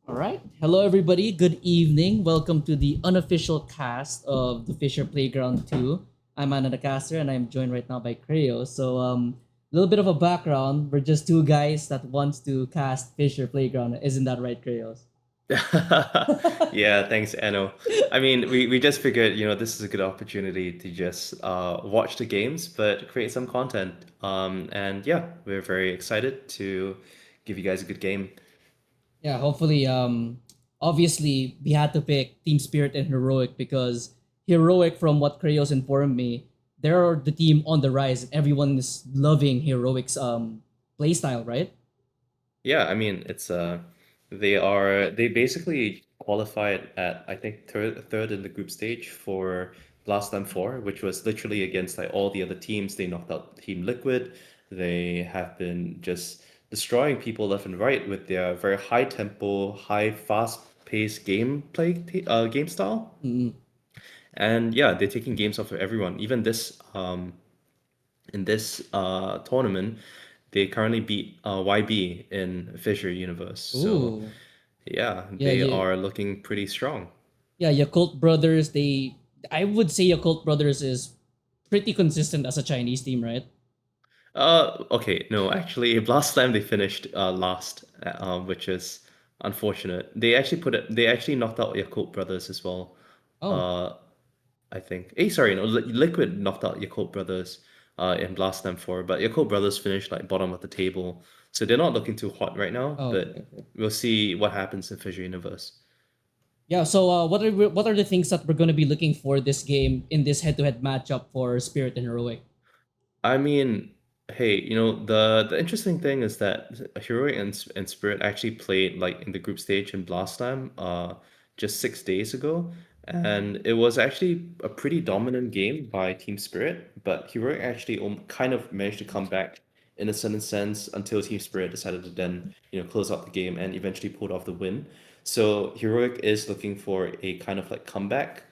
All right. Hello, everybody. Good evening. Welcome to the unofficial cast of the Fissure Playground 2. I'm Ananakaster and I'm joined right now by Creo. A little bit of a background. We're just two guys that wants to cast Fissure Playground. Isn't that right, Creos? Yeah, thanks, Anno. I mean, we just figured, this is a good opportunity to just watch the games, but create some content. And yeah, we're very excited to give you guys a good game. Yeah, hopefully, obviously, we had to pick Team Spirit and Heroic because Heroic, from what Creos informed me, they're the team on the rise and everyone is loving Heroic's playstyle, right? Yeah, I mean, they basically qualified at I think third in the group stage for last time four, which was literally against like all the other teams. They knocked out Team Liquid. They have been just destroying people left and right with their very high tempo, high fast paced game style. Mm. And yeah, they're taking games off of everyone. Even this in this tournament, they currently beat YB in Fissure Universe. So Ooh. yeah, Yeah, they yeah, are looking pretty strong. yeah. Yakult Brothers. I would say Yakult Brothers is pretty consistent as a Chinese team, right? Okay, no, actually, last time they finished last, which is unfortunate. They actually knocked out Yakult Brothers as well. Oh, Uh, I think. Sorry, no, Liquid knocked out Yakult Brothers in Blast Time 4, but Yakult Brothers finished like bottom of the table. So they're not looking too hot right now, oh, okay, but okay. we'll see what happens in Fissure Universe. Yeah. What are the things that we're gonna be looking for this game in this head-to-head matchup for Spirit and Heroic? I mean, hey, the interesting thing is that Heroic and Spirit actually played like in the group stage in Blast Time just 6 days ago, and it was actually a pretty dominant game by Team Spirit, but Heroic actually kind of managed to come back in a certain sense until Team Spirit decided to then, close out the game and eventually pulled off the win. So Heroic is looking for a kind of like comeback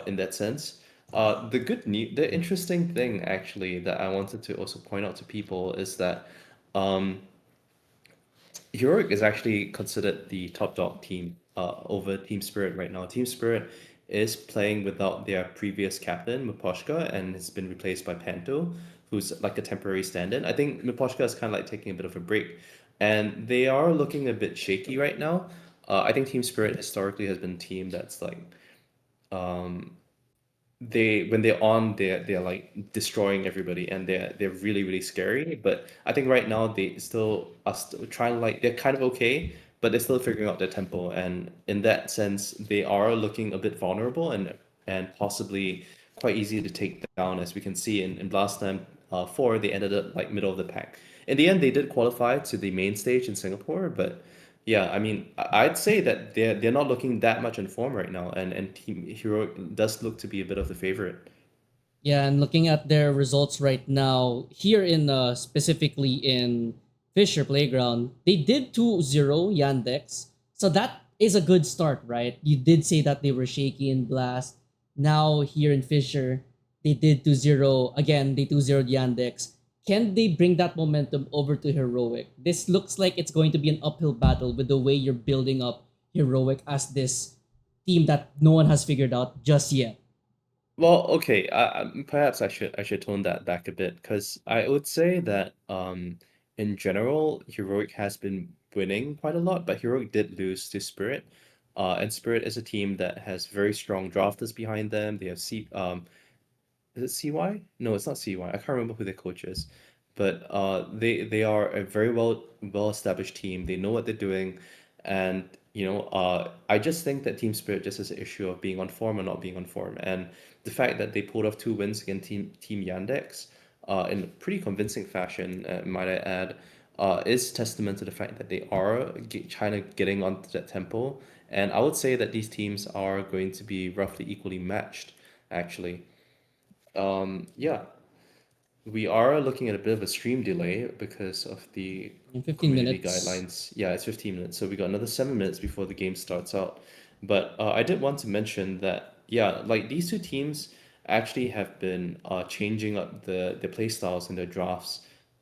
in that sense. The interesting thing actually that I wanted to also point out to people is that um, Heroic is actually considered the top dog team over Team Spirit right now. Team Spirit is playing without their previous captain, Miposhka, and has been replaced by Panto, who's like a temporary stand-in. I think Miposhka is kind of like taking a bit of a break, and they are looking a bit shaky right now. I think Team Spirit historically has been a team that's like they when they're on they're like destroying everybody and they're really really scary, but I think right now they still are still trying, like they're kind of okay, but they're still figuring out their tempo, and in that sense they are looking a bit vulnerable and possibly quite easy to take down, as we can see in Blast Time 4. They ended up like middle of the pack. In the end they did qualify to the main stage in Singapore, but yeah, I mean, I'd say that they're not looking that much in form right now, and Team Hero does look to be a bit of the favorite. Yeah, and looking at their results right now here in specifically in Fisher Playground, they did 2-0 Yandex. So that is a good start, right? You did say that they were shaky in Blast. Now here in Fisher, they did 2-0 again, they 2-0 Yandex. Can they bring that momentum over to Heroic? This looks like it's going to be an uphill battle with the way you're building up Heroic as this team that no one has figured out just yet. Well, okay, perhaps I should tone that back a bit, because I would say that in general Heroic has been winning quite a lot, but Heroic did lose to Spirit. And Spirit is a team that has very strong drafters behind them. They have is it CY? No, it's not CY. I can't remember who their coach is, but they are a very well established team. They know what they're doing, and I just think that Team Spirit just has an issue of being on form or not being on form, and the fact that they pulled off two wins against Team Yandex, in pretty convincing fashion, might I add, is testament to the fact that they are trying to getting onto that tempo, and I would say that these teams are going to be roughly equally matched, actually. Yeah, we are looking at a bit of a stream delay because of the In 15 community minutes. guidelines. Yeah, it's 15 minutes, so we got another 7 minutes before the game starts out. But I did want to mention that, yeah, like these two teams actually have been changing up their play styles and their drafts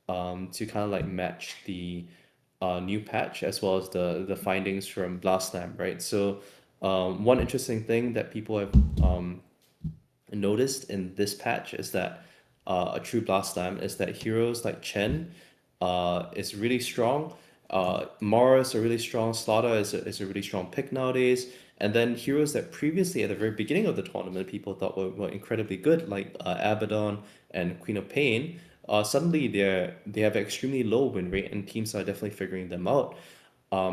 to kind of like match the new patch as well as the findings from Blast Slam, right? So one interesting thing that people have noticed in this patch is that a true blast slam is that heroes like Chen is really strong. Morris are really strong. Slaughter is a really strong pick nowadays. And then heroes that previously at the very beginning of the tournament people thought were incredibly good, like Abaddon and Queen of Pain, suddenly they have an extremely low win rate, and teams are definitely figuring them out.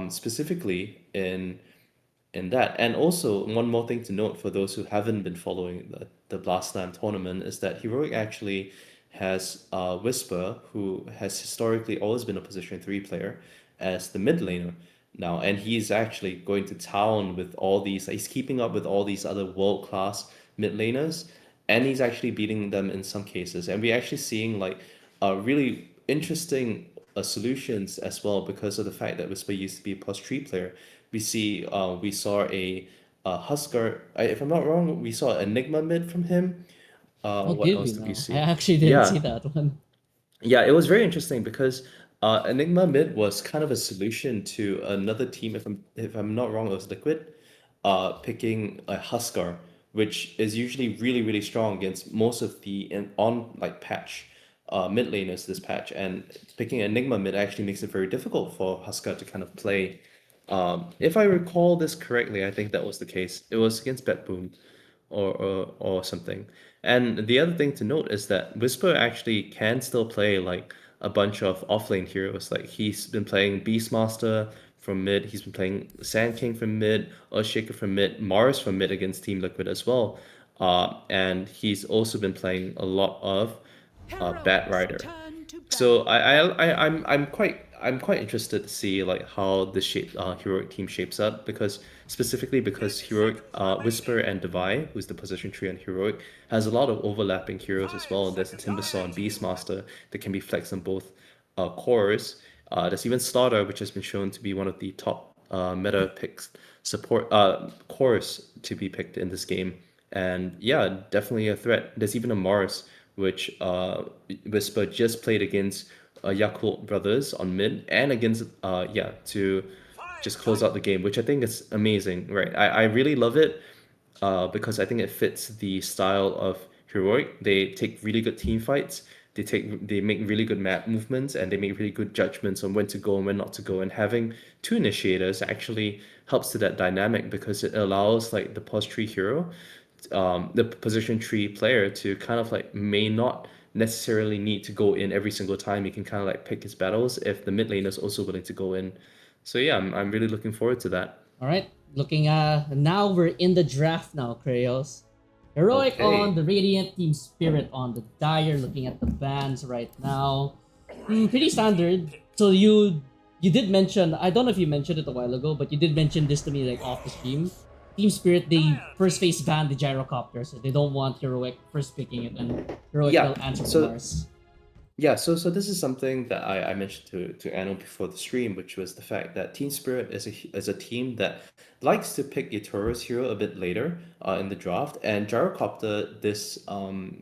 Specifically in that. And also, one more thing to note for those who haven't been following the Blast Slam tournament is that Heroic actually has Whisper, who has historically always been a position 3 player, as the mid laner now. And he's actually going to town with all these, he's keeping up with all these other world class mid laners, and he's actually beating them in some cases. And we're actually seeing like really interesting solutions as well because of the fact that Whisper used to be a plus 3 player. We saw a Husker. If I'm not wrong, we saw Enigma mid from him. Oh, What did else we did we know? I see? actually didn't see Yeah, that one. yeah, it was very interesting because Enigma mid was kind of a solution to another team. If I'm not wrong, it was Liquid, picking a Huskar, which is usually really strong against most of the on like patch mid laners this patch, and picking Enigma mid actually makes it very difficult for Huskar to kind of play. If I recall this correctly, I think that was the case. It was against Bet Boom or something. And the other thing to note is that Whisper actually can still play like a bunch of offlane heroes. Like he's been playing Beastmaster from mid, he's been playing Sand King from mid, Earthshaker from mid, Mars from mid against Team Liquid as well. And he's also been playing a lot of Bat Heroes Rider. return to So battle. I'm quite interested to see like how the heroic team shapes up because specifically because heroic Whisper and Devi, who's the position tree on heroic, has a lot of overlapping heroes as well. There's a Timbersaw and Beastmaster that can be flexed on both cores. There's even Slaughter, which has been shown to be one of the top meta picks support cores to be picked in this game. And yeah, definitely a threat. There's even a Mars, which Whisper just played against Yakult Brothers on mid and against yeah to just close out the game, which I think is amazing, right? I really love it because I think it fits the style of Heroic. They take really good team fights. They make really good map movements and they make really good judgments on when to go and when not to go. And having two initiators actually helps to that dynamic because it allows like the pos tree hero, the position tree player to kind of like may not necessarily need to go in every single time. He can kind of like pick his battles if the mid lane is also willing to go in. So yeah, I'm really looking forward to that. All right, looking now we're in the draft now, Kraos. Heroic on Okay. the Radiant, Team Spirit on the Dire. Looking at the bans right now, pretty standard. So you did mention, I don't know if you mentioned it a while ago, but you did mention this to me like off the stream. Team Spirit, they first phase ban the gyrocopter, so they don't want Heroic first picking it, and Heroic Yeah. will answer the So Mars. so this is something that I mentioned to Anno before the stream, which was the fact that Team Spirit is a team that likes to pick a Taurus hero a bit later in the draft, and Gyrocopter this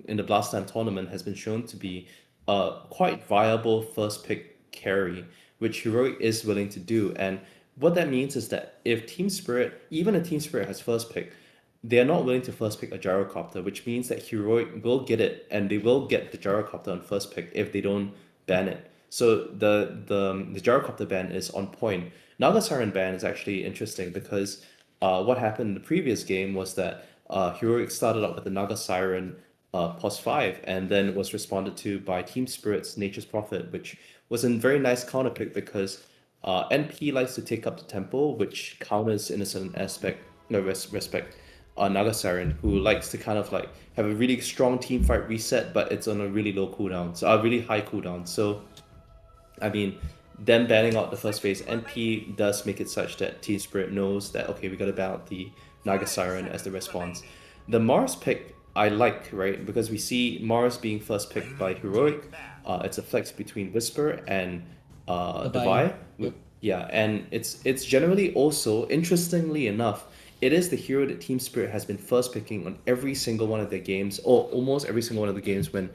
in the Blast Time tournament has been shown to be a quite viable first pick carry, which Heroic is willing to do. And what that means is that if Team Spirit, even a Team Spirit has first pick, they are not willing to first pick a gyrocopter, which means that Heroic will get it, and they will get the gyrocopter on first pick if they don't ban it. So the gyrocopter ban is on point. Naga Siren ban is actually interesting because what happened in the previous game was that Heroic started out with the Naga Siren plus 5, and then was responded to by Team Spirit's Nature's Prophet, which was a very nice counter pick because NP likes to take up the tempo, which counters in a certain aspect, no respect, Nagasaren, who likes to kind of like have a really strong team fight reset, but it's on a really low cooldown, so a really high cooldown. So I mean, them banning out the first phase NP does make it such that Team Spirit knows that okay, we gotta ban out the Naga Siren as the response. The Mars pick I like, right? Because we see Mars being first picked by Heroic. It's a flex between Whisper and The buy. Devi. Yep. Yeah, and it's generally also interestingly enough, it is the hero that Team Spirit has been first picking on every single one of their games, or almost every single one of the games when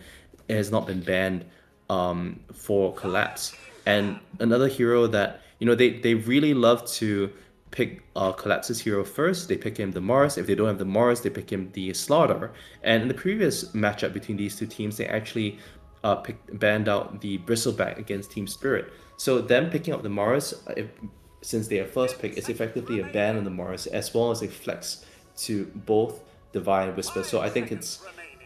it has not been banned for collapse. And another hero that they really love to pick Collapse's hero first. They pick him the Mars. If they don't have the Mars, they pick him the Slaughter. And in the previous matchup between these two teams, they actually banned out the Bristleback against Team Spirit. So them picking up the Mars, since they are first pick, it's effectively a ban on the Mars as well as a flex to both Divine and Whisper. So I think it's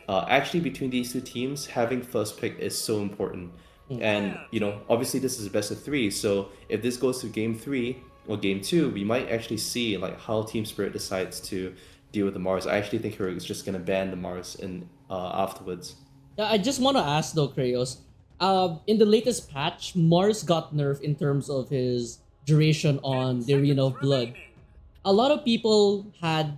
actually between these two teams, having first pick is so important. Mm. And obviously this is a best of three. So if this goes to game three or game two, we might actually see like how Team Spirit decides to deal with the Mars. I actually think Heroic is just gonna ban the Mars in afterwards. Yeah, I just want to ask though, Kratos. In the latest patch, Mars got nerfed in terms of his duration on the Arena of Blood. A lot of people had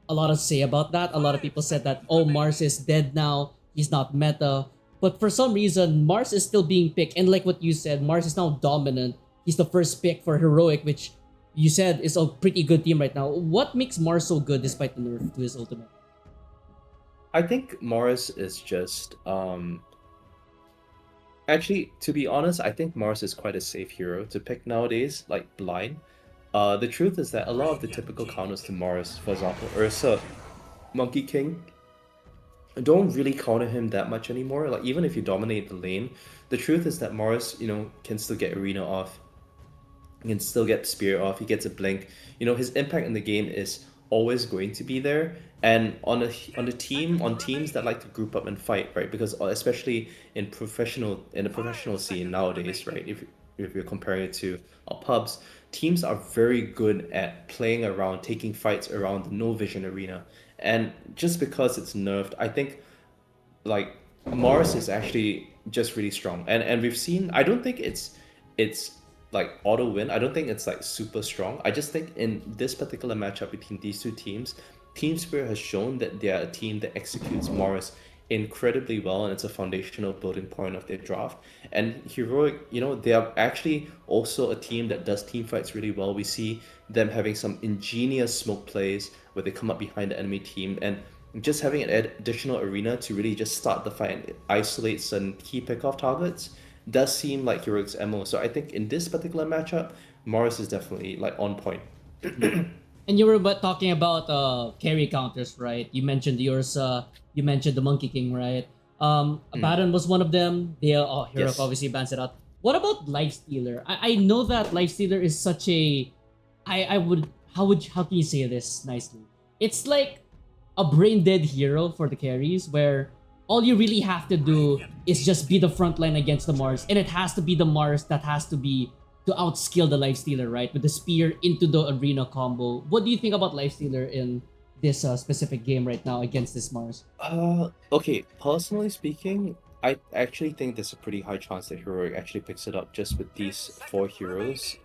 a lot to say about that. A lot of people said that, oh, Mars is dead now. He's not meta. But for some reason, Mars is still being picked. And like what you said, Mars is now dominant. He's the first pick for Heroic, which you said is a pretty good team right now. What makes Mars so good despite the nerf to his ultimate? I think Mars is just actually, to be honest, I think Mars is quite a safe hero to pick nowadays, like blind. The truth is that a lot of the typical counters to Mars, for example, Ursa, Monkey King, don't really counter him that much anymore. Like even if you dominate the lane, the truth is that Mars, can still get arena off. He can still get Spirit off. He gets a blink. His impact in the game is always going to be there. And on teams that like to group up and fight, right? Because especially in the professional scene nowadays, right? If you're comparing it to pubs, teams are very good at playing around, taking fights around the no vision arena. And just because it's nerfed, I think like Morris is actually just really strong, and we've seen. I don't think it's like auto win. I don't think it's like super strong. I just think in this particular matchup between these two teams, Team Spirit has shown that they are a team that executes Morris incredibly well, and it's a foundational building point of their draft. And Heroic, they are actually also a team that does team fights really well. We see them having some ingenious smoke plays where they come up behind the enemy team and just having an additional arena to really just start the fight and isolate some key pickoff targets does seem like Heroic's MO. So I think in this particular matchup, Morris is definitely like on point. And you were talking about carry counters, right? You mentioned the Ursa, you mentioned the Monkey King, right? Abaddon was one of them. The Heroic Yes. obviously bans it out. What about Lifestealer? I know that Lifestealer is such a I would how can you say this nicely? It's like a brain dead hero for the carries where all you really have to do is just be the front line against the Mars, and it has to be the Mars that has to be to outskill the Lifestealer, right? With the spear into the arena combo. What do you think about Lifestealer in this specific game right now against this Mars? Okay, personally speaking, I actually think there's a pretty high chance that Heroic actually picks it up just with these four heroes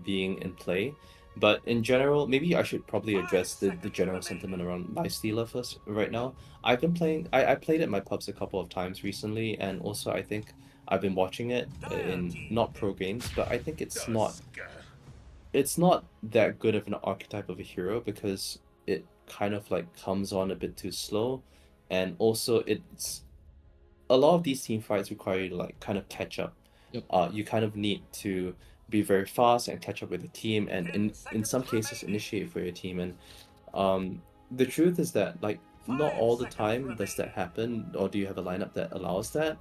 being in play. But in general, maybe I should probably address the general sentiment around Lifestealer first right now. I played it in my pubs a couple of times recently, and also I think I've been watching it in not pro games, but I think it's not that good of an archetype of a hero because it kind of like comes on a bit too slow, and also it's a lot of these team fights require you to like kind of catch up. Yep. You kind of need to be very fast and catch up with the team, and in some cases initiate for your team. And the truth is that like not all the time does that happen, or do you have a lineup that allows that.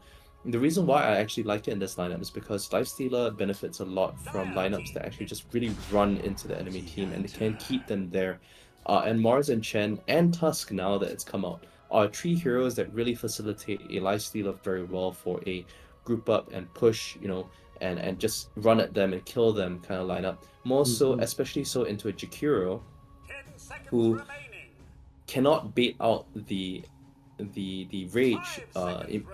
The reason why I actually like it in this lineup is because Lifestealer benefits a lot from lineups that actually just really run into the enemy team and can keep them there. And Mars and Chen and Tusk, now that it's come out, are three heroes that really facilitate a Lifestealer very well for a group up and push, and just run at them and kill them kind of lineup. More so, Mhm. especially so into a Jakiro, who cannot bait out the rage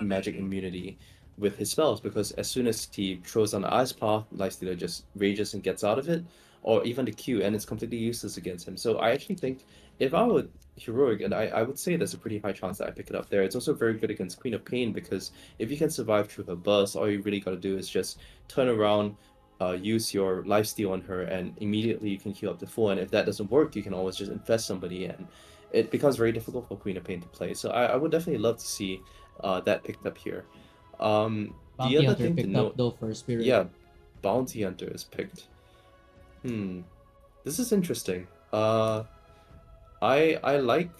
magic immunity with his spells, because as soon as he throws on the ice path, Lifestealer just rages and gets out of it, or even the Q, and it's completely useless against him. So I actually think if I were Heroic, and I would say there's a pretty high chance that I pick it up there. It's also very good against Queen of Pain, because if you can survive through her burst, all you really gotta do is just turn around, use your lifesteal on her, and immediately you can heal up to full. And if that doesn't work, you can always just infest somebody, and it becomes very difficult for Queen of Pain to play. So I would definitely love to see that picked up here. The Bounty other Hunter thing to picked up note, though for Spirit. yeah, Bounty Hunter is picked. This is interesting. I like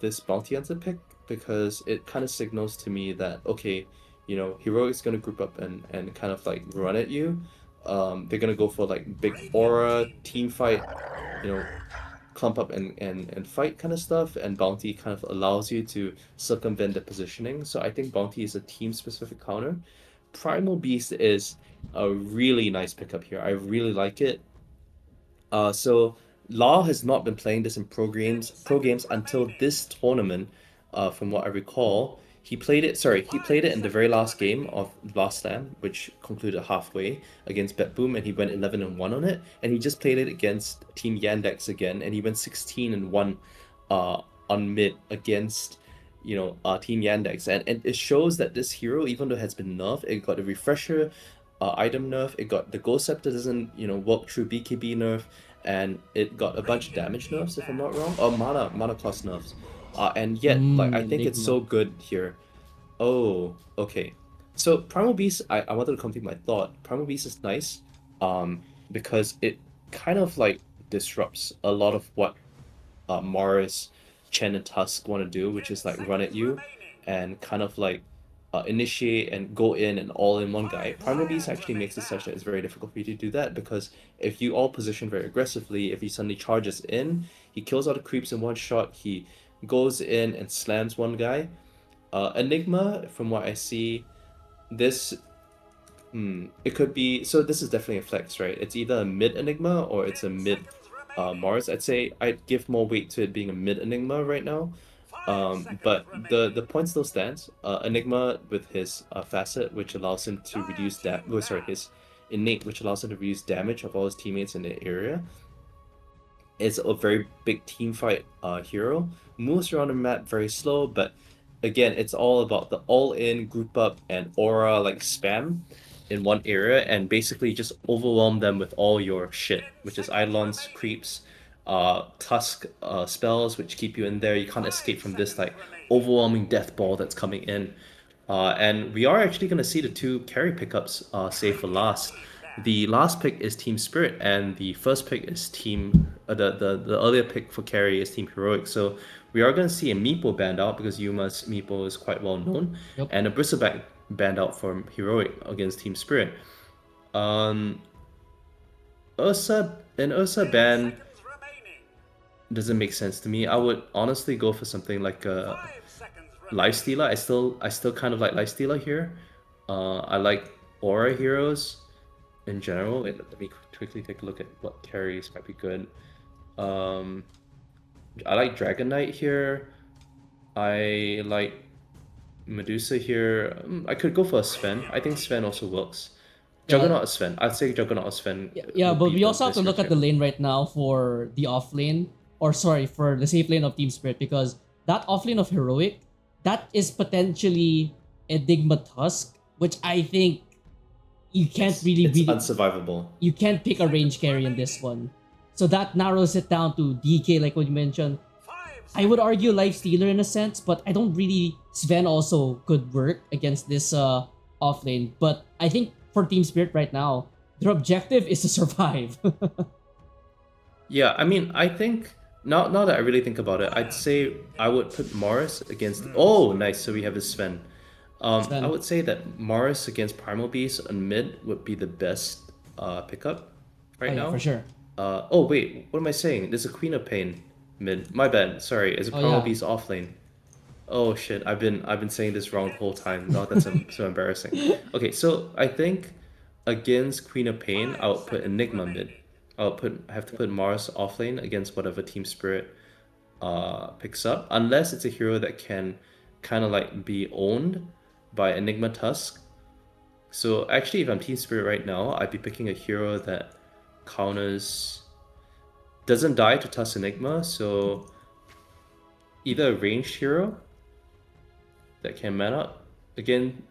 this Bounty Hunter pick because it kind of signals to me that okay, you know, Heroic's gonna group up and kind of like run at you. They're gonna go for like big aura team fight, you know, clump up and fight kind of stuff, and Bounty kind of allows you to circumvent the positioning. So I think Bounty is a team specific counter. Primal Beast is a really nice pickup here. I really like it. So Law has not been playing this in pro games until this tournament. From what I recall, he played it in the very last game of last slam, which concluded halfway against Bet Boom, and he went 11-1 on it. And he just played it against Team Yandex again, and he went 16-1 on mid against Team Yandex. And it shows that this hero, even though it has been nerfed, it got a refresher item nerf, it got the Ghost Scepter doesn't, work through BKB nerf, and it got a bunch of damage nerfs, if I'm not wrong, or mana cost nerfs. And yet, like, I think it's Enigma. so good here. Oh, okay. So Primal Beast, I wanted to complete my thought. Primal Beast is nice, because it kind of like disrupts a lot of what Morris, Chen, and Tusk want to do, which is like run at you and kind of like initiate and go in and all in one guy. Primal Beast actually makes it such that it's very difficult for you to do that because if you all position very aggressively, if he suddenly charges in, he kills all the creeps in one shot, he goes in and slams one guy. Enigma, from what I see, this it could be, so this is definitely a flex, right? It's either a mid Enigma or it's a mid Mars. I'd say I'd give more weight to it being a mid Enigma right now. But the point still stands. Enigma with his facet, which allows him to reduce his innate, which allows him to reduce damage of all his teammates in the area. Is a very big team fight hero. Moves around the map very slow, but again, it's all about the all-in group up and aura like spam in one area and basically just overwhelm them with all your shit, which is Eidolons, creeps, Tusk spells, which keep you in there. You can't escape from this like overwhelming death ball that's coming in. And we are actually going to see the two carry pickups save for last. The last pick is Team Spirit, and the first pick is the earlier pick for carry is Team Heroic. So we are going to see a Meepo banned out because Yuma's Meepo is quite well known, Yep. and a Bristleback banned out from Heroic against Team Spirit. Ursa ban doesn't make sense to me. I would honestly go for something like a Lifestealer. I still kind of like Lifestealer here. I like Aura heroes in general. Wait, let me quickly take a look at what carries might be good. I like Dragon Knight here. I like Medusa here. I could go for a Sven. I think Sven also works. Yeah, Juggernaut or Sven. I'd say Juggernaut or Sven yeah, would but be we the also have to best look at the return. lane right now for the off lane, or sorry, for the safe lane of Team Spirit, because that off lane of Heroic, that is potentially Enigma Tusk, which I think you can't really It's beat. unsurvivable. You can't pick a range carry in this one. So that narrows it down to DK, like what you mentioned. I would argue Life Stealer in a sense, but I don't really. Sven also could work against this off lane. But I think for Team Spirit right now, their objective is to survive. Yeah, I mean, I think now that I really think about it, I'd say I would put Morris against. Oh, nice. So we have a Sven. I Sven. would say that Morris against Primal Beast on mid would be the best pickup Oh right yeah, for now. sure. Oh wait, what am I saying? There's a Queen of Pain mid. My bad. Sorry, it's a Oh Primal yeah. Beast off lane. Oh shit, I've been saying this wrong the whole time. Oh, that's so embarrassing. Okay, so I think against Queen of Pain, I would put Enigma mid. I have to put Mars off lane against whatever Team Spirit picks up, unless it's a hero that can kind of like be owned by Enigma Tusk. So actually, if I'm Team Spirit right now, I'd be picking a hero that counters doesn't die to Tusk Enigma, so either a ranged hero that can man up. Again,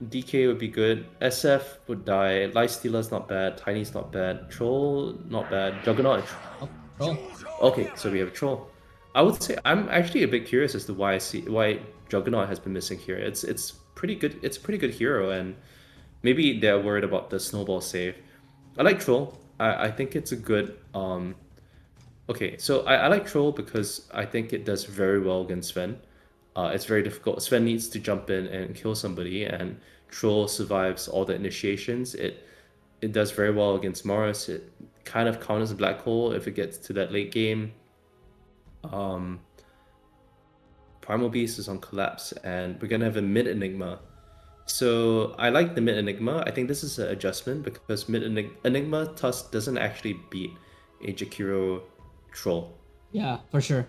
DK would be good. SF would die. Lifestealer's not bad. Tiny's not bad. Troll, not bad. Juggernaut. Oh, troll. Okay, so we have a Troll. I would say I'm actually a bit curious as to why Juggernaut has been missing here. It's pretty good. It's a pretty good hero, and maybe they're worried about the snowball save. I like Troll. I think it's a good okay, so I like Troll because I think it does very well against Sven. It's very difficult. Sven needs to jump in and kill somebody, and Troll survives all the initiations. It does very well against Morris. It kind of counters Black Hole if it gets to that late game. Um, Primal Beast is on Collapse, and we're gonna have a mid Enigma. So I like the mid Enigma. I think this is an adjustment because mid Enigma Tusk doesn't actually beat a Jakiro Troll. Yeah, for sure.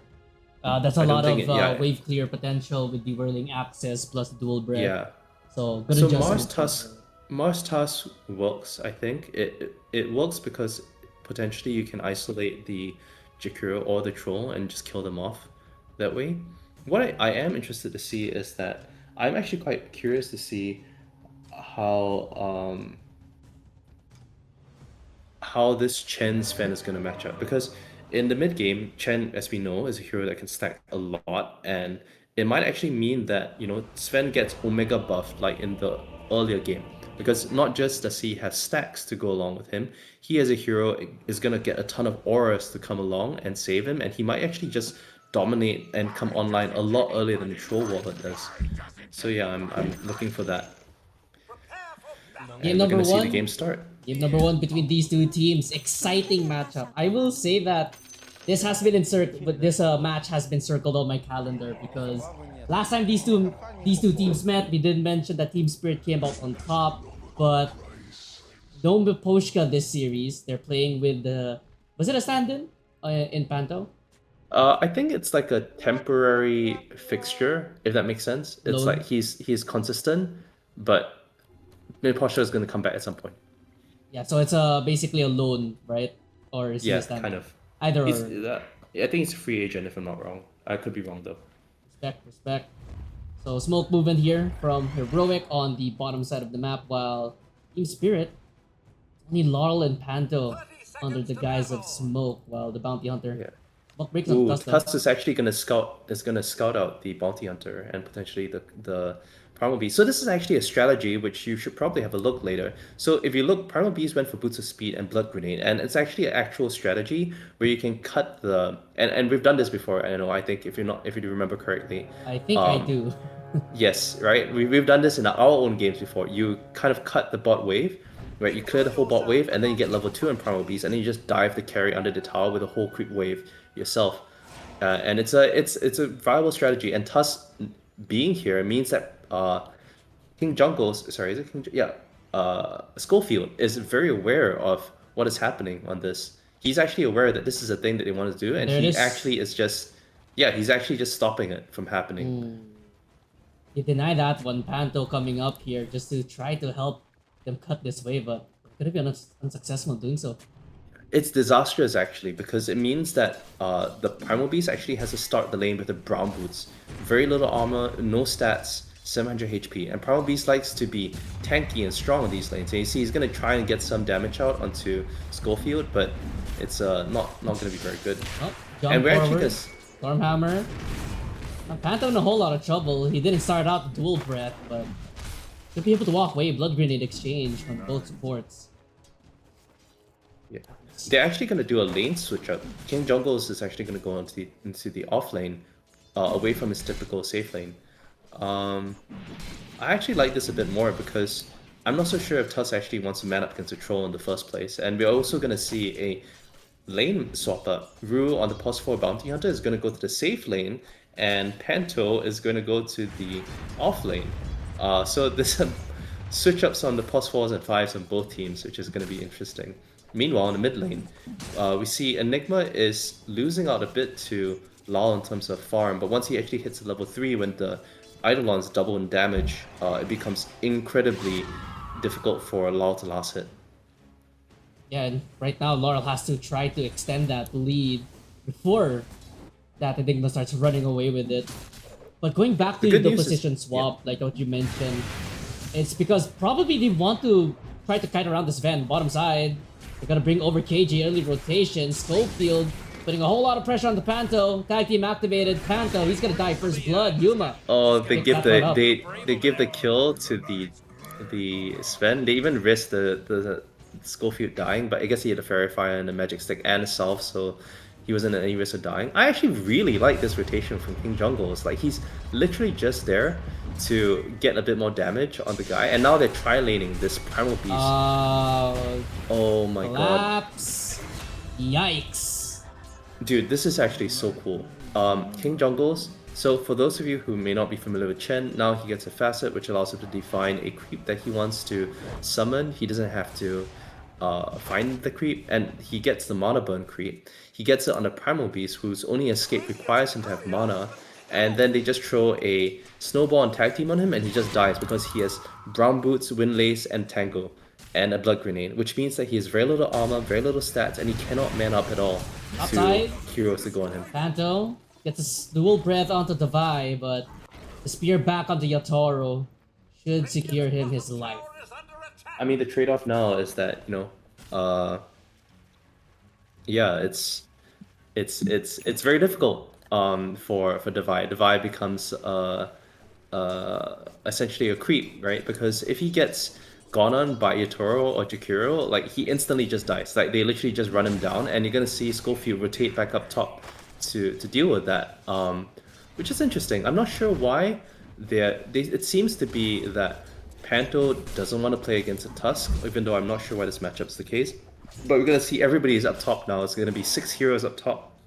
That's a I don't lot think of it. Yeah, wave clear potential with the whirling axis plus the dual breath. yeah. So good So adjustment. Mars Tusk works. I think it works because potentially you can isolate the Jakiro or the Troll and just kill them off that way. What I am interested to see is that I'm actually quite curious to see how how this Chen Sven is going to match up because in the mid game, Chen, as we know, is a hero that can stack a lot, and it might actually mean that Sven gets Omega buffed like in the earlier game because not just does he have stacks to go along with him, he as a hero is going to get a ton of auras to come along and save him, and he might actually just dominate and come online a lot earlier than the Troll Wallet does. So yeah, I'm looking for that, Game and we're number gonna see the one. game start. Game number one between these two teams. Exciting matchup. I will say that this has been inserted, but this match has been circled on my calendar because last time these two teams met, we did mention that Team Spirit came out on top, but Dome Poshka this series, they're playing with the was it a stand-in in Panto? I think it's like a temporary fixture, if that makes sense. It's like Lone. he's consistent, but Posture is going to come back at some point. Yeah, so it's basically a loan, right? Or is he a Yeah, stand-in? kind of. Either He's or. that. I think he's a free agent, if I'm not wrong. I could be wrong though. Respect. So smoke movement here from Heroic on the bottom side of the map, while Team Spirit only Laurel and Panto under the guise of smoke, while the bounty hunter Yeah. smoke breaks on Ooh, Tusta. Tusk is actually gonna scout out the bounty hunter and potentially the Primal Beast. So this is actually a strategy which you should probably have a look later. So if you look, Primal Beast went for Boots of Speed and Blood Grenade, and it's actually an actual strategy where you can cut the and we've done this before. I know. I think if you remember correctly, I think I um, do. yes, right. We've done this in our own games before. You kind of cut the bot wave, right? You clear the whole bot wave, and then you get level 2 in Primal Beast, and then you just dive the carry under the tower with a whole creep wave yourself. And it's a viable strategy. And Tusk being here means that King Jungle's sorry, is it King? Yeah, Schofield is very aware of what is happening on this. He's actually aware that this is a thing that they want to do, and There it he is. actually is just yeah, he's actually just stopping it from happening. You deny that one Panto coming up here just to try to help them cut this wave, but could have been unsuccessful in doing so. It's disastrous actually because it means that the Primal Beast actually has to start the lane with the brown boots. Very little armor, no stats, 700 HP. And Primal Beast likes to be tanky and strong in these lanes. And you see he's going to try and get some damage out onto Schofield, but it's not going to be very good. Oh, And jump we're actually forward. just... Stormhammer. Panto in a whole lot of trouble. He didn't start out with dual breath, but should be able to walk away. Blood grenade exchange from both supports. Yeah. They're actually going to do a lane switch up. King Jungles is actually going to go into the off lane, away from his typical safe lane. I actually like this a bit more because I'm not so sure if Tusk actually wants to man up against a troll in the first place. And we're also going to see a lane swap up. Rue on the pos 4 bounty hunter is going to go to the safe lane, and Panto is going to go to the off lane. So there's some switch ups on the pos 4s and 5s on both teams, which is going to be interesting. Meanwhile, in the mid lane, we see Enigma is losing out a bit to Lal in terms of farm, but once he actually hits level 3 when the Eidolons double in damage, it becomes incredibly difficult for Lal to last hit. Yeah, and right now Laurel has to try to extend that lead before that Enigma starts running away with it. But going back to good the news is- position swap, like what you mentioned, it's because probably they want to try to kite around this Ven bottom side. They're gonna bring over KJ early rotation. Schofield putting a whole lot of pressure on the Panto. Tag team activated. Panto, he's gonna die first blood. Yuma. Oh, they Pick give that one the up. they give the kill to the Sven. They even risk the Schofield dying, but I guess he had a Fairy Fire and a Magic Stick and a Salve, so he wasn't at any risk of dying. I actually really like this rotation from King Jungle. It's like he's literally just there to get a bit more damage on the guy, and now they're tri-laning this Primal Beast. Oh my god. Collapse. Yikes. Dude, this is actually so cool. King Jungles. So for those of you who may not be familiar with Chen, now he gets a facet which allows him to define a creep that he wants to summon. He doesn't have to find the creep, and he gets the mana burn creep. He gets it on a Primal Beast whose only escape requires him to have mana, and then they just throw a snowball and tag team on him and he just dies because he has Brown Boots, Windlace, and Tango, and a Blood Grenade, which means that he has very little armor, very little stats, and he cannot man up at all Outside. to heroes to go on him. Panto gets a dual breath onto the Vi, but the spear back onto Yatoro should secure him his life. I mean, the trade-off now is that, yeah, it's very difficult for Devi. Devi becomes essentially a creep, right? Because if he gets gone on by Yatoro or Jakiro, like he instantly just dies. Like they literally just run him down, and you're gonna see Schofield rotate back up top to deal with that, which is interesting. I'm not sure why it seems to be that Panto doesn't want to play against a Tusk, even though I'm not sure why this matchup's the case. But we're gonna see everybody's up top now. It's gonna be 6 heroes up top,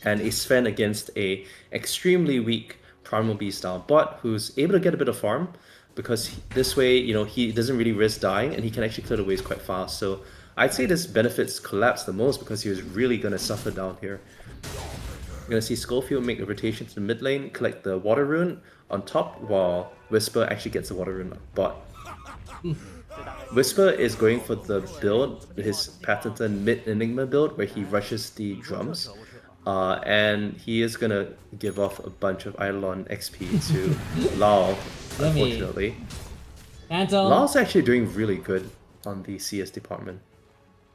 and a Sven against a extremely weak Primal Beast style bot who's able to get a bit of farm, because this way, he doesn't really risk dying and he can actually clear the waves quite fast. So I'd say this benefits Collapse the most because he was really gonna suffer down here. We're gonna see Schofield make a rotation to the mid lane, collect the Water Rune on top, while Whisper actually gets the Water Rune on bot. Whisper is going for the build, his patented mid Enigma build, where he rushes the drums. And he is gonna give off a bunch of Eidolon XP to Lao, unfortunately. Lao's actually doing really good on the CS department.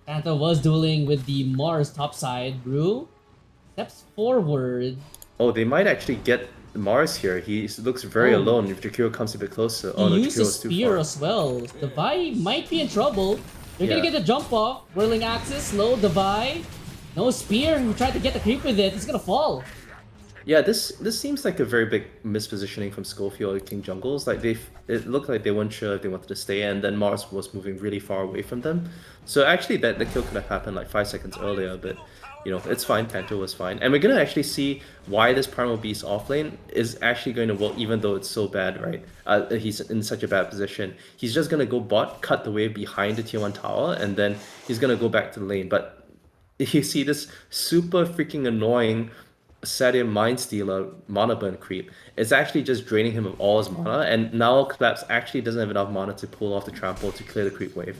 Panto was dueling with the Mars topside. Brew steps forward. Oh, they might actually get Mars here. He looks very alone if Jakiro comes a bit closer. Oh no, He uses Jakiro's too spear far. as well. The Vi might be in trouble. They're gonna get the jump off. Whirling Axis, slow the Vi. No spear. He tried to get the creep with it. It's gonna fall. Yeah, this seems like a very big mispositioning from Schofield and King Jungles. Like it looked like they weren't sure if they wanted to stay, and then Mars was moving really far away from them. So actually, the kill could have happened like 5 seconds earlier, but it's fine. Panto was fine, and we're gonna actually see why this Primal Beast offlane is actually going to work, even though it's so bad, right? He's in such a bad position. He's just gonna go bot, cut the wave behind the tier 1 tower, and then he's gonna go back to the lane. But you see this super freaking annoying Sadia Mind Stealer mana burn creep. It's actually just draining him of all his mana, and now Collapse actually doesn't have enough mana to pull off the trample to clear the creep wave,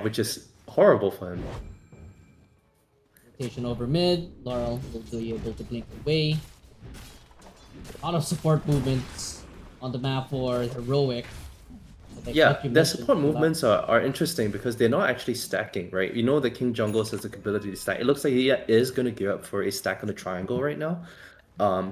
which is horrible for him. Rotation over mid. Laurel will be able to blink away. A lot of support movements on the map for Heroic. Yeah, their support movements are interesting because they're not actually stacking, right? You know that King Jungles has the ability to stack. It looks like he is going to gear up for a stack on the triangle right now.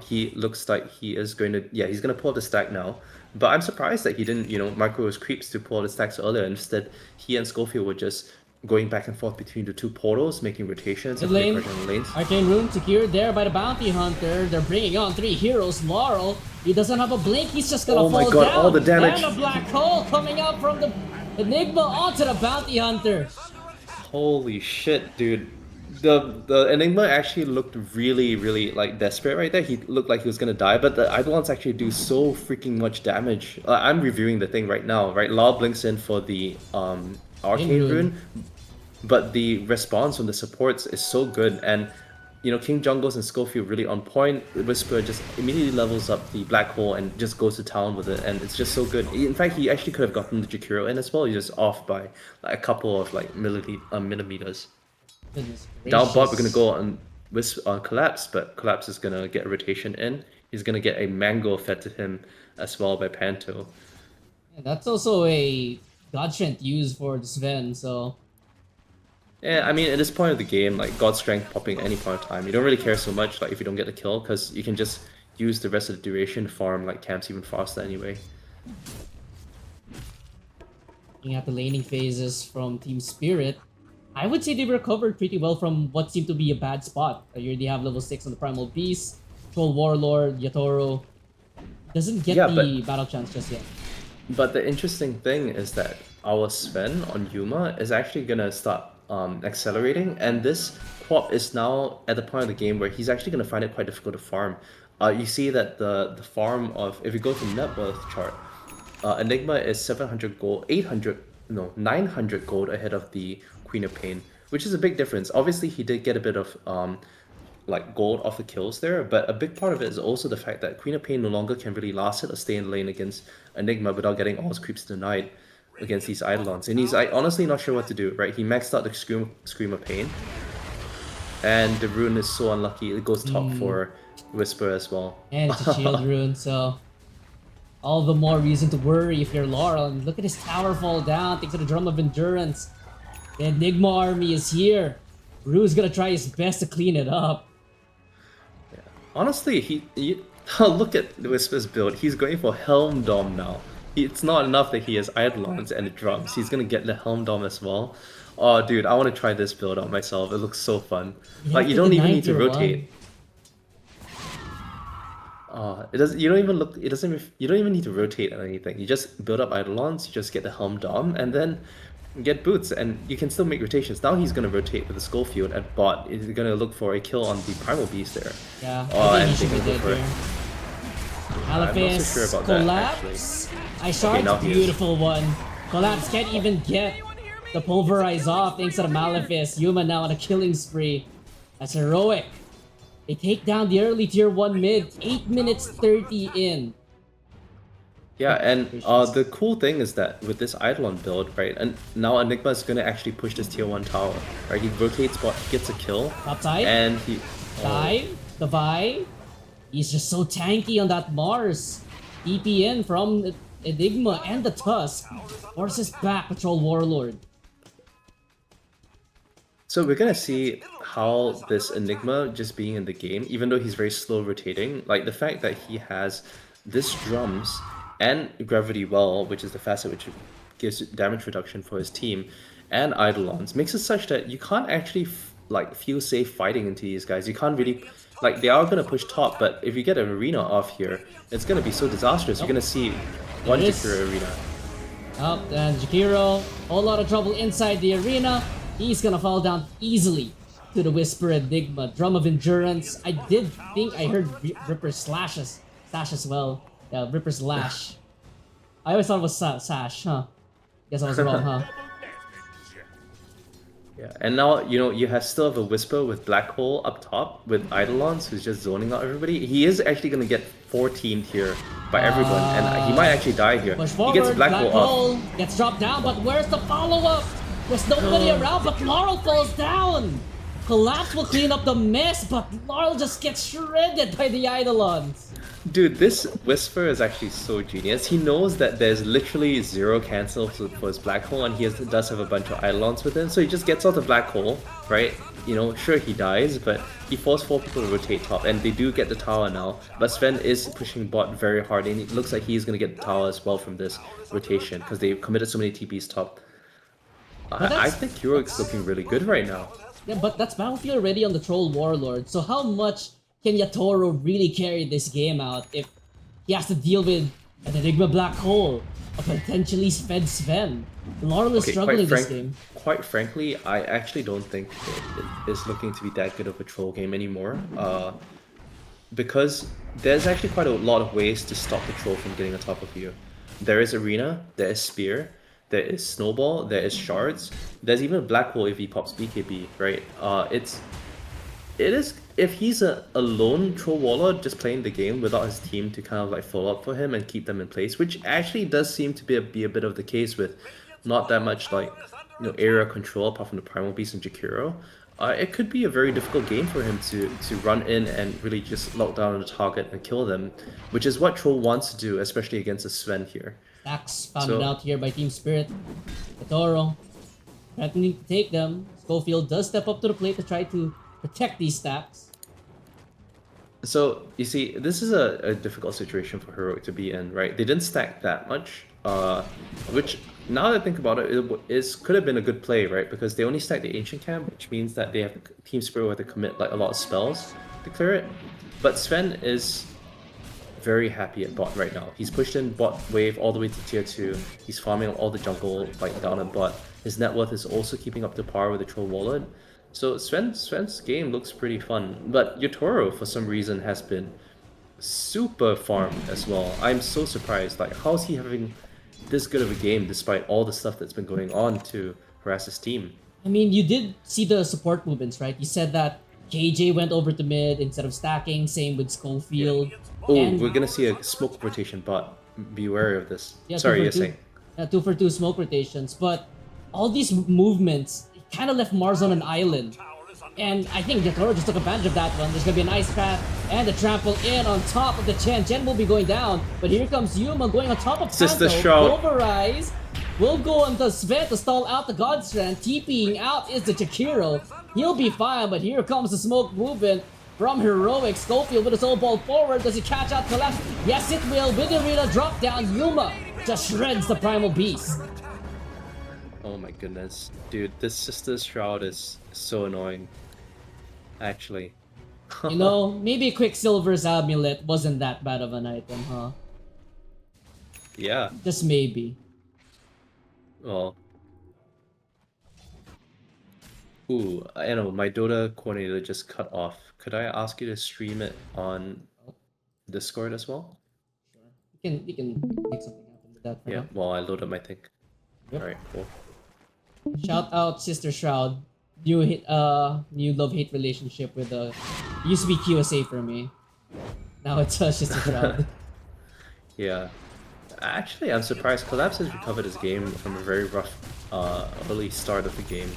He looks like he is going to, he's going to pull the stack now. But I'm surprised that he didn't, micro his creeps to pull the stacks earlier. Instead, he and Schofield were just going back and forth between the two portals, making rotations and lane. lanes. Arcane Rune secured there by the Bounty Hunter. They're bringing on 3 heroes. Laurel, he doesn't have a blink. He's just gonna fall down. All the damage. And a black hole coming up from the Enigma onto the Bounty Hunter. Holy shit, dude. The Enigma actually looked really, really like desperate right there. He looked like he was gonna die, but the Eidolons actually do so freaking much damage. I'm reviewing the thing right now, right? Lao blinks in for the Arcane Rune, but the response from the supports is so good, and King Jungles and Schofield really on point. Whisper just immediately levels up the black hole and just goes to town with it, and it's just so good. In fact, he actually could have gotten the Jakiro in as well. He's just off by like a couple of like millimeters. Down bot, we're gonna go on Collapse, but Collapse is gonna get a rotation in. He's gonna get a mango fed to him as well by Panto. Yeah, that's also a God Strength used for the Sven, so... Yeah, I mean, at this point of the game, like, God Strength popping at any point of time, you don't really care so much, like, if you don't get the kill, because you can just use the rest of the duration to farm, like, camps even faster anyway. Looking at the laning phases from Team Spirit, I would say they recovered pretty well from what seemed to be a bad spot. You already have level 6 on the Primal Beast, Troll Warlord, Yatoro. Doesn't get Yeah, the battle chance just yet. but the interesting thing is that our Sven on Yuma is actually gonna start accelerating, and this Quap is now at the point of the game where he's actually gonna find it quite difficult to farm. You see that the farm of, if you go to net worth chart, Enigma is 700 gold, 800, no, 900 gold ahead of the Queen of Pain, which is a big difference. Obviously, he did get a bit of like gold off the kills there, but a big part of it is also the fact that Queen of Pain no longer can really last it or stay in lane against Enigma without getting all his creeps denied against these Eidolons. And he's honestly not sure what to do, right? He maxed out the Scream of Pain, and the rune is so unlucky. It goes top for Whisper as well. And it's a shield rune, so all the more reason to worry if you're Laurel. And look at his tower fall down thanks to the Drum of Endurance. The Enigma army is here. Rue's gonna try his best to clean it up. Honestly, look at Whisper's build. He's going for Helm Dom now. It's not enough that he has Eidolons and the drums. He's gonna get the Helm Dom as well. Oh, dude, I want to try this build out myself. It looks so fun. Like, you don't even need to rotate. It doesn't. You don't even look. It doesn't. You don't even need to rotate or anything. You just build up Eidolons. You just get the Helm Dom, and then get boots, and you can still make rotations. Now he's gonna rotate with the Schofield at bot. He's gonna look for a kill on the Primal Beast there. Yeah. And they can go for it. I'm not so sure about Collapse. that, actually. I shot now he is. beautiful one. Collapse can't even get the pulverize off thanks to the Malefice. Yuma now on a killing spree. That's heroic. They take down the early tier 1 mid. 8 minutes 30 in. Yeah, and the cool thing is that with this Eidolon build, right, and now Enigma is gonna actually push this tier 1 tower, right? He rotates bot, he gets a kill, Top side. and he Dive. The Vi. He's just so tanky on that Mars. DP in from Enigma and the Tusk. Forces back Patrol Warlord. So we're gonna see how this Enigma just being in the game, even though he's very slow rotating, like the fact that he has this drums and Gravity Well, which is the facet which gives damage reduction for his team, and Eidolons, makes it such that you can't actually like feel safe fighting into these guys. You can't really, like, they are gonna push top, but if you get an arena off here, it's gonna be so disastrous. You're gonna see one Jakiro arena. Oh, and Jakiro, whole lot of trouble inside the arena. He's gonna fall down easily to the Whisper Enigma. Drum of Endurance. I did think I heard Ripper's slash as well. Yeah, Ripper's Lash. I always thought it was Sash, huh? Guess I was wrong, huh? Yeah, and now, you know, you have still have a Whisper with Black Hole up top with Eidolons who's just zoning out everybody. He is actually gonna get 14th here by everyone, and he might actually die here. Push forward, he gets Black Hole up. Gets dropped down, but where's the follow-up? There's nobody around, but Laurel falls down! Collapse will clean up the mess, but Laurel just gets shredded by the Eidolons. Dude, this Whisper is actually so genius. He knows that there's literally zero cancel for his Black Hole, and he does have a bunch of Eidolons with him, so he just gets out the Black Hole, right? You know, sure he dies, but he forced 4 people to rotate top, and they do get the tower now. But Sven is pushing bot very hard, and it looks like he's gonna get the tower as well from this rotation, because they've committed so many TPs top. I think Heroic's looking really good right now. Yeah, but that's Battlefield already on the Troll Warlord, so how much can Yatoro really carry this game out if he has to deal with an Enigma Black Hole, a potentially fed Sven? Laurel is struggling this game. Quite frankly, I actually don't think it is looking to be that good of a troll game anymore. Because there's actually quite a lot of ways to stop the troll from getting on top of you. There is Arena, there is Spear, there is Snowball, there is Shards, there's even Black Hole if he pops BKB, right? It is, if he's a lone troll warlord just playing the game without his team to kind of like follow up for him and keep them in place, which actually does seem to be a bit of the case with not that much like, you know, area control apart from the Primal Beast and Jakiro. It could be a very difficult game for him to run in and really just lock down on the target and kill them, which is what Troll wants to do, especially against a Sven here. Stacks found out here by Team Spirit. Toro threatening to take them. Schofield does step up to the plate to try to protect these stacks. So, you see, this is a difficult situation for Heroic to be in, right? They didn't stack that much, which now that I think about it, could have been a good play, right? Because they only stack the Ancient Camp, which means that they have Team Spirit where they commit like a lot of spells to clear it. But Sven is very happy at bot right now. He's pushed in bot wave all the way to tier 2. He's farming all the jungle like down at bot. His net worth is also keeping up to par with the Troll Wallet. So Sven's game looks pretty fun. But Yotoro, for some reason, has been super farmed as well. I'm so surprised. Like, how is he having this good of a game despite all the stuff that's been going on to harass his team? I mean, you did see the support movements, right? You said that KJ went over to mid instead of stacking, same with Schofield. Oh, And we're gonna see a smoke rotation, but be wary of this. yeah, Sorry, you're saying. 2 for 2 smoke rotations, but all these movements kind of left Mars on an island. And I think Yatoro just took advantage of that one. There's gonna be an ice trap and a trample in on top of the Chen. Chen will be going down, but here comes Yuma going on top of Sister Panto. Shroud. Pulverize will go on the Sven to stall out the God Strand. TPing out is the Chikiro. He'll be fine, but here comes the smoke movement from Heroic. Schofield with his old ball forward. Does he catch out Collapse? Yes, it will. With the arena drop down, Yuma just shreds the Primal Beast. Oh my goodness. Dude, this Sister's Shroud is so annoying. Actually. You know, maybe Quicksilver's amulet wasn't that bad of an item, huh? Yeah. Just maybe. Well. Ooh, I know, my Dota coordinator just cut off. Could I ask you to stream it on Discord as well? You can make something happen with that for Yeah, now. well, I load up my thing. Yep. Alright, cool. Shout out Sister Shroud. New love-hate relationship with used to be QSA for me. Now it's Sister Shroud. Yeah. Actually, I'm surprised. Collapse has recovered his game from a very rough early start of the game.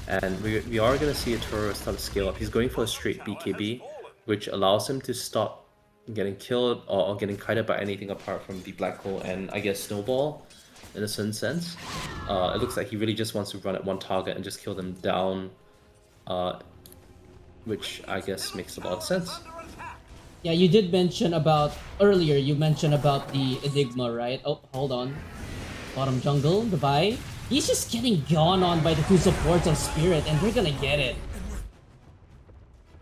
And we are going to see a Toro start to scale up. He's going for a straight BKB, which allows him to stop getting killed or getting kited by anything apart from the Black Hole and, I guess, Snowball, in a certain sense. It looks like he really just wants to run at one target and just kill them down, which I guess makes a lot of sense. Yeah, you did mention about earlier. You mentioned about the Enigma, right? Oh, hold on. Bottom jungle, the buy. He's just getting gone on by the 2 supports of Spirit, and they're gonna get it.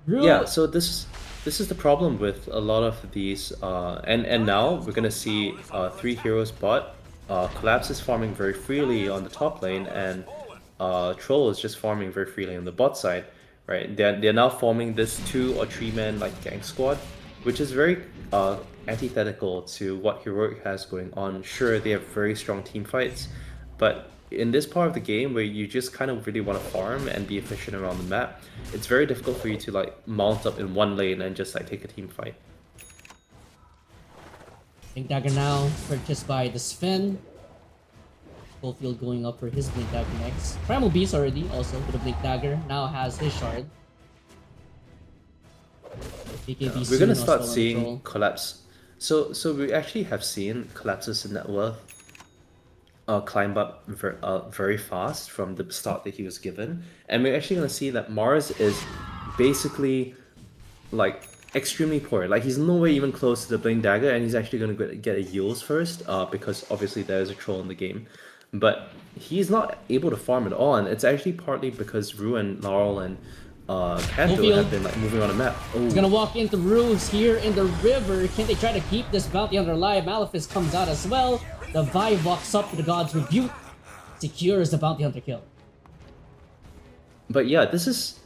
Yeah, so this is the problem with a lot of these, and now we're gonna see 3 heroes bot. Collapse is farming very freely on the top lane, and Troll is just farming very freely on the bot side, right? They're now forming this 2 or 3 man like gang squad, which is very antithetical to what Heroic has going on. Sure, they have very strong team fights, but in this part of the game where you just kind of really want to farm and be efficient around the map, it's very difficult for you to like mount up in one lane and just like take a team fight. Blink Dagger now purchased by the Sven. Schofield going up for his Blink Dagger next. Primal Beast already also with a Blink Dagger. Now has his shard. BKB We're gonna soon start also seeing control. Collapse. So we actually have seen Collapse's net worth climb up very fast from the start that he was given, and we're actually gonna see that Mars is basically like extremely poor. Like he's nowhere even close to the Blink Dagger, and he's actually gonna get a Eul's first, because obviously there is a troll in the game. But he's not able to farm at all, and it's actually partly because Ruin, Laurel, and Panto Schofield have been like moving on the map. Oh, He's gonna walk into Ruse here in the river. Can they try to keep this bounty hunter alive? Malefice comes out as well. The Vive walks up to the God's Rebuke. Secures the bounty hunter kill. but yeah, this is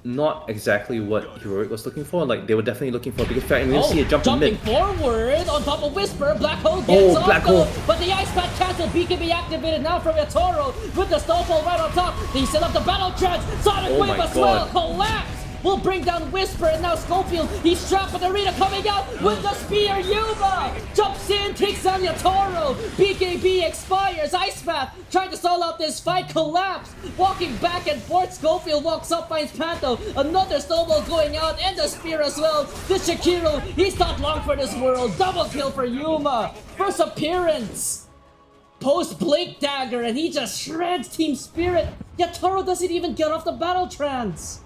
not exactly what Heroic was looking for. Like they were definitely looking for a bigger threat, and we're gonna see a jump in jumping mid. forward on top of Whisper. Black Hole gets off Black though, Hole. but the Ice Pack cancel. BKB activated now from Yatoro with the Snowball right on top. They set up the battle trance. Sonic Oh Wave my as well. God. Collapse will bring down Whisper, and now Schofield. He's trapped in the arena, coming out with the spear. Yuma jumps in, takes down Yatoro. BKB expires. Ice Path trying to stall out this fight. Collapse walking back and forth. Schofield walks up, finds Panto. Another snowball going out, and the spear as well. This Shakiro, he's not long for this world. Double kill for Yuma. First appearance post Blink Dagger, and he just shreds Team Spirit. Yatoro doesn't even get off the battle trance.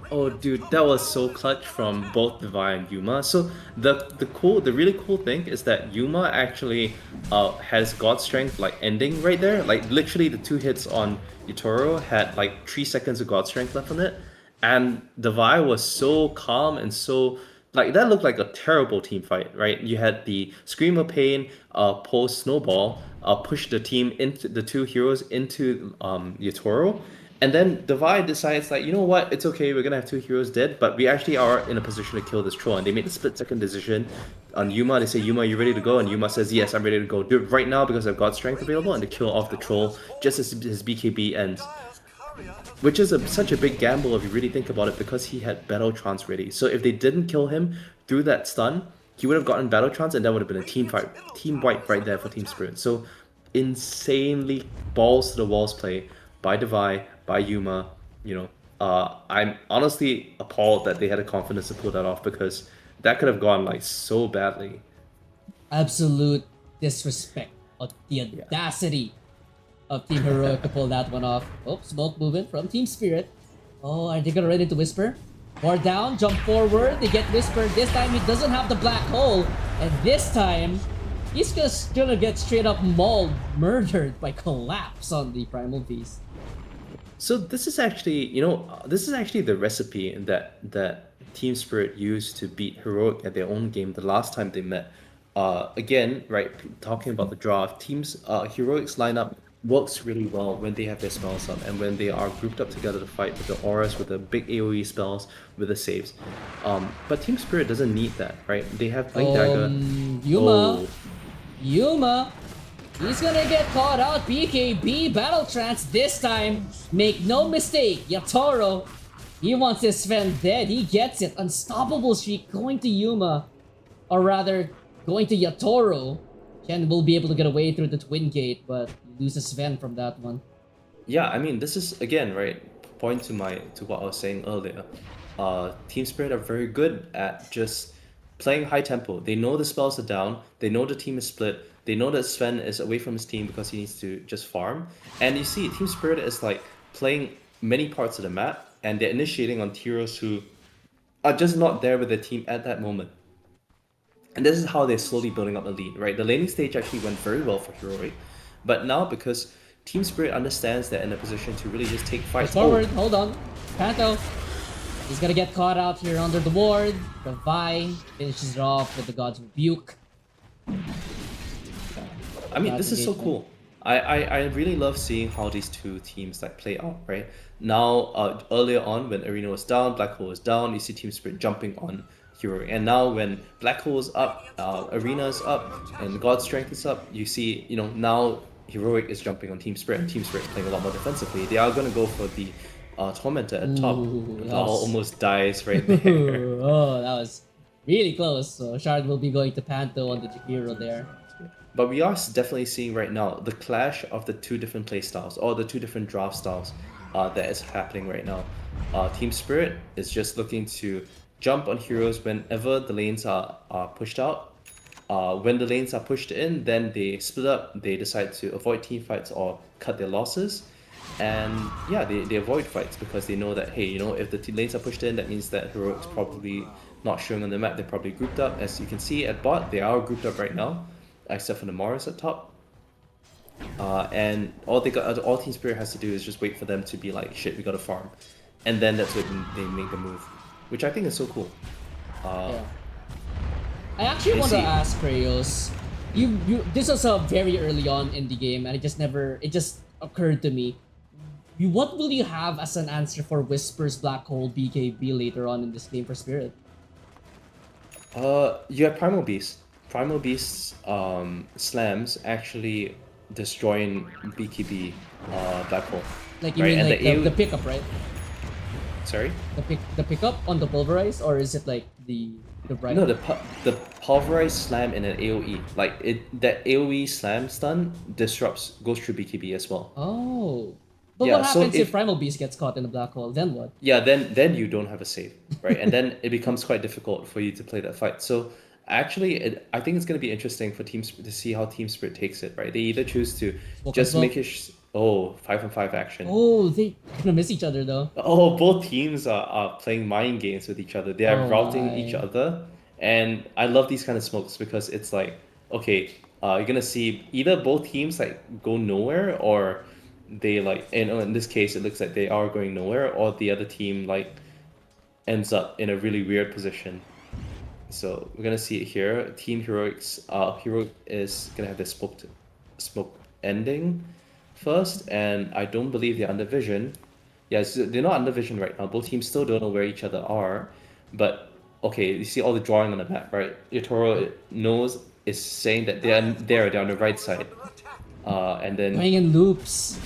Oh, dude, that was so clutch from both Devi and Yuma. So the really cool thing is that Yuma actually has God Strength like ending right there. Like literally, the two hits on Yutoro had like 3 seconds of God Strength left on it, and Devi was so calm and so like that looked like a terrible team fight, right? You had the Scream of Pain post Snowball push the team into the two heroes into Yutoro. And then Divide decides like, you know what, it's okay, we're gonna have two heroes dead, but we actually are in a position to kill this troll. And they made the split second decision on Yuma. They say, Yuma, you ready to go? And Yuma says, yes, I'm ready to go. Do it right now because I've got strength available, and to kill off the troll just as his BKB ends. Which is such a big gamble if you really think about it, because he had Battle Trance ready. So if they didn't kill him through that stun, he would have gotten Battle Trance, and that would have been a team fight, team wipe right there for Team Spirit. So insanely balls to the walls play by Devi, by Yuma. You know, I'm honestly appalled that they had the confidence to pull that off, because that could have gone like so badly. Absolute disrespect of the Yeah. audacity of Team Heroic to pull that one off. Oh, smoke movement from Team Spirit. Oh, are they gonna run into Whisper? More down, jump forward, they get Whisper. This time he doesn't have the black hole. And this time, he's just gonna get straight up mauled, murdered by collapse on the Primal Beast. So this is actually, you know, this is actually the recipe that Team Spirit used to beat Heroic at their own game the last time they met. Again, right, talking about the draft, teams, Heroic's lineup works really well when they have their spells up and when they are grouped up together to fight with the auras, with the big AoE spells, with the saves. But Team Spirit doesn't need that, right? They have Blink Dagger. Yuma. Oh, Yuma. He's gonna get caught out. BKB Battle Trance this time. Make no mistake, Yatoro. He wants his Sven dead. He gets it. Unstoppable streak going to Yuma. Or rather, going to Yatoro. Ken will be able to get away through the Twin Gate, but loses Sven from that one. yeah, I mean, this is again, right, point to what I was saying earlier. Team Spirit are very good at just playing high tempo. They know the spells are down, they know the team is split, they know that Sven is away from his team because he needs to just farm. And you see, Team Spirit is like playing many parts of the map, and they're initiating on heroes who are just not there with their team at that moment. And this is how they're slowly building up a lead, right? The laning stage actually went very well for Heroic, but now because Team Spirit understands they're in a position to really just take Push fights. forward, hold on. Panto. He's gonna get caught out here under the ward. The Vi finishes it off with the God's Rebuke. I mean, this is so Engagement. cool. I really love seeing how these two teams like play out, right? Now, earlier on when Arena was down, Black Hole was down, you see Team Spirit jumping on Hero. And now when Black Hole is up, Arena is up, and God's Strength is up, you see, you know, now Heroic is jumping on Team Spirit, and Team Spirit is playing a lot more defensively. They are going to go for the Tormentor at top. Ooh, that Val was- almost dies right there. Oh, that was really close. So Shard will be going to Panto on the hero there. But we are definitely seeing right now the clash of the two different play styles, or the two different draft styles that is happening right now. Team Spirit is just looking to jump on heroes whenever the lanes are pushed out. When the lanes are pushed in, then they split up, they decide to avoid team fights or cut their losses. And yeah, they avoid fights because they know that, hey, you know, if the lanes are pushed in, that means that Heroic's probably not showing on the map. They're probably grouped up. As you can see at bot, they are grouped up right now, except for the Morris at top. And all Team Spirit has to do is just wait for them to be like, shit, we gotta farm. And then that's when they make the move, which I think is so cool. Yeah. I actually I want to see. ask Krayos. This was very early on in the game, and it just occurred to me. What will you have as an answer for Whisper's Black Hole BKB later on in this game for Spirit? You have Primal Beast. Primal Beast's slams actually destroying BKB Black Hole. Like you Right, mean and like the AoE the pickup, right? Sorry? The pickup on the pulverize, or is it like the right? No, the pulverized slam in an AoE. Like that AoE slam stun goes through BKB as well. Oh. But Yeah, what so happens if if Primal Beast gets caught in the black hole? Then what? yeah, then you don't have a save, right? And then it becomes quite difficult for you to play that fight. So actually, I think it's going to be interesting for teams to see how Team Spirit takes it, right? They either choose to Smoke and just smoke. make it. Oh, 5-on-5 action. Oh, they gonna miss each other though. Oh, both teams are playing mind games with each other. They are Oh routing each my. other, and I love these kind of smokes because it's like, okay, you're gonna see either both teams like go nowhere, or they like, in this case, it looks like they are going nowhere, or the other team like ends up in a really weird position. So we're gonna see it here. Team Heroics, Heroic is gonna have the smoke ending first, and I don't believe they're under vision. Yes, they're not under vision right now. Both teams still don't know where each other are, but okay, you see all the drawing on the map, right? Yotaro knows is saying that they're on the right side, and then Going in loops.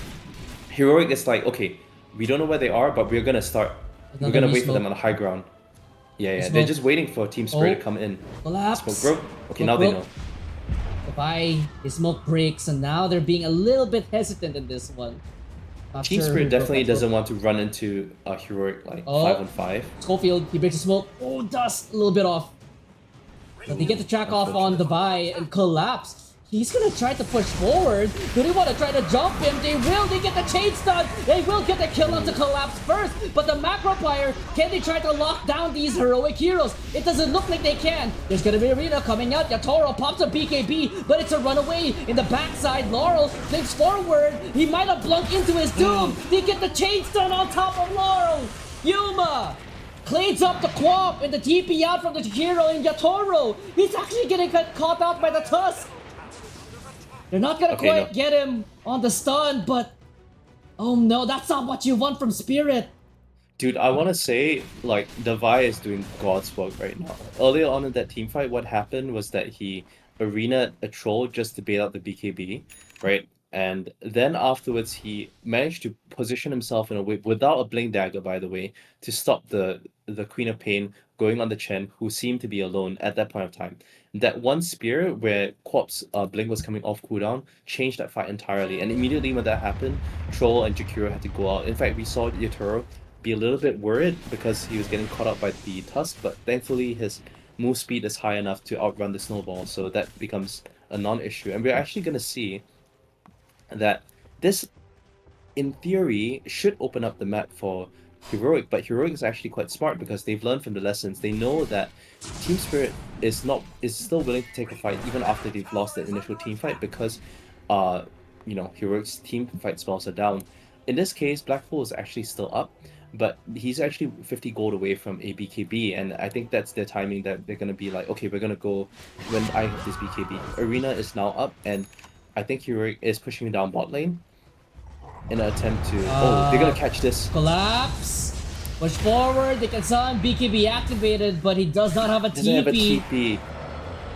Heroic is like, okay, we don't know where they are, but we're gonna start. We're Another gonna knee wait for them smoke. on the high ground. Yeah, Knee yeah, they're smoke. just waiting for Team Spirit Oh, to come in. Smoke collapse. broke. Okay, Smoke now they broke. know. Goodbye. The smoke breaks, and now they're being a little bit hesitant in this one. Not Team sure Spirit who broke definitely that smoke. doesn't want to run into a Heroic like Oh, 5-on-5. Schofield, he breaks the smoke. Oh, dust, a little bit off. But they get the track off on the buy and collapse. He's gonna try to push forward. Do they want to try to jump him? They will. They get the chain stun. They will get the kill on the collapse first. But the macro player, can they try to lock down these heroic heroes? It doesn't look like they can. There's gonna be Arena coming out. Yatoro pops a BKB, but it's a runaway in the backside. Laurel flips forward. He might have blunked into his doom. They get the chain stun on top of Laurel. Yuma cleans up the Quap and the TP out from the hero in Yatoro. He's actually getting caught out by the Tusk. They're not gonna Okay, quite no. get him on the stun, but oh no, that's not what you want from Spirit. Dude, I want to say, like, Devi is doing God's work right now. Earlier on in that team fight, what happened was that he arena'd a troll just to bait out the BKB, right? And then afterwards, he managed to position himself in a way, without a Blink Dagger, by the way, to stop the Queen of Pain going on the Chen, who seemed to be alone at that point of time. That one spear where Quap's Blink was coming off cooldown changed that fight entirely. And immediately when that happened, Troll and Jakiro had to go out. In fact, we saw Yotaro be a little bit worried because he was getting caught up by the Tusk, but thankfully his move speed is high enough to outrun the snowball, so that becomes a non-issue. And we're actually going to see that this, in theory, should open up the map for Heroic, but Heroic is actually quite smart because they've learned from the lessons. They know that Team Spirit is still willing to take a fight even after they've lost that initial team fight because Heroic's team fight spells are down. In this case, Blackpool is actually still up, but he's actually 50 gold away from a BKB, and I think that's their timing that they're gonna be like, okay, we're gonna go when I have this BKB. Arena is now up, and I think Heroic is pushing down bot lane in an attempt to... they're gonna catch this. Collapse. Push forward. They can summon BKB activated, but he does not have a Doesn't have a TP. TP.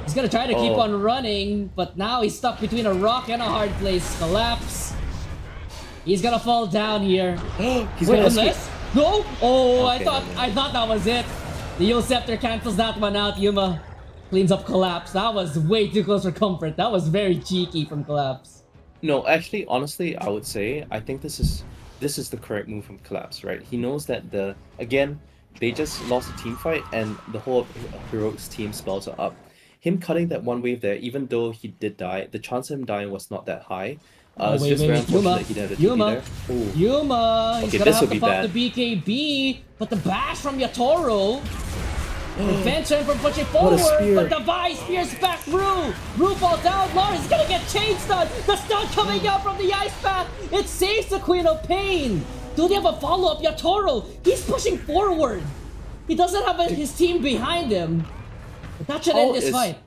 He's gonna try to keep on running, but now he's stuck between a rock and a hard place. Collapse. He's gonna fall down here. He's Wait, gonna escape. unless? No! Oh, Okay, I thought that was it. The Yo Scepter cancels that one out. Yuma cleans up Collapse. That was way too close for comfort. That was very cheeky from Collapse. No, actually, honestly, I would say I think this is the correct move from Collapse, right? He knows that they just lost a team fight and the whole Heroic's team spells are up. Him cutting that one wave there, even though he did die, the chance of him dying was not that high. It's just very unfortunate he didn't have a TP there. Ooh. Yuma! He's Okay, gonna this have would to be pop bad. the BKB, but the bash from Yatoro prevents him from pushing What a forward, spear. but the Devi spears back Rue! Rue falls down, Lawrence gonna get chain stun! The stun coming out from the ice path! It saves the Queen of Pain! Do they have a follow-up? Yatoro, he's pushing forward! He doesn't have his team behind him. But that should end this fight.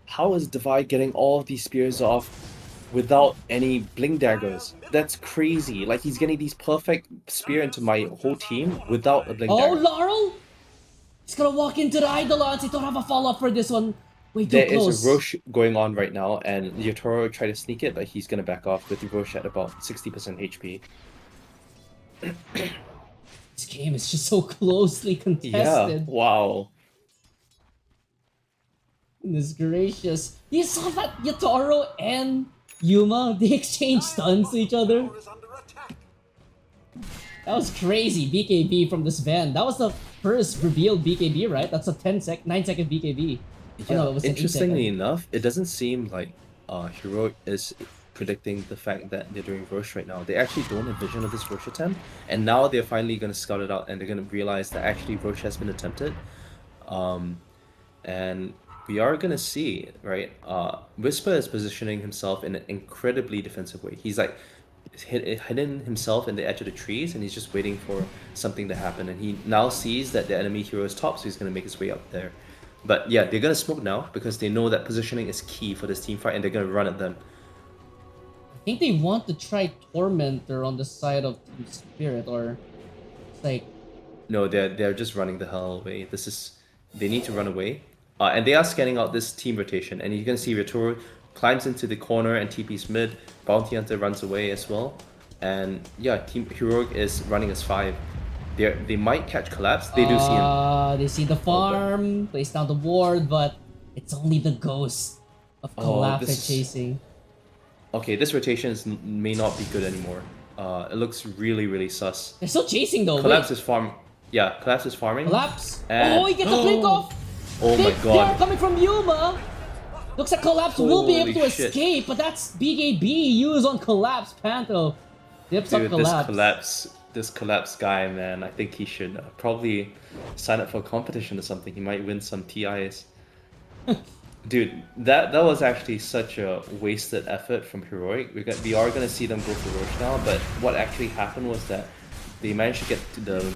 How is Devi getting all of these spears off without any Blink Daggers? That's crazy. Like, he's getting these perfect spear into my whole team without a Blink Oh, Dagger. Laurel? He's gonna walk into the Eidolons. They don't have a follow-up for this one. Way too There close. is a Roche going on right now, and Yotaro tried to sneak it, but he's gonna back off with the Roche at about 60% HP. This game is just so closely Yeah, contested. wow. Goodness gracious. You saw that Yatoro and Yuma, they exchanged stuns to each other. That was crazy BKB from this van. That was the first revealed BKB, right? That's a 9-second BKB. Yeah, Oh, no, it was an 8 interestingly second. enough, it doesn't seem like Heroic is predicting the fact that they're doing Roche right now. They actually don't envision of this Roche attempt, and now they're finally going to scout it out, and they're going to realize that actually Roche has been attempted. And we are gonna see, right? Whisper is positioning himself in an incredibly defensive way. He's like hidden himself in the edge of the trees, and he's just waiting for something to happen. And he now sees that the enemy hero is top, so he's gonna make his way up there. But yeah, they're gonna smoke now because they know that positioning is key for this team fight, and they're gonna run at them. I think they want to try Tormentor on the side of Team Spirit, or it's like No, they're just running the hell away. They need to run away. And they are scanning out this team rotation, and you can see Retoro climbs into the corner and TP's mid. Bounty Hunter runs away as well, and yeah, Team Heroic is running as 5. They might catch Collapse. They do see him. They see the farm, place down the ward, but it's only the ghost of Collapse they're chasing. Okay, this rotation may not be good anymore. It looks really sus. They're still chasing though. Collapse is farm. Yeah, Collapse is farming. Collapse. And... Oh, he gets a blink off. Oh my god. They are coming from Yuma. Looks like Collapse will be able to shit. escape, but that's BKB used on Collapse. Panto dips up Collapse. This Collapse guy, man, I think he should probably sign up for a competition or something. He might win some TIs. Dude, that was actually such a wasted effort from Heroic. We are gonna see them go for Roche now, but what actually happened was that they managed to get to the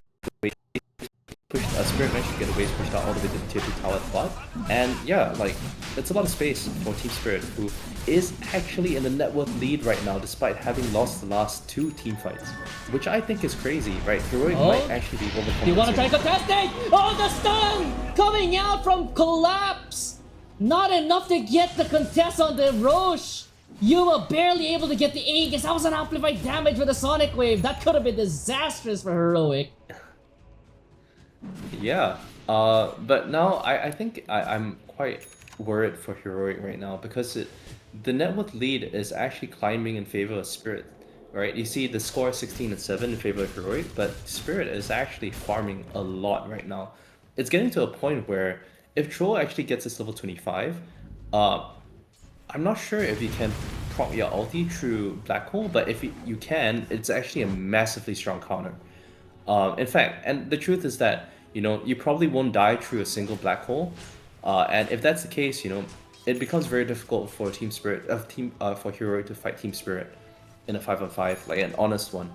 Spirit managed to get a waste pushed out all the way to the tier 2 tower bot. And yeah, like, it's a lot of space for Team Spirit, who is actually in the net worth lead right now despite having lost the last 2 team fights. Which I think is crazy, right? Heroic might actually be overcompensating. You want to try contesting? Oh, the stun! Coming out from Collapse! Not enough to get the contest on the Roche! Yuma barely able to get the Aegis. That was an amplified damage with a Sonic Wave. That could have been disastrous for Heroic. Yeah, but now I think I'm quite worried for Heroic right now because the net worth lead is actually climbing in favor of Spirit, right? You see the score 16-7 in favor of Heroic, but Spirit is actually farming a lot right now. It's getting to a point where if Troll actually gets his level 25, I'm not sure if you can prompt your ulti through Black Hole, but if you can, it's actually a massively strong counter. In fact, and the truth is that, you know, you probably won't die through a single black hole, and if that's the case, you know, it becomes very difficult for Team Spirit, for Heroic to fight Team Spirit in a 5-on-5, like an honest one.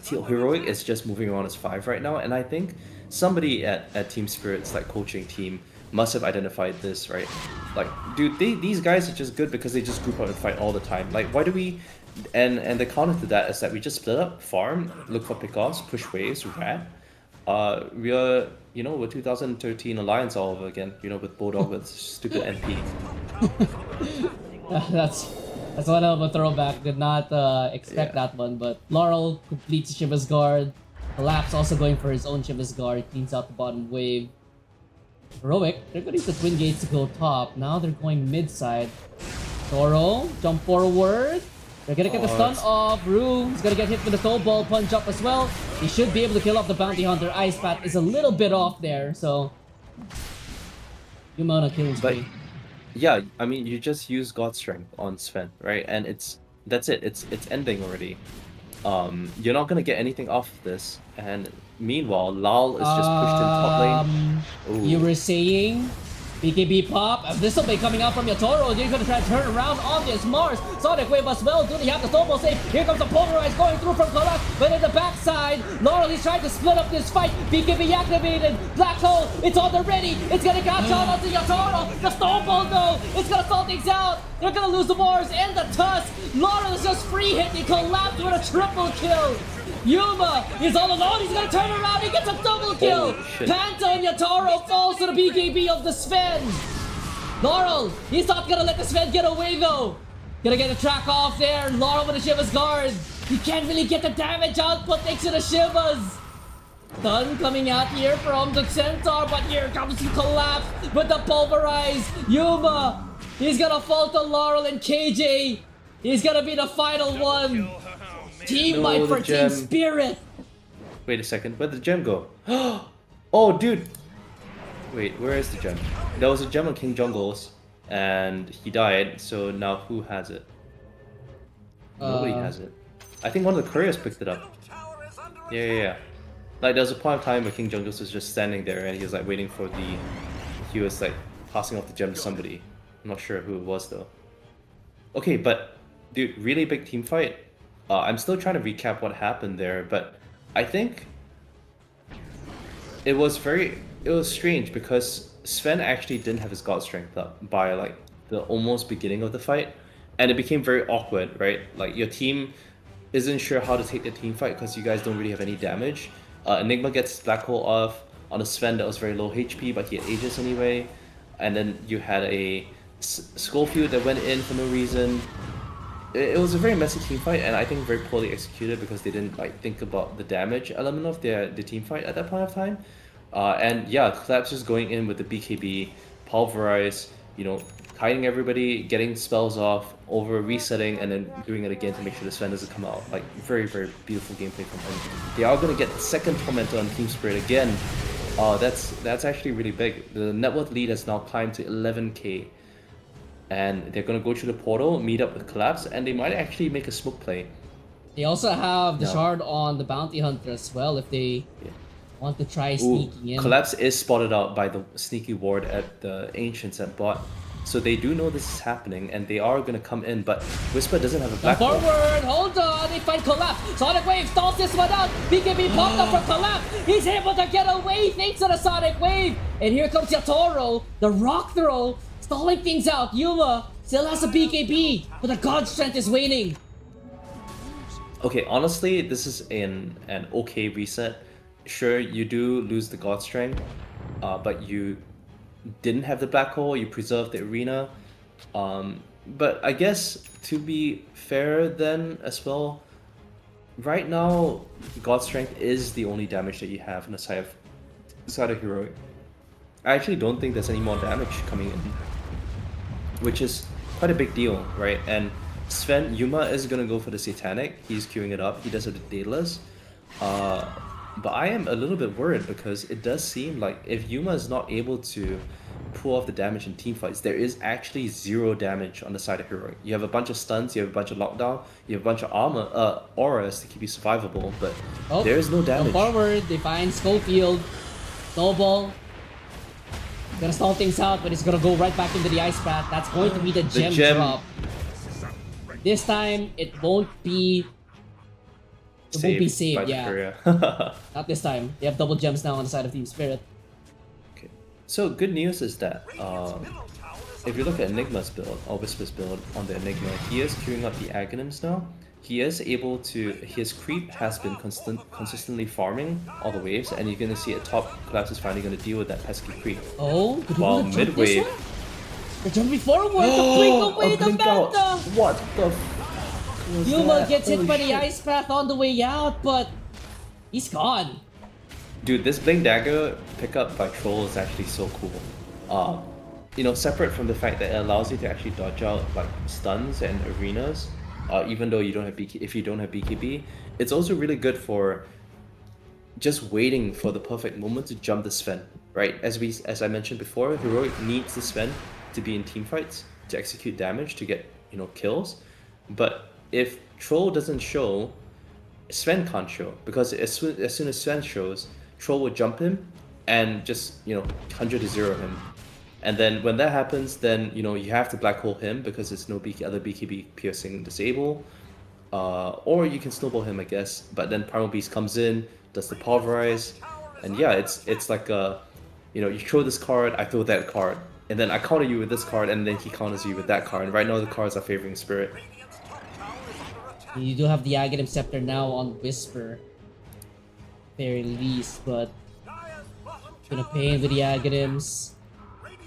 Heroic is just moving around as 5 right now, and I think somebody at Team Spirit's like coaching team must have identified this, right? Like, dude, these guys are just good because they just group out and fight all the time. Like, why do we? And the counter to that is that we just split up, farm, look for pickoffs, push waves, rat. We're 2013 Alliance all over again, you know, with Bulldog with stupid NP. That's one of a throwback. Did not expect that one, but Laurel completes Shiva's Guard. Collapse also going for his own Shiva's Guard, cleans out the bottom wave. Heroic, they're going to use the Twin Gates to go top. Now they're going mid-side. Toro, jump forward. They're gonna get the stun off. Rue is gonna get hit with the Soul Ball punch up as well. He should be able to kill off the Bounty Hunter. Ice Path is a little bit off there, so Yuma kills me. Yeah, I mean, you just use God Strength on Sven, right? And that's it. It's ending already. You're not gonna get anything off of this. And meanwhile, Lal is just pushed in top lane. Ooh. You were saying BKB pop, this will be coming out from your Toro. You're gonna try to turn around on this Mars. Sonic Wave as well. Do they have the Snowball safe? Here comes the Pulverize going through from Collapse, but in the backside, Laurel is trying to split up this fight. BKB activated. Black Hole, it's on the ready. It's gonna catch on onto your Toro. The Snowball though, it's gonna salt things out. They're gonna lose the Mars and the Tusk. Laurel is just free hitting. Collapse with a triple kill. Yuma is all alone. He's gonna turn around. He gets a double kill. Panta and Yatoro falls to the BKB of the Sven. Laurel, he's not gonna let the Sven get away though. Gonna get a track off there. Laurel with a Shiva's Guard. He can't really get the damage output thanks to the Shivas. Stun coming out here from the Centaur, but here comes the Collapse with the Pulverize. Yuma, he's gonna fall to Laurel and KJ. He's gonna be the final one. Team fight for Team Spirit. Wait a second, where'd the gem go? Oh, dude. Wait, where is the gem? There was a gem on King Jungle's, and he died. So now who has it? Nobody Uh, has it. I think one of the couriers picked it up. Yeah. Like there was a point of time where King Jungles was just standing there and he was like waiting for the. He was like passing off the gem to somebody. I'm not sure who it was though. Okay, but dude, really big team fight. I'm still trying to recap what happened there, but I think it was strange because Sven actually didn't have his god strength up by like the almost beginning of the fight, and it became very awkward, right? Like your team isn't sure how to take the team fight because you guys don't really have any damage. Enigma gets black hole off on a Sven that was very low HP, but he had Aegis anyway, and then you had a Skullfield that went in for no reason. It was a very messy team fight, and I think very poorly executed because they didn't like think about the damage element of the team fight at that point of time. And yeah, Collapse just going in with the BKB, pulverize, kiting everybody, getting spells off, over resetting, and then doing it again to make sure the Sven doesn't come out. Like very very beautiful gameplay from him. They are gonna get second Tormentor on Team Spirit again. That's actually really big. The net worth lead has now climbed to 11k. And they're gonna go through the portal, meet up with Collapse, and they might actually make a smoke play. they also have the No. shard on the bounty hunter as well if they Yeah. want to try Ooh, sneaking in. Collapse is spotted out by the sneaky ward at the Ancients at bot. So they do know this is happening, and they are gonna come in, but Whisper doesn't have a Come black hole. forward, hold on, they find Collapse. Sonic Wave stalls this one out. BKB popped up from Collapse. He's able to get away thanks to the Sonic Wave. And here comes Yatoro, the rock throw, stalling things out. Yuma still has a BKB, but the god strength is waning. Okay, honestly, this is an okay reset. Sure, you do lose the God Strength, but you didn't have the black hole. You preserved the arena. But I guess to be fair, then as well, right now, God Strength is the only damage that you have on the side of Heroic. I actually don't think there's any more damage coming in, which is quite a big deal, right? And Sven, Yuma is gonna go for the Satanic. He's queuing it up. He does have the Daedalus. But I am a little bit worried because it does seem like if Yuma is not able to pull off the damage in team fights, there is actually 0 damage on the side of Heroic. You have a bunch of stuns, you have a bunch of lockdown, you have a bunch of armor, auras to keep you survivable, but there is no damage. Come forward, they find Schofield. Snowball. Gonna stall things out, but it's gonna go right back into the ice path. That's going to be the gem drop. This time, it won't be... It won't be saved, by the yeah. courier. Not this time. They have double gems now on the side of Team Spirit. Okay. So good news is that if you look at Enigma's build, or Whisper's build on the Enigma, he is queuing up the Aghanims now. He is able to... His creep has been consistently farming all the waves, and you're going to see at top, Collapse is finally going to deal with that pesky creep. Oh, could While we jump mid-wave... this one? They're jumping forward to blink away the blink out. Manta! What the was Yuma that? gets hit Holy by the shit. ice path on the way out, but he's gone. Dude, this Blink Dagger pickup by Troll is actually so cool. Separate from the fact that it allows you to actually dodge out like stuns and arenas, even though you don't have if you don't have BKB, it's also really good for just waiting for the perfect moment to jump the Sven, right? As I mentioned before, Heroic needs the Sven to be in team fights to execute damage to get kills, but if Troll doesn't show, Sven can't show, because as soon as Sven shows, Troll will jump him and just 100 to 0 him. And then when that happens, then you have to black hole him because there's no other BKB piercing disable. Or you can snowball him, I guess. But then Primal Beast comes in, does the pulverize, and yeah, it's like you throw this card, I throw that card, and then I counter you with this card, and then he counters you with that card. And right now the cards are favoring Spirit. You do have the Aghanim Scepter now on Whisper, very least, but gonna pain with the Aghanims.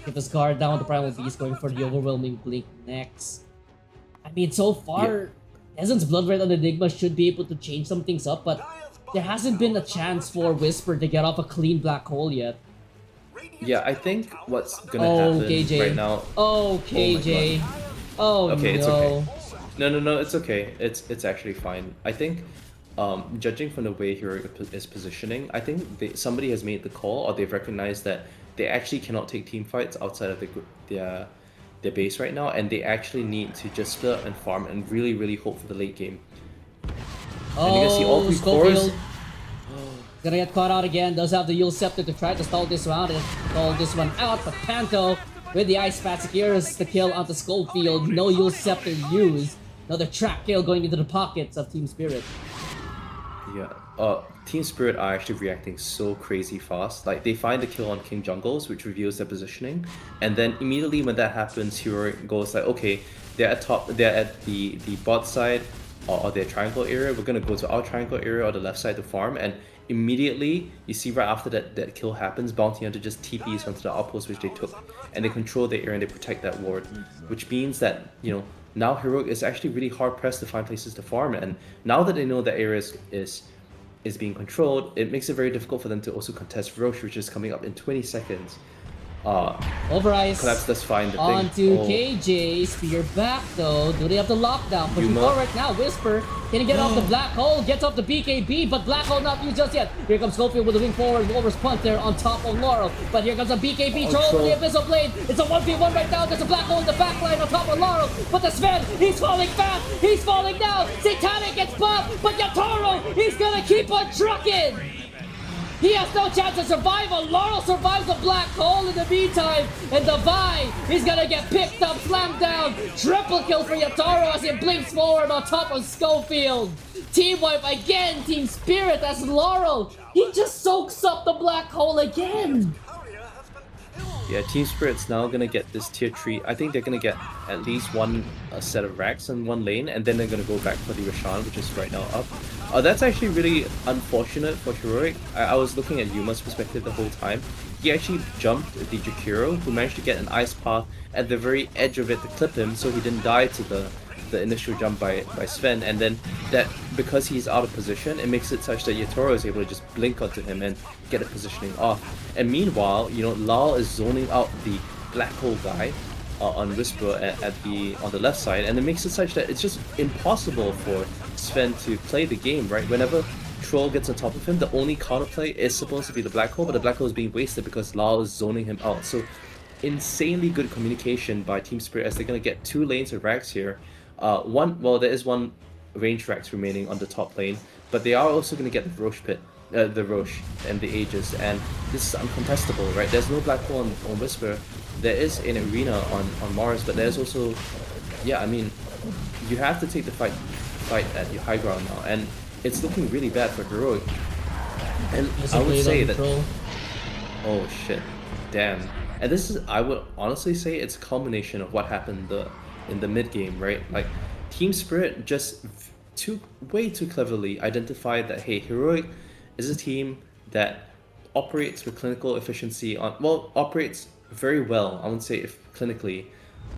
Get his guard down, the Primal Beast going for the overwhelming blink next. I mean, so far, Peasant's Blood Red on Enigma should be able to change some things up, but there hasn't been a chance for Whisper to get off a clean black hole yet. Yeah, I think what's gonna happen KJ. right now. Oh, KJ. Oh, okay, no. it's okay. No, it's okay. It's actually fine. I think, judging from the way Heroic is positioning, I think somebody has made the call, or they've recognized that they actually cannot take team fights outside of their base right now, and they actually need to just split up and farm and really, really hope for the late game. And you can see all Oh, three cores. Schofield gonna get caught out again. Does have the Yule Scepter to try to stall this round and stall this one out. But Panto with the Ice Pat secures the kill onto Schofield. No Yule Scepter used. Another trap kill going into the pockets of Team Spirit. Yeah. Team Spirit are actually reacting so crazy fast. Like they find the kill on King Jungles, which reveals their positioning, and then immediately when that happens, Heroic goes like, okay, they're at top, they're at the bot side or their triangle area. We're gonna go to our triangle area or the left side to farm, and immediately you see right after that kill happens, Bounty Hunter just TPs onto the outpost which they took, and they control the area and they protect that ward, which means that now Heroic is actually really hard pressed to find places to farm, and now that they know that area is being controlled, it makes it very difficult for them to also contest Roche, which is coming up in 20 seconds. Over ice. Collapse does find the Onto thing. KJ. Spear back though. Do they have the lockdown? Pushing Yuma. forward now. Whisper. Can he get off the black hole? Gets off the BKB, but black hole not used just yet. Here comes Schofield with the wing forward. Wolver's punt there on top of Laurel. But here comes a BKB troll with the Abyssal Blade. It's a 1v1 right now. There's a black hole in the back line on top of Laurel. But the Sven, he's falling fast. He's falling down. Satanic gets popped, but Yatoro, he's gonna keep on trucking. He has no chance of survival. Laurel survives the black hole in the meantime. And the Vi is gonna get picked up, slammed down. Triple kill for Yatoro as he blinks forward on top of Schofield. Team wipe again. Team Spirit as Laurel. He just soaks up the black hole again. Yeah, Team Spirit's now gonna get this tier 3. I think they're gonna get at least one set of racks in one lane, and then they're gonna go back for the Roshan, which is right now up. That's actually really unfortunate for Heroic. I was looking at Yuma's perspective the whole time. He actually jumped the Jakiro, who managed to get an ice path at the very edge of it to clip him, so he didn't die to the initial jump by Sven, and then that because he's out of position, it makes it such that Yatoro is able to just blink onto him and get the positioning off. And meanwhile, Lal is zoning out the black hole guy on Whisper on the left side, and it makes it such that it's just impossible for Sven to play the game, right? Whenever Troll gets on top of him, the only counterplay is supposed to be the black hole, but the black hole is being wasted because Lal is zoning him out. So insanely good communication by Team Spirit as they're gonna get 2 lanes of racks here. There is one range racks remaining on the top lane, but they are also going to get the Roche pit, the Roche and the Aegis, and this is uncontestable, right? There's no black hole on Whisper. There is an arena on Mars, but there's also, yeah, I mean, you have to take the fight at your high ground now, and it's looking really bad for Heroic. And I would say that, oh shit, damn. And this is, I would honestly say it's a culmination of what happened in the mid game, right? Like Team Spirit just way too cleverly identified that, hey, Heroic is a team that operates with clinical efficiency operates very well, I wouldn't say if clinically,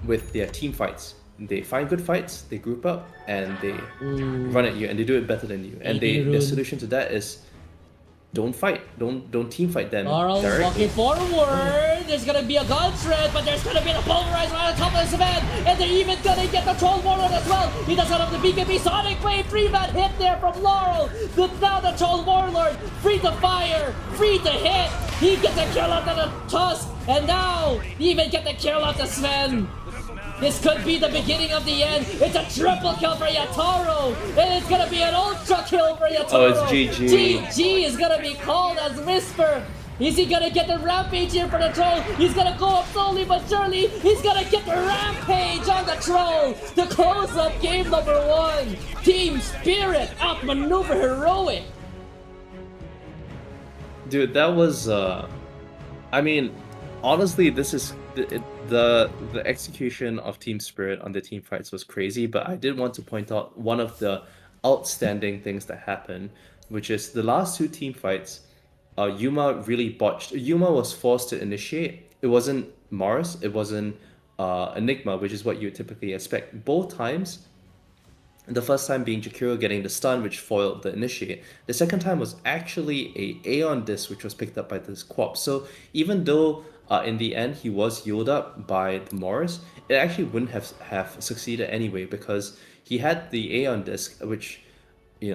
with their team fights. They find good fights, they group up, and they run at you, and they do it better than you. And their solution to that is don't fight. Don't team fight them. Laurel walking forward. There's gonna be a God Shred, but there's gonna be the Pulverize right on top of the Sven. And they're even gonna get the Troll Warlord as well. He does have the BKB Sonic Wave. 3-man hit there from Laurel. Now the Troll Warlord free to fire, free to hit. He gets a kill out of the Tusk, and now he even get the kill out of Sven. This could be the beginning of the end. It's a triple kill for Yatoro, and it's gonna be an ultra kill for Yatoro. Oh, it's GG. GG is gonna be called as Whisper. Is he gonna get the rampage here for the Troll? He's gonna go up slowly but surely. He's gonna get the rampage on the Troll to close up game number 1. Team Spirit outmaneuver Heroic. Dude, that was I mean, honestly, this is the execution of Team Spirit on the team fights was crazy, but I did want to point out one of the outstanding things that happened, which is the last 2 team fights. Yuma really botched. Yuma was forced to initiate. It wasn't Mars, it wasn't Enigma, which is what you would typically expect. Both times, the first time being Jakiro getting the stun, which foiled the initiate. The second time was actually a Aeon disc, which was picked up by this Quap. So even though in the end he was healed up by the Morris, it actually wouldn't have succeeded anyway, because he had the Aeon disc, which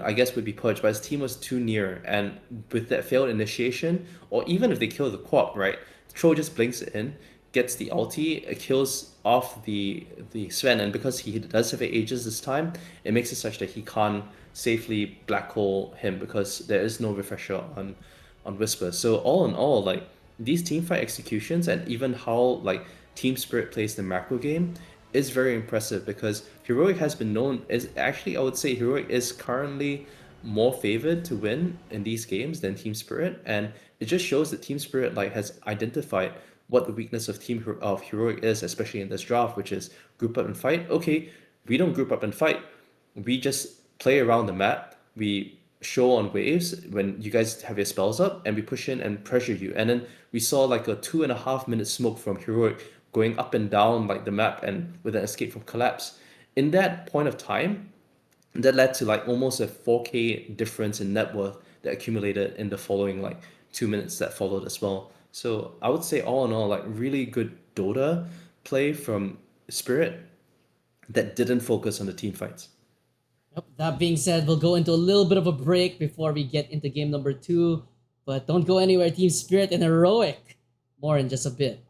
I guess would be purged, but his team was too near, and with that failed initiation, or even if they kill the Quap, right, Troll just blinks it in. gets the ulti, it kills off the Sven, and because he does have Aegis this time, it makes it such that he can't safely black hole him because there is no refresher on Whisper. So all in all, like these team fight executions and even how like Team Spirit plays the macro game is very impressive because Heroic has been known is actually I would say Heroic is currently more favored to win in these games than Team Spirit, and it just shows that Team Spirit like has identified what the weakness of of Heroic is, especially in this draft, which is group up and fight. Okay, we don't group up and fight. We just play around the map. We show on waves when you guys have your spells up, and we push in and pressure you. And then we saw like a 2.5 minute smoke from Heroic going up and down like the map and with an escape from collapse. In that point of time, that led to like almost a 4K difference in net worth that accumulated in the following like 2 minutes that followed as well. So I would say all in all, like really good Dota play from Spirit that didn't focus on the team fights. Yep. That being said, we'll go into a little bit of a break before we get into game number two. But don't go anywhere, Team Spirit and Heroic. More in just a bit.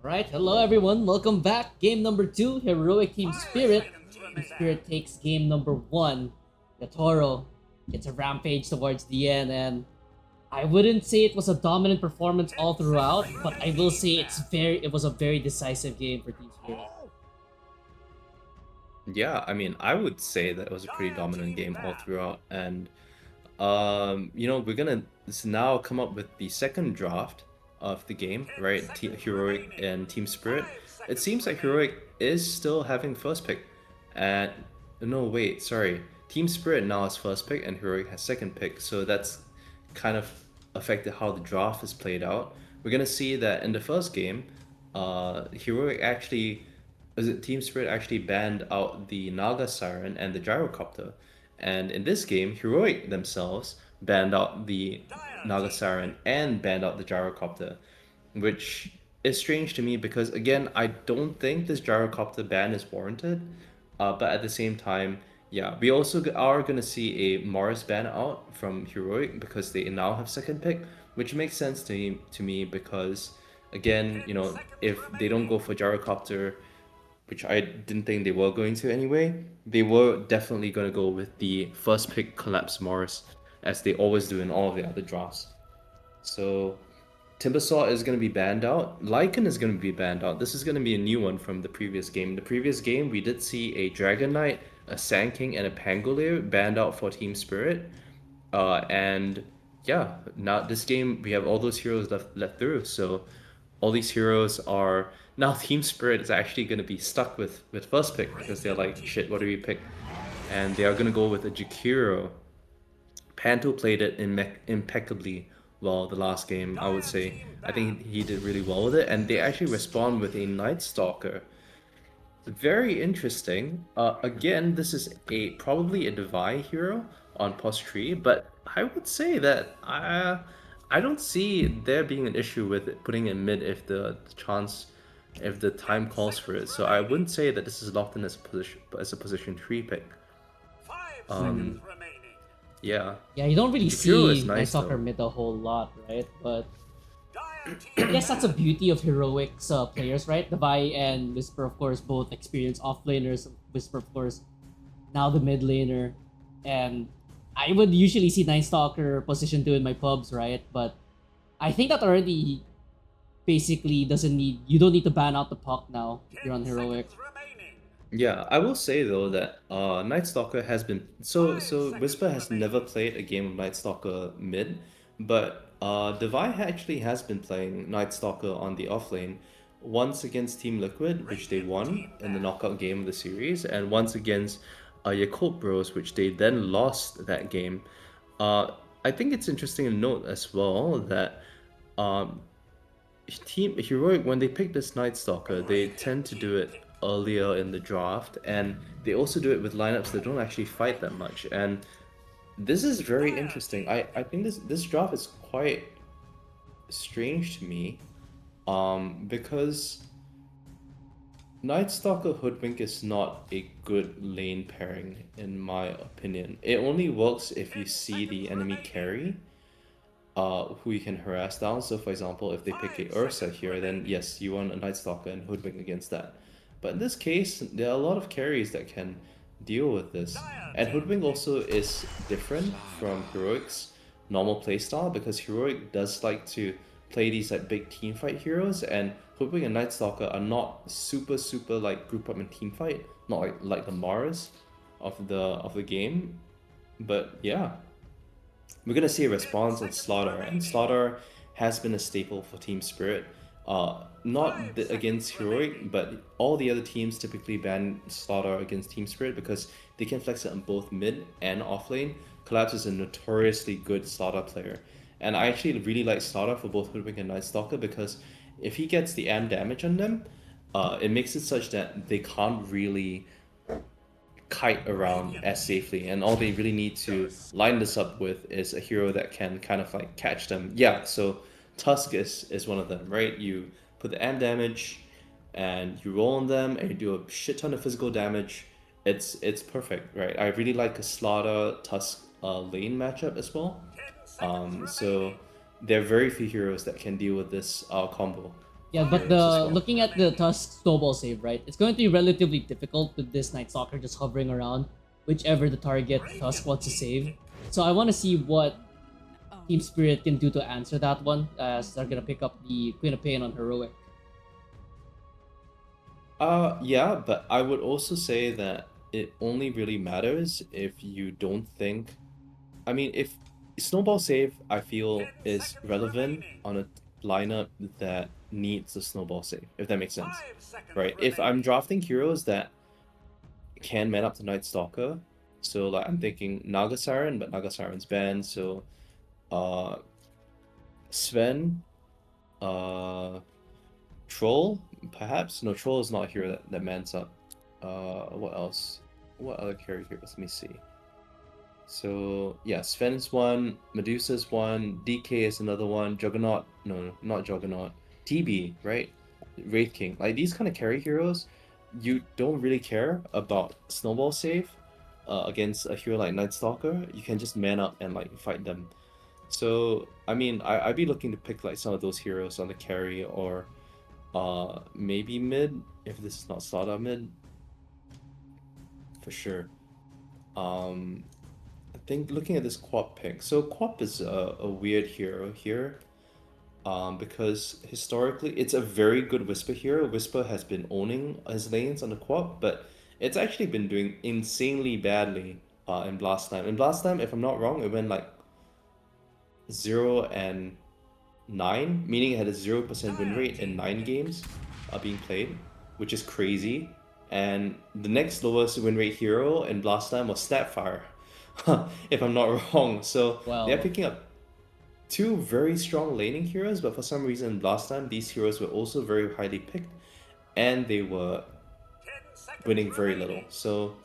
Alright, hello everyone, welcome back. Game number 2, Heroic Team Spirit. Team Spirit takes game number 1. The Toro gets a rampage towards the end, and I wouldn't say it was a dominant performance all throughout, but I will say it was a very decisive game for Team Spirit. Yeah, I mean, I would say that it was a pretty dominant game all throughout, and we're gonna now come up with the second draft of the game, right? Heroic and Team Spirit. It seems like Heroic is still having first pick, and no, wait, sorry. Team Spirit now has first pick, and Heroic has second pick. So that's kind of affected how the draft is played out. We're gonna see that in the first game, Heroic actually, is it Team Spirit actually banned out the Naga Siren and the Gyrocopter. And in this game, Heroic themselves banned out the Naga Siren and banned out the Gyrocopter, which is strange to me because, again, I don't think this Gyrocopter ban is warranted. But at the same time, yeah, we also are going to see a Mars ban out from Heroic because they now have second pick, which makes sense to me because, again, if they don't go for Gyrocopter, which I didn't think they were going to anyway, they were definitely going to go with the first pick Collapse Morris, as they always do in all of the other drafts. So Timbersaw is going to be banned out. Lycan is going to be banned out. This is going to be a new one from the previous game. The previous game, we did see a Dragon Knight, a Sand King, and a Pangolier banned out for Team Spirit. And yeah, now this game, we have all those heroes left through. So all these heroes are now Team Spirit is actually going to be stuck with first pick because they're like, shit, what do we pick? And they are going to go with a Jakiro. Panto played it impeccably well the last game, I would say. I think he did really well with it, and they actually respond with a Night Stalker. Very interesting. Again, this is probably a Devi hero on post tree, but I would say that I don't see there being an issue with it putting in mid if the time calls for it. So I wouldn't say that this is locked in as a position 3 pick. Um, yeah. Yeah, you don't really Jakiro is see Night nice Stalker though. mid a whole lot, right? But I guess that's a beauty of Heroic's players, right? Devi and Whisper, of course, both experienced offlaners. Whisper, of course, now the mid laner. And I would usually see Night Stalker position 2 in my pubs, right? But I think that already basically you don't need to ban out the puck now if you're on Heroic. Yeah, I will say though that Night Stalker has been so Whisper has never played a game of Night Stalker mid, but Devi actually has been playing Night Stalker on the offlane, once against Team Liquid, which they won in the knockout game of the series, and once against Yakult Bros, which they then lost that game. Uh, I think it's interesting to note as well that um, Team Heroic, when they pick this Night Stalker, they tend to do it earlier in the draft, and they also do it with lineups that don't actually fight that much. And this is very interesting. I think this draft is quite strange to me, because Night Stalker Hoodwink is not a good lane pairing in my opinion. It only works if you see the enemy carry, who you can harass down. So for example, if they pick a Ursa here, then yes, you want a Night Stalker and Hoodwink against that. But in this case, there are a lot of carries that can deal with this. And Hoodwink also is different from Heroic's normal playstyle because Heroic does like to play these like big team fight heroes, and Hoodwink and Night Stalker are not super like group up and team fight, not like the Mars of the game. But yeah, we're gonna see a response on Slaughter, and Slaughter has been a staple for Team Spirit. Not against Heroic, but all the other teams typically ban Slaughter against Team Spirit because they can flex it on both mid and off lane. Collapse is a notoriously good Slaughter player, and I actually really like Slaughter for both Hoodwink and Night Stalker because if he gets the AM damage on them, it makes it such that they can't really kite around as safely, and all they really need to line this up with is a hero that can kind of like catch them. Yeah, so Tusk is one of them, right? You put the AM damage and you roll on them and you do a shit ton of physical damage. It's perfect, right? I really like a Slaughter Tusk lane matchup as well. So there are very few heroes that can deal with this combo. Yeah, but heroes as the well. looking at the Tusk snowball save, right? It's going to be relatively difficult with this Night Stalker just hovering around whichever the target Tusk wants to save. So I want to see what Team Spirit can do to answer that one, as they're gonna pick up the Queen of Pain on heroic. Yeah, but I would also say that it only really matters if you don't think. I mean, if Snowball Save, I feel, is relevant on a lineup that needs a Snowball Save, if that makes sense. Right? If I'm drafting heroes that can man up to Night Stalker, so like I'm thinking Naga Siren, but Naga Siren's banned, so uh Sven, uh Troll, perhaps? No, Troll is not a hero that mans up. What else? What other carry heroes? Let me see. So yeah, Sven is one, Medusa's one, DK is another one, Juggernaut, no, not Juggernaut, TB, right? Wraith King. Like these kind of carry heroes, you don't really care about Snowball save against a hero like Night Stalker. You can just man up and like fight them. So I mean, I'd be looking to pick like some of those heroes on the carry or maybe mid if this is not Slaughter mid for sure. Um, I think looking at this Quap pick, so Quap is a weird hero here, because historically it's a very good Whisper hero. Whisper has been owning his lanes on the Quap, but it's actually been doing insanely badly in Blast Time. In Blast Time, if I'm not wrong, it went like 0 and 9, meaning it had a 0% win rate in 9 games being played, which is crazy. And the next lowest win rate hero in Blast Time was Snapfire, if I'm not wrong. So they're Well, picking up two very strong laning heroes, but for some reason last time these heroes were also very highly picked and they were winning very little. So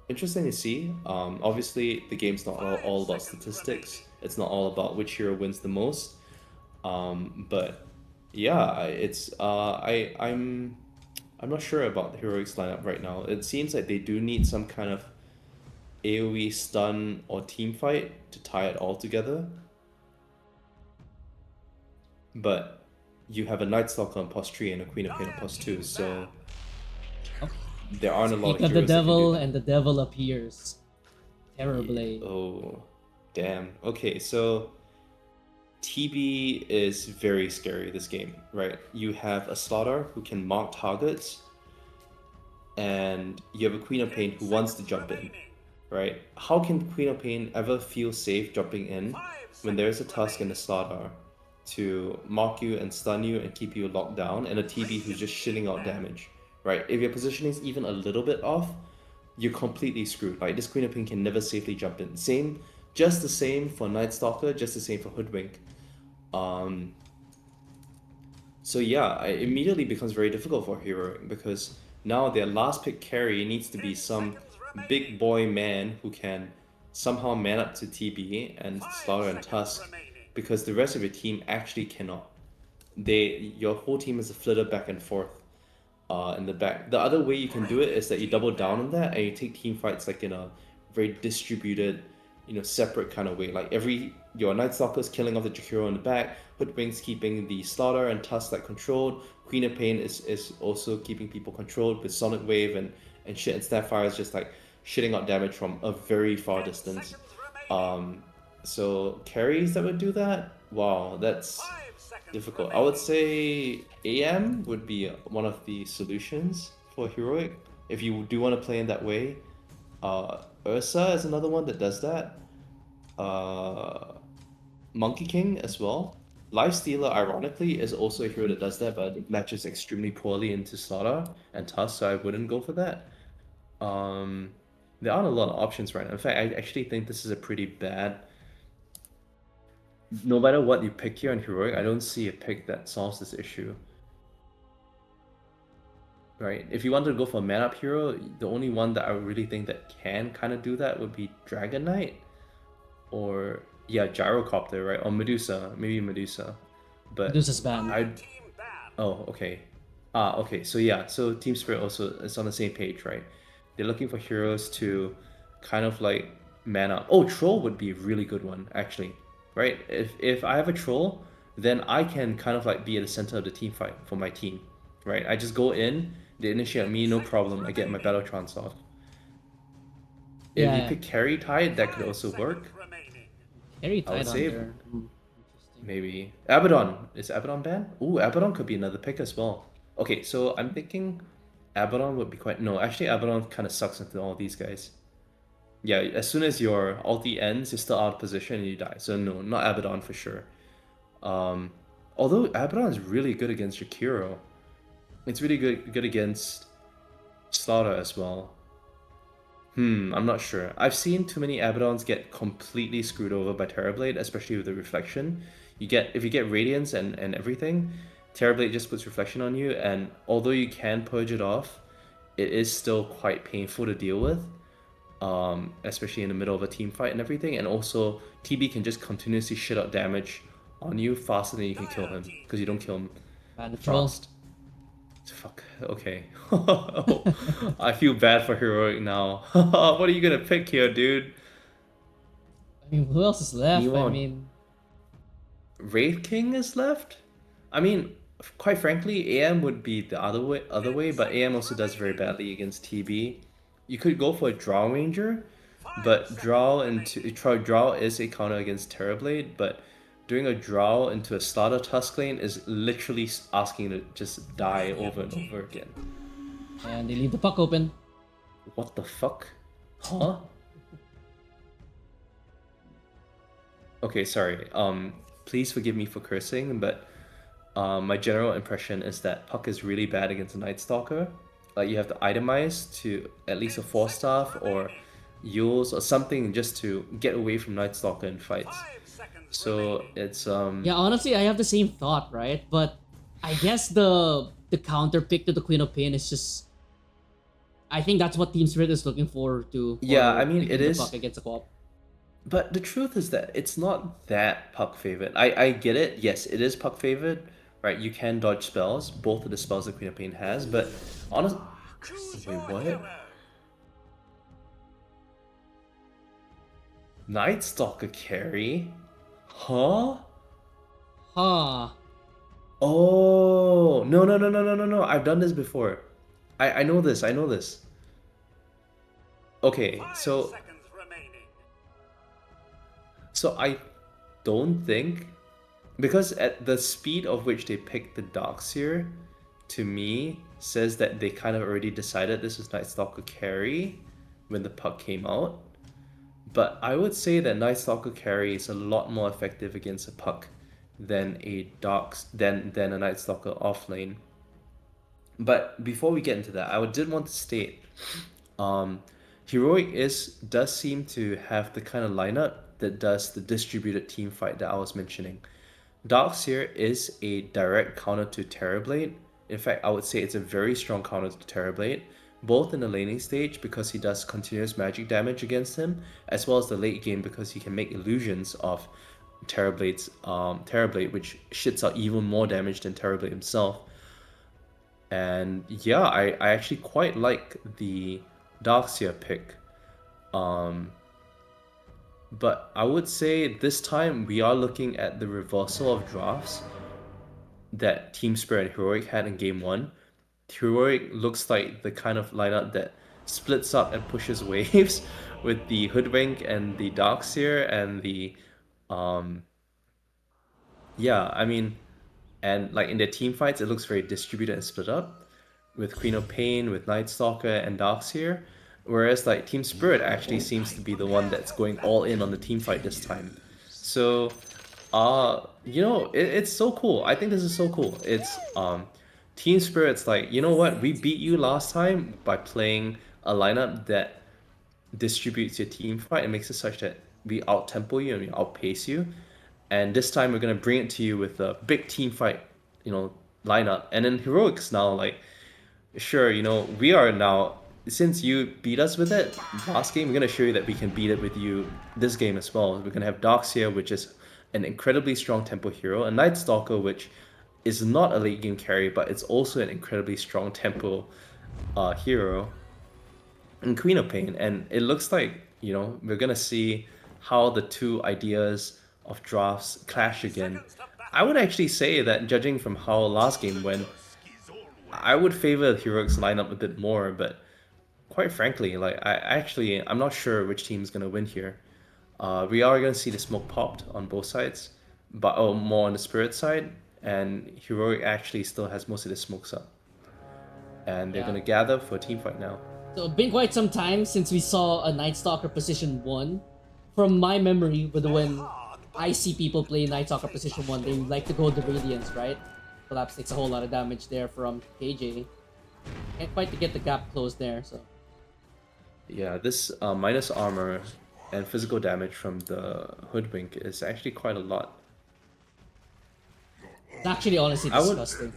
interesting to see. Obviously the game's not all about statistics. It's not all about which hero wins the most. But yeah, it's I'm not sure about the heroics lineup right now. It seems like they do need some kind of AoE stun or team fight to tie it all together. But you have a Night Stalker on plus 3 and a Queen of Pain on plus 2, so oh, there aren't a lot speak of of the heroes that can do devil, that. and the devil appears. Terror Yeah. Blade. Oh, damn. Okay, so TB is very scary this game, right? You have a Slaughter who can mark targets, and you have a Queen of Pain who wants to jump in, right? How can Queen of Pain ever feel safe jumping in when there's a Tusk and a Slaughter to mark you and stun you and keep you locked down, and a TB who's just shitting out damage, right? If your positioning is even a little bit off, you're completely screwed. Like this Queen of Pain can never safely jump in. Same, just the same for Night Stalker, just the same for Hoodwink. Um, so yeah, it immediately becomes very difficult for Hero because now their last pick carry needs to be some big boy man who can somehow man up to TB and Slaughter and Tusk because the rest of your team actually cannot. Your whole team is a flitter back and forth in the back. The other way you can do it is that you double down on that and you take team fights like in a very distributed, separate kind of way. Like your Night Stalker's killing off the Jakiro in the back, Hoodwink's keeping the Slaughter and Tusk like controlled. Queen of Pain is also keeping people controlled with Sonic Wave and shit. And Snapfire is just like shitting out damage from a very far distance. Um, so carries that would do that, wow, that's difficult. I would say AM would be one of the solutions for heroic if you do want to play in that way. Ursa is another one that does that. Uh, Monkey King as well. Lifestealer, ironically, is also a hero that does that, but it matches extremely poorly into Slaughter and Tusk, so I wouldn't go for that. Um, there aren't a lot of options right now. In fact, I actually think this is a pretty bad. No matter what you pick here on heroic, I don't see a pick that solves this issue. Right? If you wanted to go for a man up hero, the only one that I really think that can kind of do that would be Dragon Knight, or yeah, Gyrocopter, right? Or Medusa, maybe Medusa. But Medusa's ban. I Oh, okay. Okay. So yeah, so Team Spirit also is on the same page, right? They're looking for heroes to kind of like man up. Oh, Troll would be a really good one, actually. Right? If I have a Troll, then I can kind of like be at the center of the team fight for my team, right? I just go in, they initiate me, no problem. I get my battle trance off. If you Yeah, pick carry tide, that could also work. carry I would tied on say there. Interesting. maybe Abaddon. Is Abaddon banned? Ooh, Abaddon could be another pick as well. Okay, so I'm thinking Abaddon would be quite. No, actually, Abaddon kind of sucks into all these guys. Yeah, as soon as your ulti ends, you're still out of position and you die. So no, not Abaddon for sure. Um, although Abaddon is really good against Jakiro. It's really good against Slaughter as well. I'm not sure. I've seen too many Abaddons get completely screwed over by Terrorblade, especially with the reflection. If you get Radiance and everything, Terrorblade just puts reflection on you, and although you can purge it off, it is still quite painful to deal with. Especially in the middle of a team fight and everything, and also TB can just continuously shit out damage on you faster than you can kill him, because you don't kill him Bad troll. fast. Fuck. Okay. I feel bad for Heroic now. What are you gonna pick here, dude? I mean, who else is left? I Newon. mean, Wraith King is left? I mean, quite frankly, AM would be the other way, but AM also does very badly against TB. You could go for a Drow Ranger, but Drow is a counter against Terrorblade, but doing a Drow into a Slaughter Tusk lane is literally asking to just die over and over again. and they leave the puck open. What the fuck? Huh? Okay, sorry. Please forgive me for cursing, but my general impression is that Puck is really bad against a Night Stalker. Like you have to itemize to at least a 4-staff or Yules or something just to get away from Night Stalker in fights. So it's Yeah, honestly, I have the same thought, right? But I guess the counter pick to the Queen of Pain is just. I think that's what Team Spirit is looking forward to yeah, I for mean it picking the puck is. against a co-op. But the truth is that it's not that Puck favorite. I get it. Yes, it is Puck favorite. Right, you can dodge spells. Both of the spells that Queen of Pain has, but honestly, wait, what? Night Stalker carry? Huh? Huh. Oh no no no no no no no! I've done this before. I know this. I know this. Okay, so I don't think because at the speed of which they picked the Darkseer, to me says that they kind of already decided this was Night Stalker carry when the puck came out. But I would say that Night Stalker carry is a lot more effective against a puck than than a Night Stalker offlane. But before we get into that, did want to state, um, Heroic does seem to have the kind of lineup that does the distributed team fight that I was mentioning. Darkseer is a direct counter to Terrorblade. In fact, I would say it's a very strong counter to Terrorblade, both in the laning stage because he does continuous magic damage against him, as well as the late game because he can make illusions of Terrorblade, which shits out even more damage than Terrorblade himself. And yeah, I actually quite like the Darkseer pick. But I would say this time we are looking at the reversal of drafts that Team Spirit and Heroic had in Game 1. Heroic looks like the kind of lineup that splits up and pushes waves with the Hoodwink and the Darkseer and the yeah, I mean, and like in their team fights it looks very distributed and split up with Queen of Pain, with Night Stalker and Darkseer. Whereas like Team Spirit actually seems to be the one that's going all in on the team fight this time. So it's so cool. I think this is so cool. It's Team Spirit's like, you know what, we beat you last time by playing a lineup that distributes your team fight and makes it such that we out tempo you and we outpace you. And this time we're gonna bring it to you with a big team fight, lineup. And then Heroics now like, sure, we are now, since you beat us with it last game, we're gonna show you that we can beat it with you this game as well. We're gonna have Darkseer, which is an incredibly strong tempo hero, a Night Stalker, which is not a late game carry, but it's also an incredibly strong tempo hero, and Queen of Pain. And it looks like, we're gonna see how the two ideas of drafts clash again. I would actually say that judging from how last game went, I would favor the Heroics lineup a bit more, but quite frankly, like I'm not sure which team's gonna win here. We are gonna see the smoke popped on both sides, but more on the Spirit side, and Heroic actually still has most of the smokes up, and they're Yeah. gonna gather for a team fight now. So it's been quite some time since we saw a Night Stalker position 1. From my memory, with when I see people play Night Stalker position 1, they like to go the Radiance, right? Collapse takes a whole lot of damage there from KJ. Can't quite to get the gap closed there, so. Yeah, this minus armor and physical damage from the Hoodwink is actually quite a lot. It's actually honestly I would- disgusting.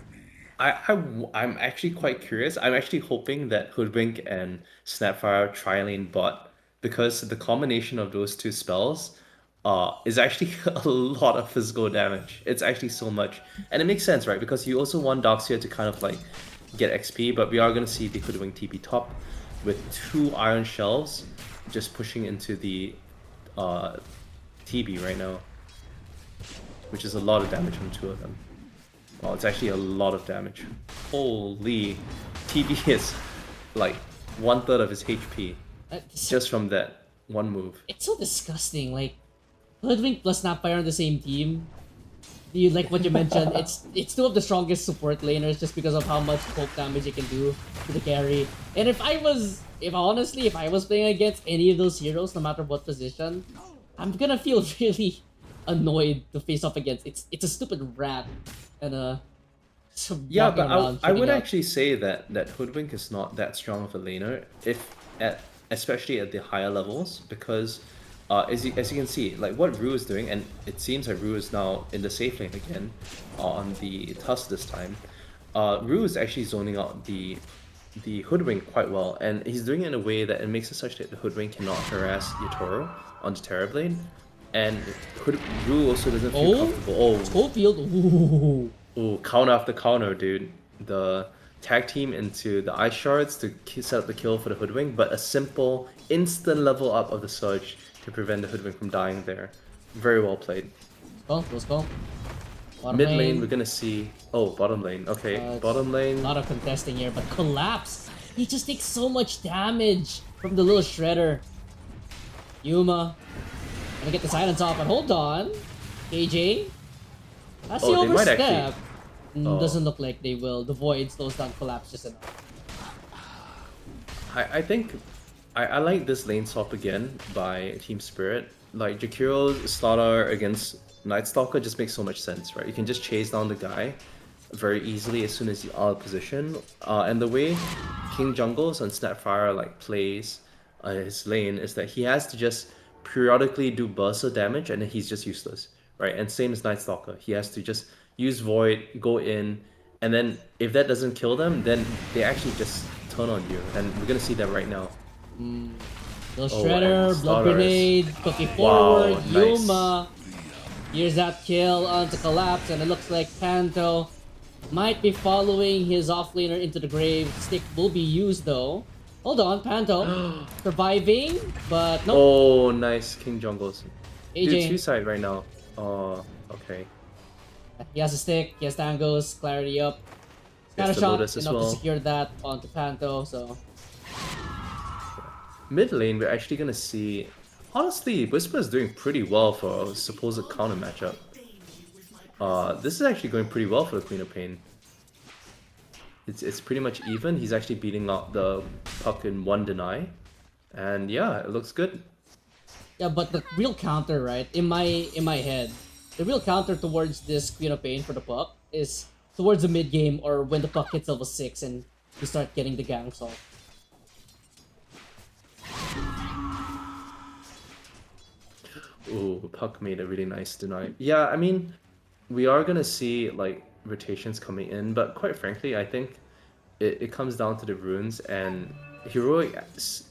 I'm actually quite curious. I'm actually hoping that Hoodwink and Snapfire tri-lane bot, because the combination of those two spells is actually a lot of physical damage. It's actually so much. And it makes sense, right? Because you also want Darkseer to kind of like get XP, but we are going to see the Hoodwink TP top with 2 iron shells just pushing into the TB right now, which is a lot of damage from 2 of them. Oh, it's actually a lot of damage. Holy, TB is like 1/3 of his HP just from that one move. It's so disgusting. Like, Hoodwink plus Snapfire on the same team. You like what you mentioned? It's 2 of the strongest support laners just because of how much poke damage it can do to the carry. And if I was playing against any of those heroes, no matter what position, I'm gonna feel really annoyed to face off against. It's a stupid rat and Yeah, walking but around I would shooting up. actually say that Hoodwink is not that strong of a laner, especially at the higher levels, because as you can see, like what Rue is doing, and it seems like Rue is now in the safe lane again on the Tusk this time. Rue is actually zoning out the Hoodwink quite well, and he's doing it in a way that it makes it such that the Hoodwink cannot harass Yatoro on the Terrorblade, and Rue also doesn't feel comfortable. Oh, Schofield, ooh. ooh, counter after counter, dude. The tag team into the ice shards to set up the kill for the Hoodwink, but a simple instant level up of the Surge to prevent the Hoodwink from dying there. Very well played. Let's go. Bottom Mid lane, we're gonna see. Oh, bottom lane. Okay, bottom lane. A lot of contesting here, but Collapse. He just takes so much damage from the little shredder. Yuma gonna get the silence off, but hold on, KJ. That's the Oh, they might overstep. actually- Oh. Doesn't look like they will. The void slows down Collapse just enough. I think I like this lane swap again by Team Spirit. Like Jakiro's slaughter against Night Stalker just makes so much sense, right? You can just chase down the guy very easily as soon as you're out of position. And the way King Jungles and Snapfire like plays his lane is that he has to just periodically do bursts of damage and then he's just useless, right? And same as Night Stalker, he has to just use Void, go in, and then if that doesn't kill them, then they actually just turn on you, and we're gonna see that right now. Little Oh, shredder, and blood Slaughters. grenade, cookie Wow, forward, nice. Yuma. Here's that kill onto Collapse, and it looks like Panto might be following his offlaner into the grave. Stick will be used though. Hold on, Panto surviving, but no. Oh, nice King Jungles. AJ. Dude, suicide right now. Oh, okay. He has a stick, he has tangos, clarity up. Scatter the shot Lotus as enough well. to secure that onto Panto, so Mid lane, we're actually gonna see. Honestly, Whisper is doing pretty well for a supposed counter matchup. This is actually going pretty well for the Queen of Pain. It's pretty much even. He's actually beating out the puck in one deny, and yeah, it looks good. yeah, but the real counter, right? In my head, the real counter towards this Queen of Pain for the puck is towards the mid game or when the puck hits level 6 and you start getting the ganks off. Ooh, puck made a really nice deny. Yeah, I mean, we are gonna see like rotations coming in, but quite frankly, I think it comes down to the runes, and heroic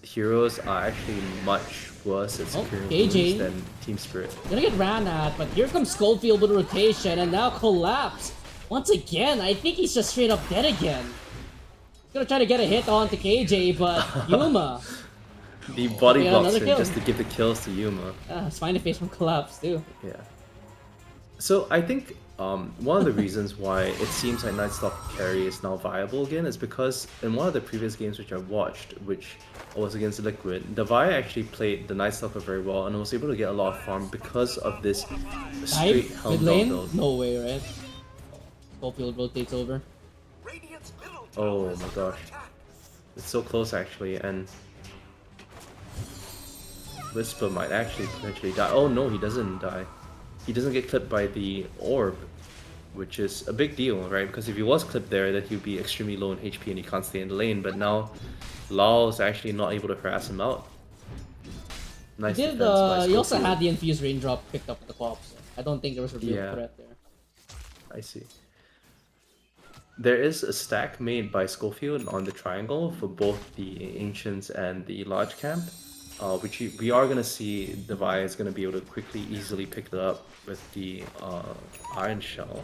heroes are actually much worse at securing KJ. runes than Team Spirit. Gonna get ran at, but here comes Schofield with a rotation and now Collapse. Once again, I think he's just straight up dead again. He's gonna try to get a hit onto KJ, but Yuma. The body Yeah, blocks another him kill. just to give the kills to Yuma. It's fine to face from Collapse too. Yeah. So I think one of the reasons why it seems like Night Stalker carry is now viable again is because in one of the previous games which I watched, which was against Liquid, Devi actually played the Night Stalker very well and was able to get a lot of farm because of this Dive? straight Mid Helm Dog lane? build. No way, right? Schofield rotates over. Oh my gosh. It's so close actually, and Whisper might actually potentially die. Oh no, he doesn't die. He doesn't get clipped by the orb, which is a big deal, right? Because if he was clipped there, then he'd be extremely low in HP and he can't stay in the lane. But now, Lao's actually not able to harass him out. Nice He did, defense by he also Schofield. had the infused raindrop picked up at the co-op, so I don't think there was a real Yeah. threat there. I see. There is a stack made by Schofield on the triangle for both the Ancients and the large camp, which we are going to see Devi is going to be able to quickly, easily pick it up with the Iron Shell.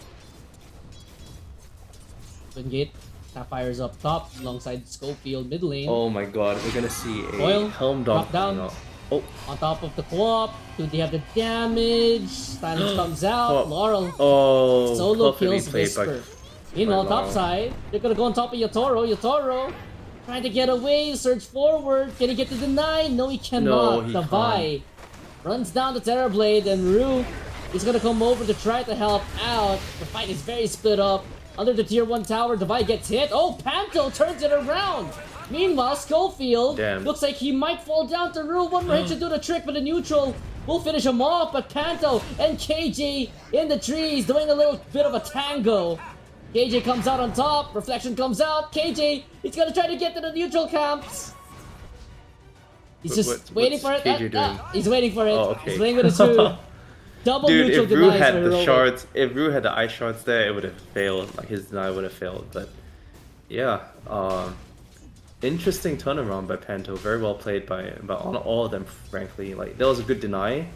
Twin Gate, Sapphires up top alongside Schofield mid lane. Oh my god, we're going to see a Oil, Helm drop Dog down. coming out. Oh, On top of the co-op, do they have the damage? Silence comes out, Oh. Laurel oh, solo perfectly kills played by... Whisper. Meanwhile, top Laurel. side, they're gonna go on top of Yatoro. Trying to get away, surge forward. Can he get to the 9? No, he cannot. he Devi runs down the Terrorblade, and Rue is gonna come over to try to help out. The fight is very split up. Under the tier 1 tower, Devi gets hit. Oh, Panto turns it around. Meanwhile, Schofield Damn. looks like he might fall down to Rue. One more hit should do the trick, but the neutral will finish him off. But Panto and KJ in the trees doing a little bit of a tango. KJ comes out on top, Reflection comes out, KJ, he's gonna try to get to the neutral camps. He's just waiting for it. what's KJ doing? He's waiting for it. Oh, okay. He's playing with his Rue. Double Dude, neutral if Rue denies had for the heroic. shards, if Rue had the ice shards there, it would have failed. Like his deny would have failed. But yeah, interesting turnaround by Panto. Very well played by on all of them. Frankly, like there was a good deny,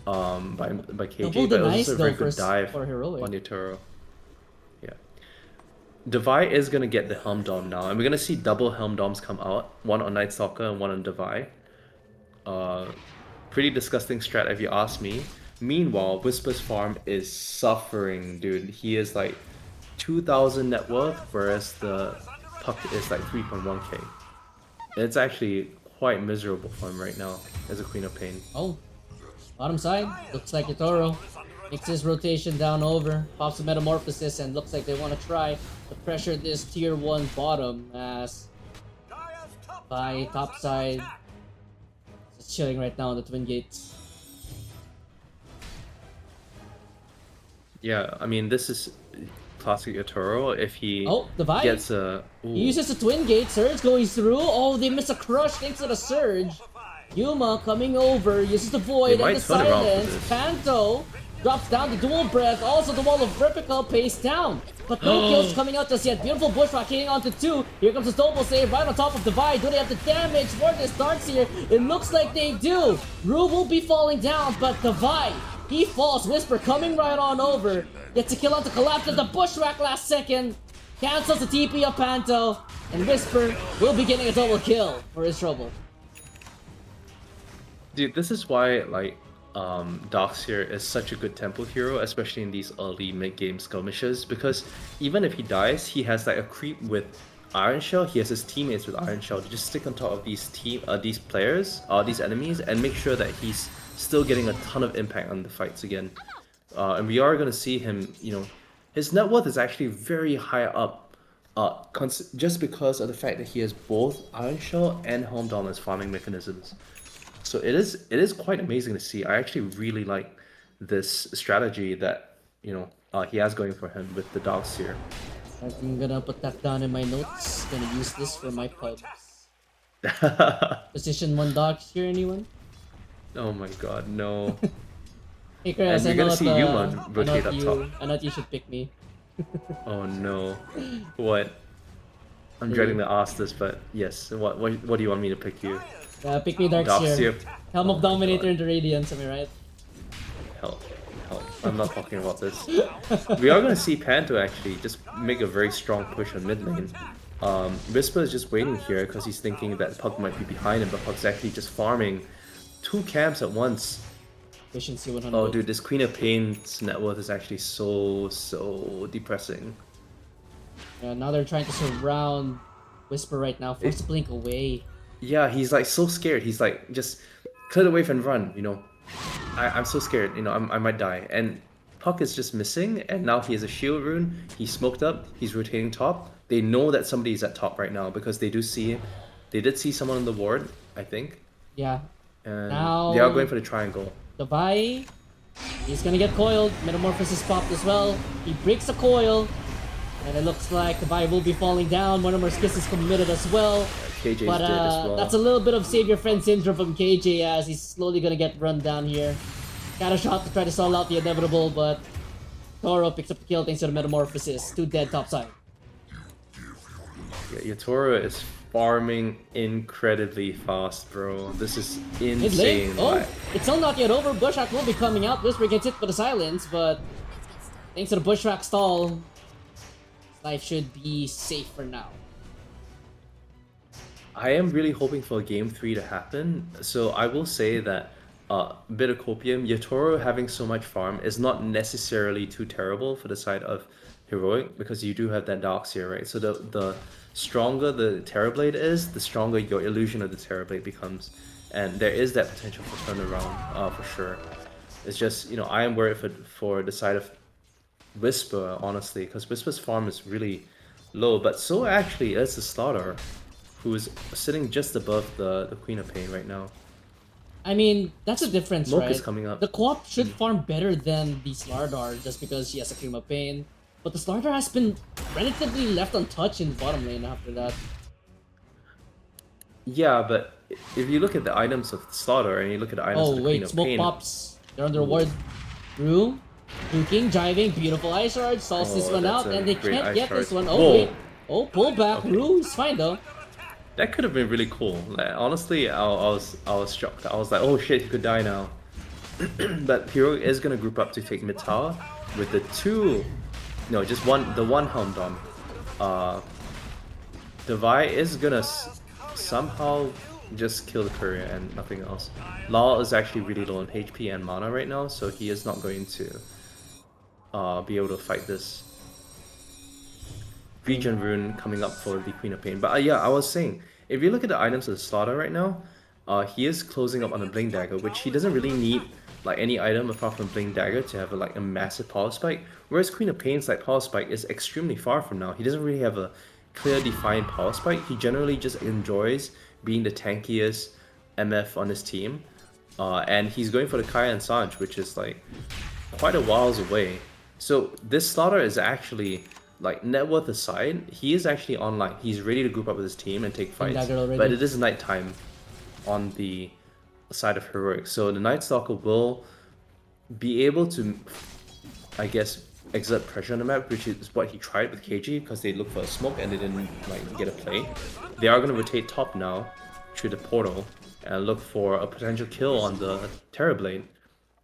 by KJ, Double but it was denies also a very though good for dive heroic. on Yatoro. Yeah, Devi is gonna get the Helm Dom now, and we're gonna see double Helm Doms come out. One on Night Stalker and one on Devi. Pretty disgusting strat if you ask me. Meanwhile, Whisper's farm is suffering, dude. He is like 2,000 net worth, whereas the Puck is like 3.1k. And it's actually quite miserable for him right now as a Queen of Pain. Oh, bottom side, looks like Yatoro makes his rotation down over, pops a Metamorphosis, and looks like they want to try to pressure this tier 1 bottom as by top side. Just chilling right now on the Twin Gates. Yeah, I mean, this is classic Yatoro. If he Oh, Devi. gets a... Ooh. He uses the Twin Gate, Surge going through. Oh, they miss a crush thanks to the Surge. Yuma coming over, uses the Void They and the might turn around for Silence. this. Panto drops down the Dual Breath, also the Wall of Replica pays down. But no kills coming out just yet. Beautiful Bushwhack hitting onto 2. Here comes the Double Save right on top of Devi. Do they have the damage for this starts here? It looks like they do. Rue will be falling down, but Devi, he falls. Whisper coming right on over. Gets a kill onto Collapse of the Bushwhack last second. Cancels the TP of Panto. And Whisper will be getting a double kill for his trouble. Dude, this is why, like, Darkseer is such a good tempo hero, especially in these early mid-game skirmishes, because even if he dies, he has like a creep with Iron Shell, he has his teammates with Iron Shell to just stick on top of these players, these enemies, and make sure that he's still getting a ton of impact on the fights again. And we are going to see him, you know, his net worth is actually very high up, just because of the fact that he has both Iron Shell and Helm Dom as farming mechanisms. So it is quite amazing to see. I actually really like this strategy that, you know, he has going for him with the Darkseer. I'm gonna put that down in my notes. Gonna use this for my pubs. Position 1 Darkseer, anyone? Oh my god, no. Hey Chris, And I you're know gonna that, see Yuma rotate up top. I know that you should pick me. Oh no. What? I'm dreading to ask this, but yes. What do you want me to pick you? Pick me Darkseer. Darkseer. Helm of Oh my Dominator God. into Radiance, am I right? Hell. I'm not talking about this. We are gonna see Panto actually just make a very strong push on mid lane. Whisper is just waiting here because he's thinking that Puck might be behind him, but Puck's actually just farming 2 camps at once. Efficiency Oh, 100. dude, this Queen of Pain's net worth is actually so depressing. Yeah, now they're trying to surround Whisper right now. Force It, Blink away. yeah, he's like so scared. He's like, just clear the wave and run, you know. I'm so scared, you know, I might die. And Puck is just missing, and now he has a shield rune. He's smoked up. He's rotating top. They know that somebody's at top right now because they did see someone on the ward, I think. Yeah. And they are going Now for the triangle. Levi, he's gonna get coiled. Metamorphosis popped as well. He breaks the coil. And it looks like Levi will be falling down. One of our kiss is committed as well. KJ's But dead as well. that's a little bit of save your friend syndrome from KJ as he's slowly gonna get run down here. Got a shot to try to stall out the inevitable, but Toro picks up the kill thanks to the metamorphosis. 2 dead topside. Yeah, Yatoro is farming incredibly fast, bro. This is Mid lane. insane. Oh, Like, it's still not yet over. Bushwhack will be coming out. Whisper gets hit for the silence, but thanks to the Bushwhack stall, his life should be safe for now. I am really hoping for game 3 to happen. So I will say that bit of copium, Yatoro having so much farm is not necessarily too terrible for the side of Heroic because you do have that Darkseer, right? So the stronger the Terrorblade is, the stronger your illusion of the Terrorblade becomes. And there is that potential for turnaround for sure. It's just, you know, I am worried for the side of Whisper, honestly, because Whisper's farm is really low, but so actually is the Slaughter, who is sitting just above the Queen of Pain right now. I mean, that's a difference, Smoke right? is coming up. The co-op should farm better than the Slardar just because she has a Cream of Pain. But the Slardar has been relatively left untouched in the bottom lane after that. Yeah, but if you look at the items of Slaughter and you look at the items of Oh the Queen wait, of smoke Pain, pops. They're under ward. Drew, duking, driving, beautiful ice shard, stalls this Oh, one that's out, a and they great can't ice get shard. this one. Oh Whoa. wait. Oh, pull back. Okay. Rue is fine though. that could have been really cool. Like, honestly, I was shocked. I was like, oh shit, he could die now. But Hero is gonna group up to take mid tower with the one Helm Dom. Devi is gonna somehow just kill the courier and nothing else. Law is actually really low on HP and mana right now, so he is not going to be able to fight this. Regen Rune coming up for the Queen of Pain. But yeah, I was saying, if you look at the items of the Slaughter right now, he is closing up on a Blink Dagger, which he doesn't really need like any item apart from Blink Dagger to have a massive power spike. Whereas Queen of Pain's power spike is extremely far from now. He doesn't really have a clear defined power spike. He generally just enjoys being the tankiest MF on his team. And he's going for the Kaya and Sanj, which is like quite a whiles away. So this Slaughter is actually, like, net worth aside, he is actually online. He's ready to group up with his team and take fights. But it is nighttime on the side of Heroic. So the Night Stalker will be able to, I guess, exert pressure on the map, which is what he tried with KG because they looked for a smoke and they didn't get a play. They are going to rotate top now through the portal and look for a potential kill on the Terrorblade.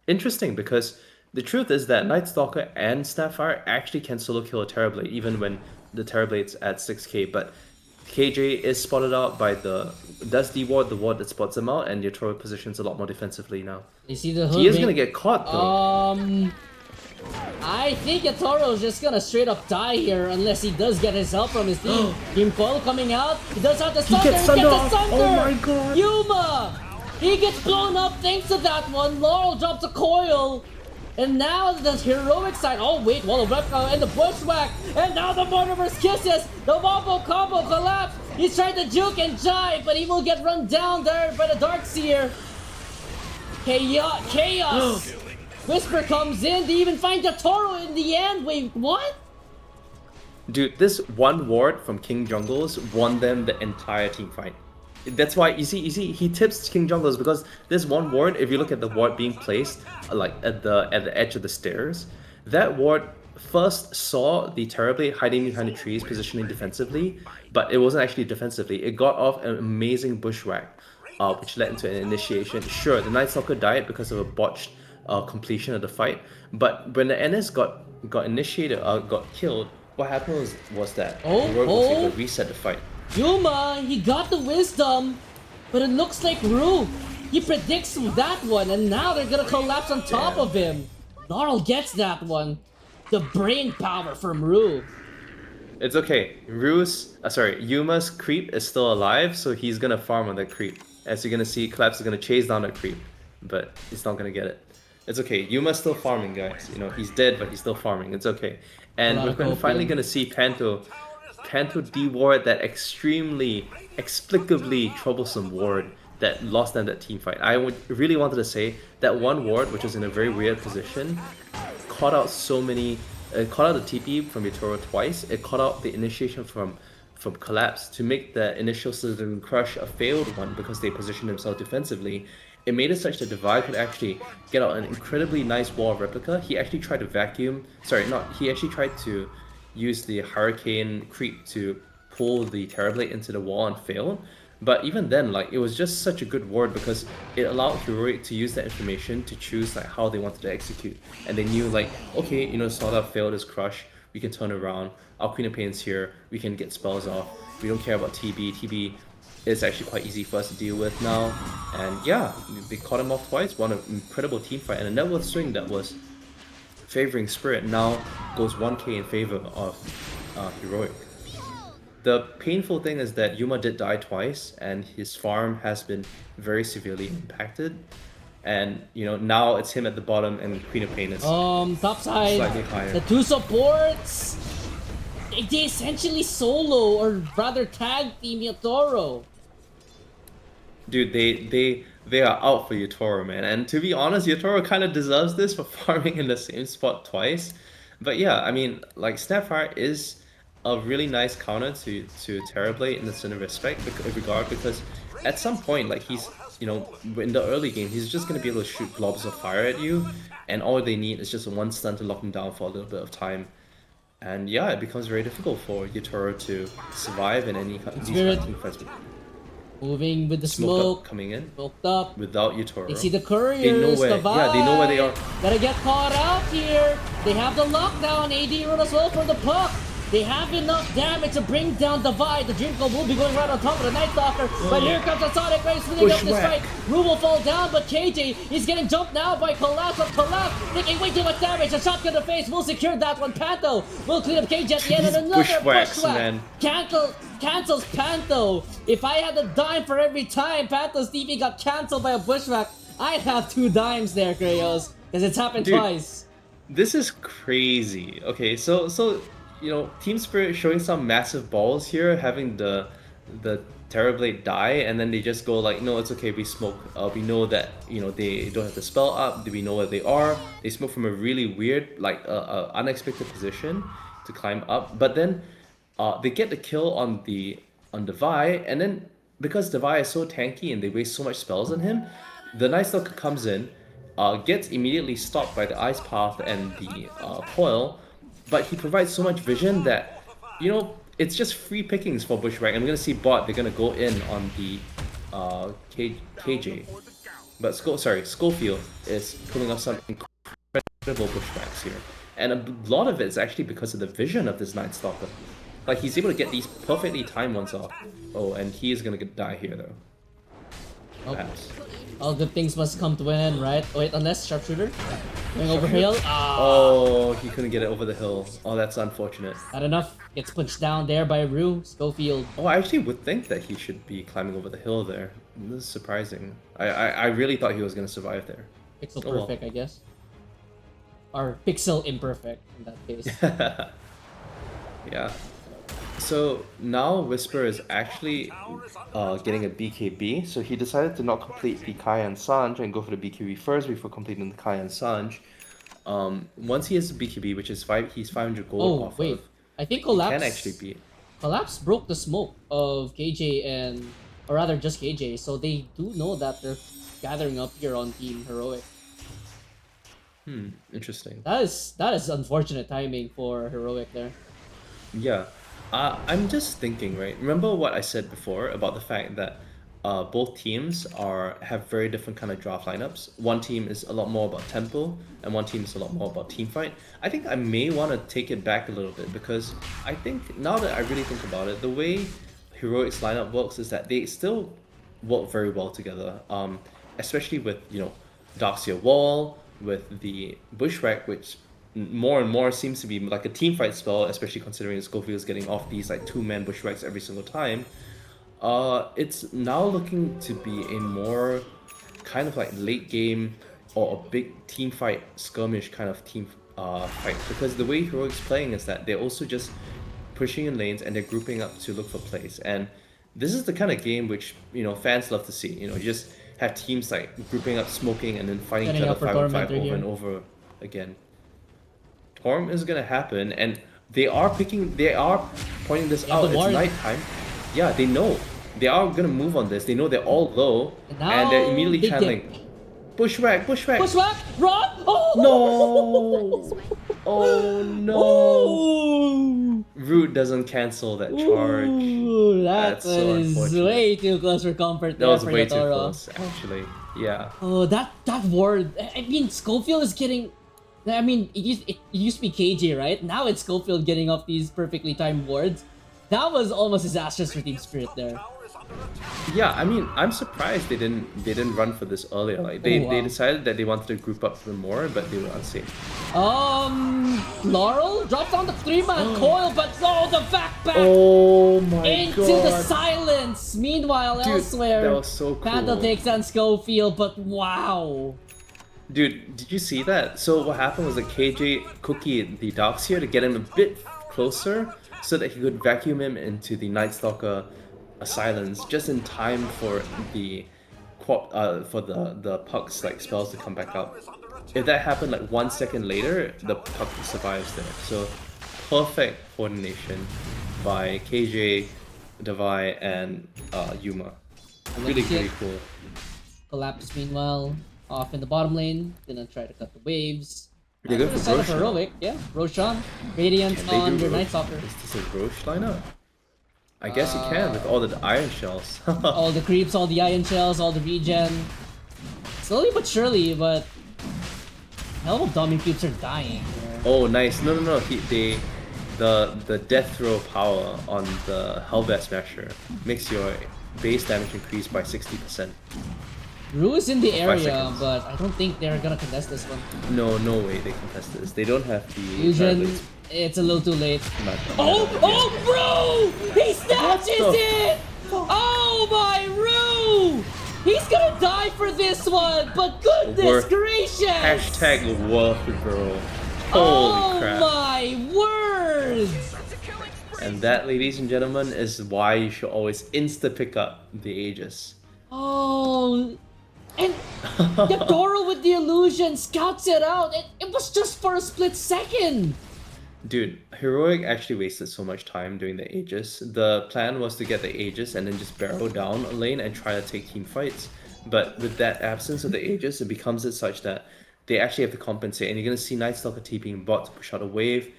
Interesting, because the truth is that Night Stalker and Snapfire actually can solo kill a Terrorblade even when the Terrorblade's at 6k, but KJ is spotted out by the ward that spots him out, and Yatoro positions a lot more defensively now. You see the hood He is gonna get caught though. I think Yatoro is just gonna straight up die here unless he does get his help from his team. Team Coil coming out. He does have the Sunder. He gets the Sunder. Oh my god. Yuma! He gets blown up thanks to that one. Laurel drops a coil. And now the Heroic side. Oh wait, Wall of Repco and the Bushwhack. And now the Mortimer's Kisses. The Wombo combo collapse. He's trying to juke and jive, but he will get run down there by the Darkseer. Chaos. Whisper comes in. They even find Yatoro in the end. Wait, what? Dude, this one ward from King Jungles won them the entire team fight. That's why you see he tips King Jungles because this one ward, if you look at the ward being placed like at the edge of the stairs, that ward first saw the Terrorblade hiding behind the trees, positioning defensively, but it wasn't actually defensively. It got off an amazing bushwhack, which led into an initiation. Sure, the Night Stalker died because of a botched completion of the fight, but when the NS got initiated, got killed, what happened was that Heroic was able to reset the fight. Yuma, he got the wisdom, but it looks like Rue He predicts that one, and now they're gonna collapse on top of him. Laurel gets that one. The brain power from Rue. It's okay. Yuma's creep is still alive, so he's gonna farm on that creep. As you're gonna see, Collapse is gonna chase down that creep, but he's not gonna get it. It's okay. Yuma's still farming, guys. You know, he's dead, but he's still farming. It's okay. And we're finally gonna see Panto de-ward that extremely, explicably troublesome ward that lost them that team fight. I would really wanted to say that one ward, which was in a very weird position, caught out so many. It caught out the TP from Yatoro twice. It caught out the initiation from Collapse to make the initial Citizen Crush a failed one because they positioned themselves defensively. It made it such that Devi could actually get out an incredibly nice wall of replica. He actually tried to vacuum. Sorry, not. He actually tried to use the Hurricane creep to pull the Terrorblade into the wall and failed. But even then, like, it was just such a good ward because it allowed Heroic to use that information to choose like how they wanted to execute. And they knew like, okay, you know, Sawda failed his crush, we can turn around. Our Queen of Pain's here, we can get spells off. We don't care about TB. TB is actually quite easy for us to deal with now. And yeah, they caught him off twice, won an incredible team fight, and a net worth swing that was favoring Spirit now goes 1k in favor of Heroic. The painful thing is that Yuma did die twice, and his farm has been very severely impacted. And you know, now it's him at the bottom, and Queen of Pain is top side. Slightly higher. The two supports. They essentially solo or rather tag team Yatoro. Dude, they are out for Yatoro, man. And to be honest, Yatoro kind of deserves this for farming in the same spot twice. But yeah, I mean, like Snapfire is a really nice counter to Terrorblade in a certain regard, because at some point, like, he's, you know, in the early game, he's just gonna be able to shoot globs of fire at you, and all they need is just one stun to lock him down for a little bit of time. And yeah, it becomes very difficult for Yatoro to survive in any these team fights. Moving with the smoke coming in, smoked up without Yatoro. They see the couriers. They know where, they know where they are. Gotta get caught out here. They have the lockdown. AD run as well for the puck. They have enough damage to bring down Divide. The Dream Code will be going right on top of the Night Stalker. But here comes the Sonic Ray spinning up this fight. Rue will fall down, but KJ is getting jumped now by Collapse. Collapse taking way too much damage. A shotgun to the face will secure that one. Panto will clean up KJ at the end. And another bushwhack. Man. Cancels Panto. If I had a dime for every time Panto's TV got cancelled by a bushwhack, I'd have 2 dimes there, Krayos. Because it's happened twice. This is crazy. Okay, so you know, Team Spirit showing some massive balls here, having the Terrorblade die, and then they just go like, no, it's okay, we smoke. We know that, you know, they don't have the spell up. We know where they are. They smoke from a really weird, like, unexpected position to climb up. But then they get the kill on Devi, and then because Devi is so tanky and they waste so much spells on him, the Night Stalker comes in, gets immediately stopped by the Ice Path and the Coil. But he provides so much vision that, you know, it's just free pickings for Bushwhack. And we're going to see bot, they're going to go in on the KJ. But Schofield is pulling off some incredible Bushwhacks here. And a lot of it is actually because of the vision of this Night Stalker. Like, he's able to get these perfectly timed ones off. Oh, and he is going to die here, though. Perhaps. All good things must come to an end, right? Oh, wait, unless Sharpshooter? Going over hill? Oh, he couldn't get it over the hill. Oh, that's unfortunate. Not enough. Gets punched down there by Rue. Schofield. Oh, I actually would think that he should be climbing over the hill there. This is surprising. I really thought he was going to survive there. Pixel perfect, I guess. Or pixel imperfect, in that case. Yeah. So now Whisper is actually getting a BKB, so he decided to not complete the Kai and Sanj and go for the BKB first before completing the Kai and Sanj. Once he has the BKB, which is he's 500 gold off of. I think Collapse can actually beat. Collapse broke the smoke of KJ or rather just KJ, so they do know that they're gathering up here on Team Heroic. Interesting. That is unfortunate timing for Heroic there. Yeah. I'm just thinking, right? Remember what I said before about the fact that both teams have very different kind of draft lineups. One team is a lot more about tempo, and one team is a lot more about team fight. I think I may want to take it back a little bit, because I think now that I really think about it, the way Heroic's lineup works is that they still work very well together. especially with, you know, Darkseer Wall, with the Bushwhack, which more and more seems to be like a team fight spell, especially considering Schofield's getting off these like two-man Bushwhacks every single time. It's now looking to be a more kind of like late game or a big team fight skirmish kind of team fight, because the way Heroic's playing is that they're also just pushing in lanes and they're grouping up to look for plays. And this is the kind of game which, you know, fans love to see. You know, you just have teams like grouping up, smoking, and then fighting each Setting other up for 5-on-5 Tormentor over here. and over again. Torm is gonna happen, and they are pointing this Yeah, out. the It's ward. nighttime. Yeah, they know. They are gonna move on this. They know they're all low, And and they're now immediately they channeling Bushwhack, Bushwhack. Bushwhack! Run! Oh! No! Oh no! Ooh! Root doesn't cancel that charge. Ooh, that That's so was unfortunate. way too close for comfort That there was for way too Yatoro. close, actually. Yeah. Oh, that ward. I mean, Schofield is getting. I mean, it used to be KJ, right? Now it's Schofield getting off these perfectly timed wards. That was almost disastrous for Team Spirit there. Yeah, I mean, I'm surprised they didn't run for this earlier. Like they Oh, wow. decided that they wanted to group up for more, but they were unsafe. Laurel drops down the 3-man coil, but no, the backpack Oh my into god. the silence. Meanwhile, Dude, elsewhere, that was so cool. Panda takes on Schofield, but wow. Dude, did you see that? So what happened was that KJ cookied the Darkseer to get him a bit closer so that he could vacuum him into the Night Stalker silence just in time for the the Puck's like spells to come back up. If that happened like 1 second later, the Puck survives there. So perfect coordination by KJ, Devi, and Yuma. Really, really cool. Collapse, meanwhile, off in the bottom lane. Gonna try to cut the waves. They're going for Set up Roche now. heroic, yeah. Roshan, Radiant Can they on do your Roche? Night Stalker. Is this a Roche lineup? I guess you can with all the iron shells. All the creeps, all the iron shells, all the regen. Slowly but surely, but hell of dummy creeps are dying. Oh, nice. No. The death throw power on the Hellbat Smasher makes your base damage increase by 60%. Rue is in the 5 area, seconds. but I don't think they're gonna contest this one. No way they contest this. They don't have the Fusion, Dragon Blades. it's a little too late. Not- Oh, yeah. Rue! He snatches What the it! Oh my Rue! He's gonna die for this one, but goodness Worth- gracious! Hashtag worth, bro. Holy Oh crap. my word! And that, ladies and gentlemen, is why you should always insta-pick up the Aegis. Oh, and Yatoro with the illusion scouts it out. It was just for a split second. Dude, Heroic actually wasted so much time doing the Aegis. The plan was to get the Aegis and then just barrel down a lane and try to take team fights. But with that absence of the Aegis, it becomes it such that they actually have to compensate. And you're going to see Night Stalker TPing bot to push out a wave.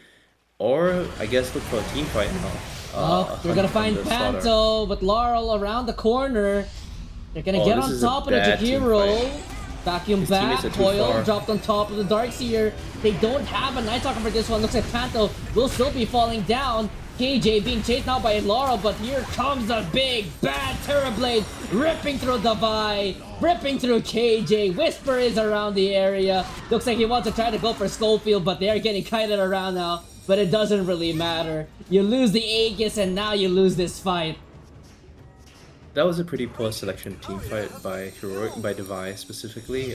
Or, I guess, look for a team fight now. Oh, they're gonna find Panto, but Laurel around the corner. They're gonna Oh, get this on is a top of the bad team Jakiro. fight. Vacuum His back, teammates are too Coil far. dropped on top of the Darkseer. They don't have a Night Stalker for this one. Looks like Panto will still be falling down. KJ being chased now by Laurel, but here comes a big, bad Terrorblade ripping through Devi, ripping through KJ. Whisper is around the area. Looks like he wants to try to go for Schofield, but they're getting kited around now. But it doesn't really matter. You lose the Aegis, and now you lose this fight. That was a pretty poor selection team fight by Heroic, by Devi specifically.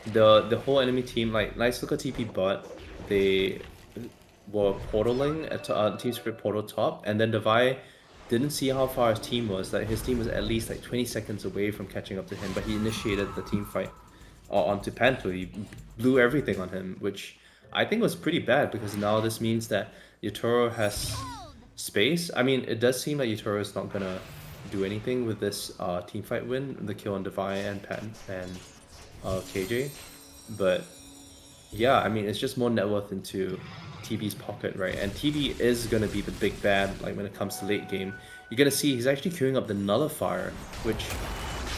The whole enemy team, like Stalker TP bot, they were portaling at Team Spirit portal top, and then Devi didn't see how far his team was. Like his team was at least like 20 seconds away from catching up to him, but he initiated the team fight onto Panto. He blew everything on him, which I think was pretty bad because now this means that Yatoro has space. I mean, it does seem like Yatoro is not gonna do anything with this team fight win, the kill on Devi and Pan and KJ, but yeah, I mean, it's just more net worth into TB's pocket, right? And TB is gonna be the big bad, like when it comes to late game. You're gonna see he's actually queuing up the Nullifier, which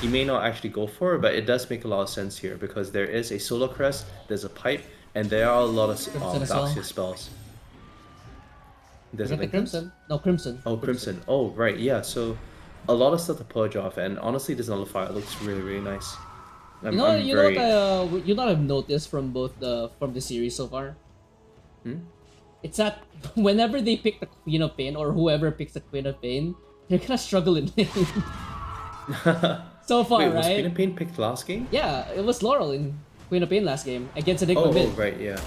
he may not actually go for, but it does make a lot of sense here because there is a Solar Crest, there's a pipe, and there are a lot of Crimson as well. Darkseer spells. There's a Get the Linken's? Crimson. No, Crimson. Oh, Crimson. Oh, right, yeah, so a lot of stuff to purge off, and honestly, this Nullifier looks really, really nice. I'm You know what? very. You know what I've noticed from the series so far. Hmm? It's that whenever they pick the Queen of Pain or whoever picks the Queen of Pain, they're gonna struggle in lane. So far, Wait, was Queen right? of Pain picked last game? Yeah, it was Laurel in Queen of Pain last game against Enigma Oh, mid. right, yeah.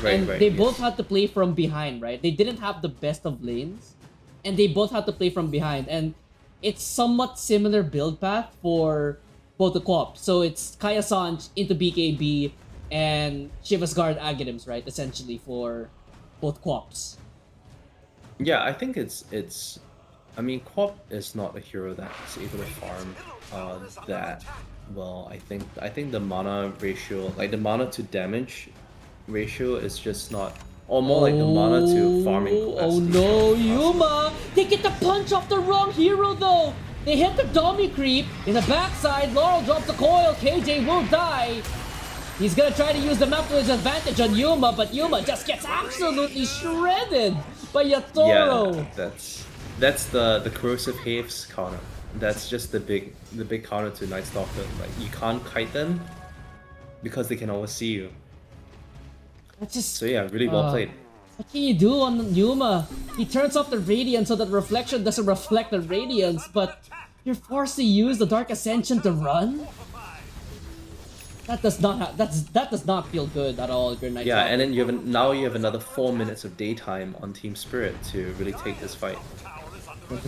And Right, they both yes. had to play from behind, right? They didn't have the best of lanes, and they both had to play from behind. And it's somewhat similar build path for both the co-op. So it's Kaya Sanj into BKB and Shiva's Guard Aghanim's, right? Essentially for both co-ops. Yeah, I think it's. I mean, Quap is not a hero that's able to farm that well. I think the mana ratio, like the mana to damage ratio, is just not, or more like the mana to farming Oh capacity is no, not fast enough. Yuma! They get the punch off the wrong hero though! They hit the dummy creep in the backside. Laurel drops the coil. KJ will die. He's gonna try to use the map to his advantage on Yuma, but Yuma just gets absolutely shredded by Yeah, Yatoro. that's the corrosive haves counter. That's just the big counter to Night Stalker. Like you can't kite them because they can always see you. That's just So yeah, really well played. what can you do on Yuma? He turns off the radiance so that reflection doesn't reflect the radiance, but you're forced to use the Dark Ascension to run? That does not that does not feel good at all, Good Night Yeah, Stalker. and then now you have another 4 minutes of daytime on Team Spirit to really take this fight.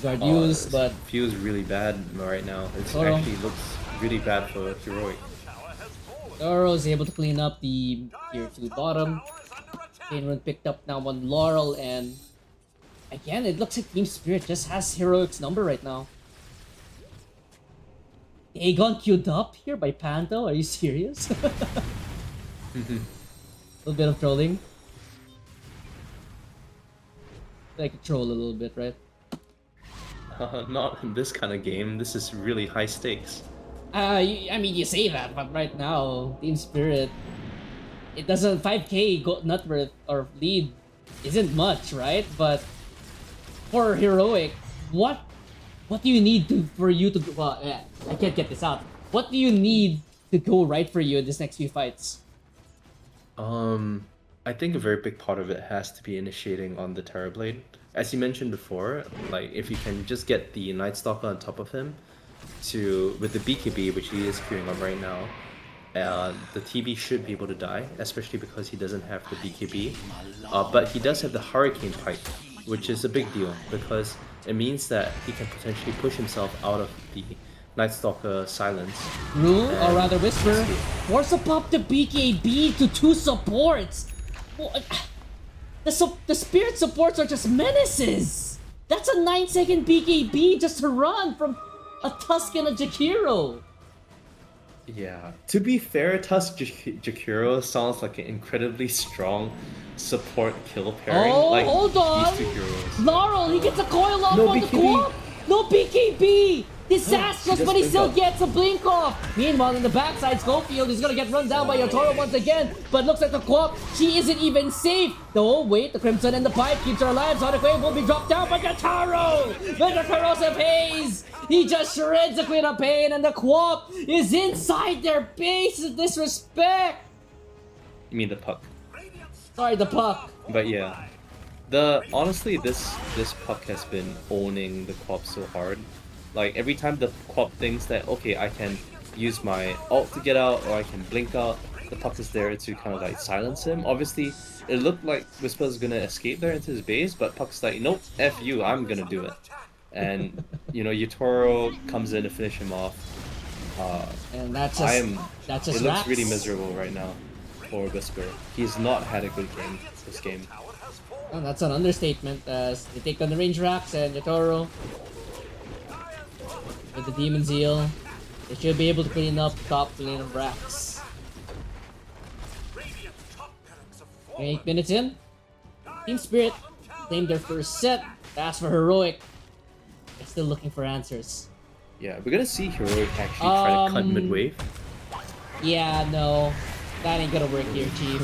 Guard use, It but feels really bad right now. It Toro. actually looks really bad for Heroic. Toro is able to clean up the tier 2 bottom. Run picked up now on Laurel, and again, it looks like Team Spirit just has Heroic's number right now. Aegon queued up here by Panto? Are you serious? A little bit of trolling. I can troll a little bit, right? Not in this kind of game. This is really high stakes. I mean, you say that, but right now, Team Spirit, it doesn't 5k net worth or lead isn't much, right? But for Heroic, what do you need for you to well, I can't get this out. What do you need to go right for you in this next few fights? I think a very big part of it has to be initiating on the Terrorblade. As you mentioned before, like if you can just get the Night Stalker on top of him, with the BKB, which he is queuing up right now, the TB should be able to die, especially because he doesn't have the BKB. But he does have the Hurricane Pipe, which is a big deal because it means that he can potentially push himself out of the Night Stalker silence. Rule, or and rather Whisper, escape. force up the BKB to 2 supports. What? The spirit supports are just menaces. That's a 9-second BKB just to run from a Tusk and a Jakiro. Yeah. To be fair, Tusk Jakiro sounds like an incredibly strong support kill pairing. Oh, like hold on. these two heroes. Laurel, he gets a coil off No on the BKB. co-op. No BKB. Disastrous, He but he just still blinked off. gets a blink off. Meanwhile, in the backside, Schofield is gonna get run down by Yotoro once again. But looks like the co-op, she isn't even safe. Though, wait, the Crimson and the Pipe keeps her alive. Sonic Wave will be dropped down by Yotaro. With the corrosive haze, he just shreds the Queen of Pain, and the co-op is inside their base. Disrespect. You mean the puck. Sorry, the puck. But yeah. Honestly this puck has been owning the Quap so hard. Like every time the Quap thinks that okay, I can use my ult to get out or I can blink out, the puck is there to kind of like silence him. Obviously, it looked like Whisper's gonna escape there into his base, but Puck's like, nope, F you, I'm gonna do it. And Yutoro comes in to finish him off. And that's It just looks raps. really miserable right now for Whisper. He's not had a good game this game. Oh, that's an understatement as they take on the range racks and Yotaro with the Demon Zeal. They should be able to clean up top lane of racks. 8 minutes in. Team Spirit claimed their first set. As for Heroic, they're still looking for answers. Yeah, we're gonna see Heroic actually try to cut mid-wave. Yeah, no. That ain't gonna work here, Chief.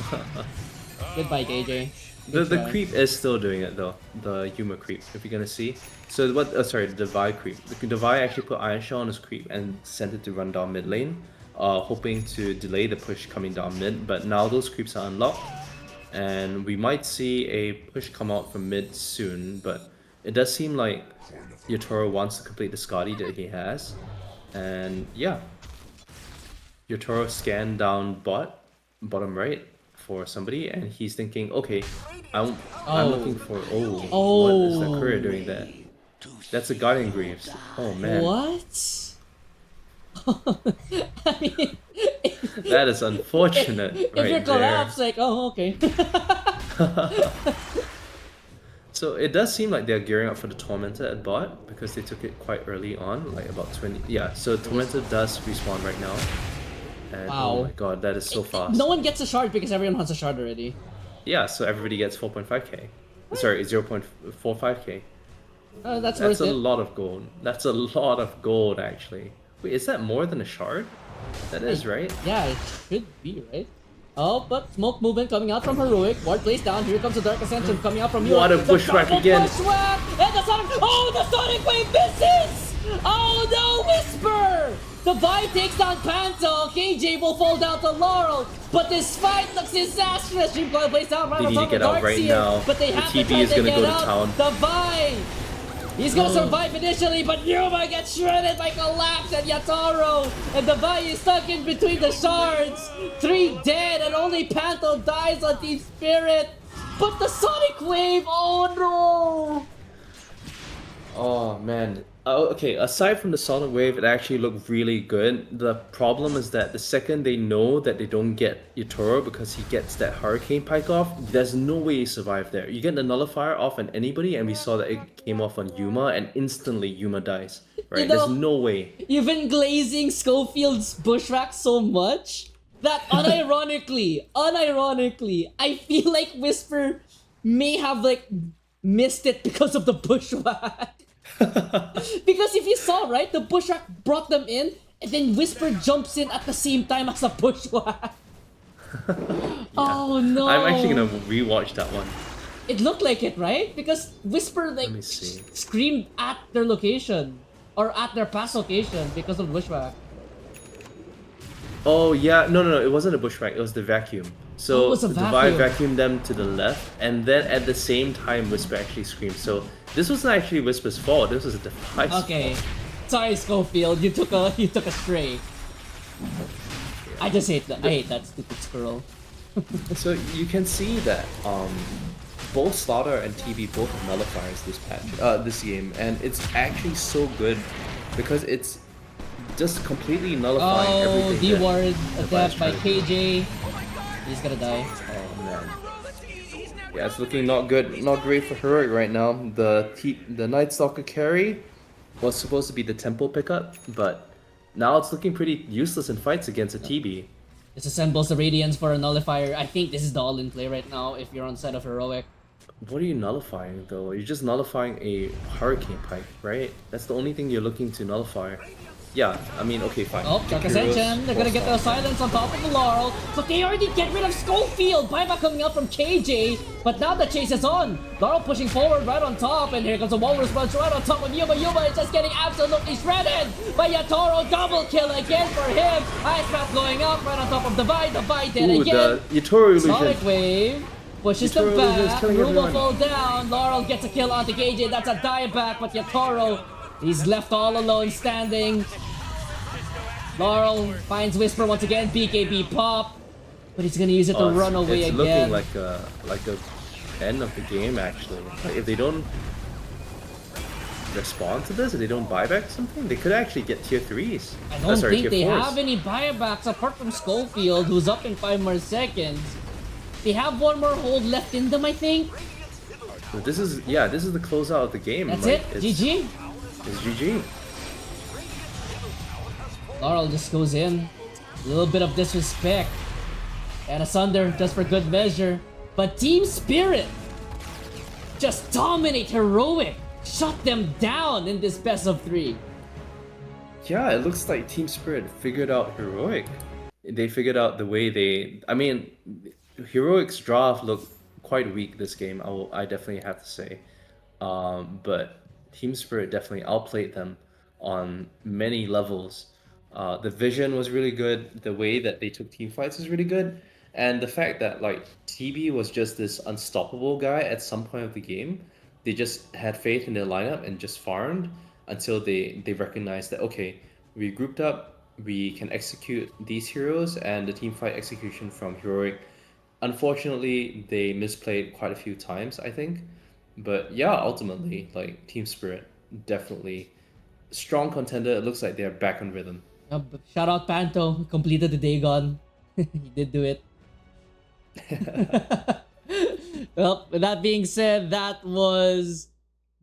Goodbye, KJ. The Good try. creep is still doing it though, the Yuma creep, if you're gonna see. So sorry, the Divide creep. The Divide actually put Iron Shell on his creep and sent it to run down mid lane. hoping to delay the push coming down mid, but now those creeps are unlocked, and we might see a push come out from mid soon, but it does seem like Yotaro wants to complete the Scotty that he has, and yeah. Yotaro scanned down bottom right for somebody, and he's thinking, okay, I'm looking for, what is that courier doing there? That's a Guardian Greaves. Oh man. What? I mean, That is unfortunate if right you're there. collapsed, like, oh, okay. So it does seem like they're gearing up for the Tormentor at bot, because they took it quite early on, like about 20... Yeah, so Tormentor does respawn right now. And Wow. oh my god, that is so fast. No one gets a shard because everyone has a shard already. Yeah, so everybody gets 4.5k. Sorry, 0.45k. That's That's worth a it. lot of gold. That's a lot of gold, actually. Wait, is that more than a shard? That is, right? Yeah, it should be, right? Oh, but smoke movement coming out from Heroic. Ward plays down. Here comes the Dark Ascension coming out from you. What a bushwhack again! Bushwhack! And the Sonic... Oh, the Sonic Wave misses! Oh, no, Whisper! The Vi takes down Panto. KJ will fall down to Laurel. But this fight looks disastrous. Dreamcoil plays down right They on need to top get of out right Darkseer. now. But they The have the TB time is to gonna get go to out. town. The Vi... He's gonna survive initially, but Yuma gets shredded by Collapse and Yatoro! And the Vi is stuck in between the shards! 3 dead, and only Panto dies on Team Spirit! But the Sonic Wave, oh no! Oh man. Oh, okay, aside from the Sonic Wave, it actually looked really good. The problem is that the second they know that they don't get Yotaro because he gets that Hurricane Pike off, there's no way you survive there. You get the Nullifier off on anybody, and we saw that it came off on Yuma, and instantly Yuma dies. Right? You know, There's no way. You've been glazing Schofield's Bushwhack so much that unironically, I feel like Whisper may have like missed it because of the Bushwhack. Because if you saw, right, the Bushwhack brought them in, and then Whisper jumps in at the same time as the Bushwhack. Oh no! I'm actually gonna rewatch that one. It looked like it, right? Because Whisper like Let me see. screamed at their location or at their past location because of Bushwhack. Oh yeah, no, it wasn't a bushwhack, it was the vacuum. So Oh, it was a the Vi vacuum. vacuumed them to the left, and then at the same time Whisper actually screamed. So this wasn't actually Whisper's fault, this was a device Okay, fault. sorry Schofield, you took a stray. I just hate that. I hate that stupid squirrel. So you can see that both Slaughter and TB both have nullifiers this game, and it's actually so good because it's just completely nullifying Oh, everything. D-ward that attacked by Device tries to do. KJ. He's gonna die. Oh man. Yeah, it's looking not good, not great for Heroic right now. The Night Stalker carry was supposed to be the tempo pickup, but now it's looking pretty useless in fights against a TB. Disassembles the Radiance for a nullifier. I think this is the all-in play right now if you're on side of Heroic. What are you nullifying though? You're just nullifying a Hurricane Pike, right? That's the only thing you're looking to nullify. Yeah, I mean, okay, fine. Oh, Dark Ascension. They're gonna get the silence on top of the Laurel. But they already get rid of Schofield. Buyback coming out from KJ. But now the chase is on. Laurel pushing forward right on top. And here comes a Walrus Punch right on top of Yuma. Yuma is just getting absolutely shredded by Yatoro. Double kill again for him. Ice Trap going up right on top of the Vi. The Vi dead Ooh, again. the Yatoro illusion. Sonic Wave. Pushes Yatoro them illusion is back. killing Ruma everyone. fall down. Laurel gets a kill onto KJ. That's a dieback. But Yatoro, he's left all alone standing. Laurel finds Whisper once again, BKB pop, but he's gonna use it to run away it's again. looking like a end of the game actually. Like if they don't respond to this, if they don't buy back something, they could actually get tier 3s. I don't Sorry, think tier they 4s. have any buybacks apart from Schofield, who's up in 5 more seconds. They have one more hold left in them, I think. So this is the closeout of the game. That's like, it. GG. It's GG. Laurel just goes in. A little bit of disrespect. And asunder just for good measure. But Team Spirit just dominate Heroic. Shut them down in this best of 3. Yeah, it looks like Team Spirit figured out Heroic. They figured out the way they... I mean, Heroic's draft looked quite weak this game, I definitely have to say. But Team Spirit definitely outplayed them on many levels. The vision was really good. The way that they took team fights is really good, and the fact that like TB was just this unstoppable guy at some point of the game, they just had faith in their lineup and just farmed until they recognized that okay, we grouped up, we can execute these heroes, and the team fight execution from heroic. Unfortunately, they misplayed quite a few times, I think. But yeah, ultimately, like Team Spirit, definitely strong contender. It looks like they're back on rhythm. Shout out Panto, completed the Dagon. He did do it. Well, with that being said, that was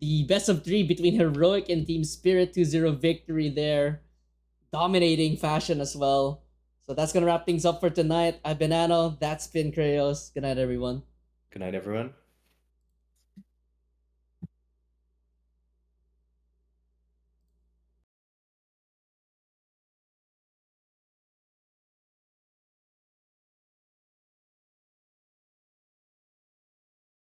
the best of three between Heroic and Team Spirit 2-0 victory there. Dominating fashion as well. So that's gonna wrap things up for tonight. I've been Ano, that's been Kreos. Good night, everyone. Good night, everyone.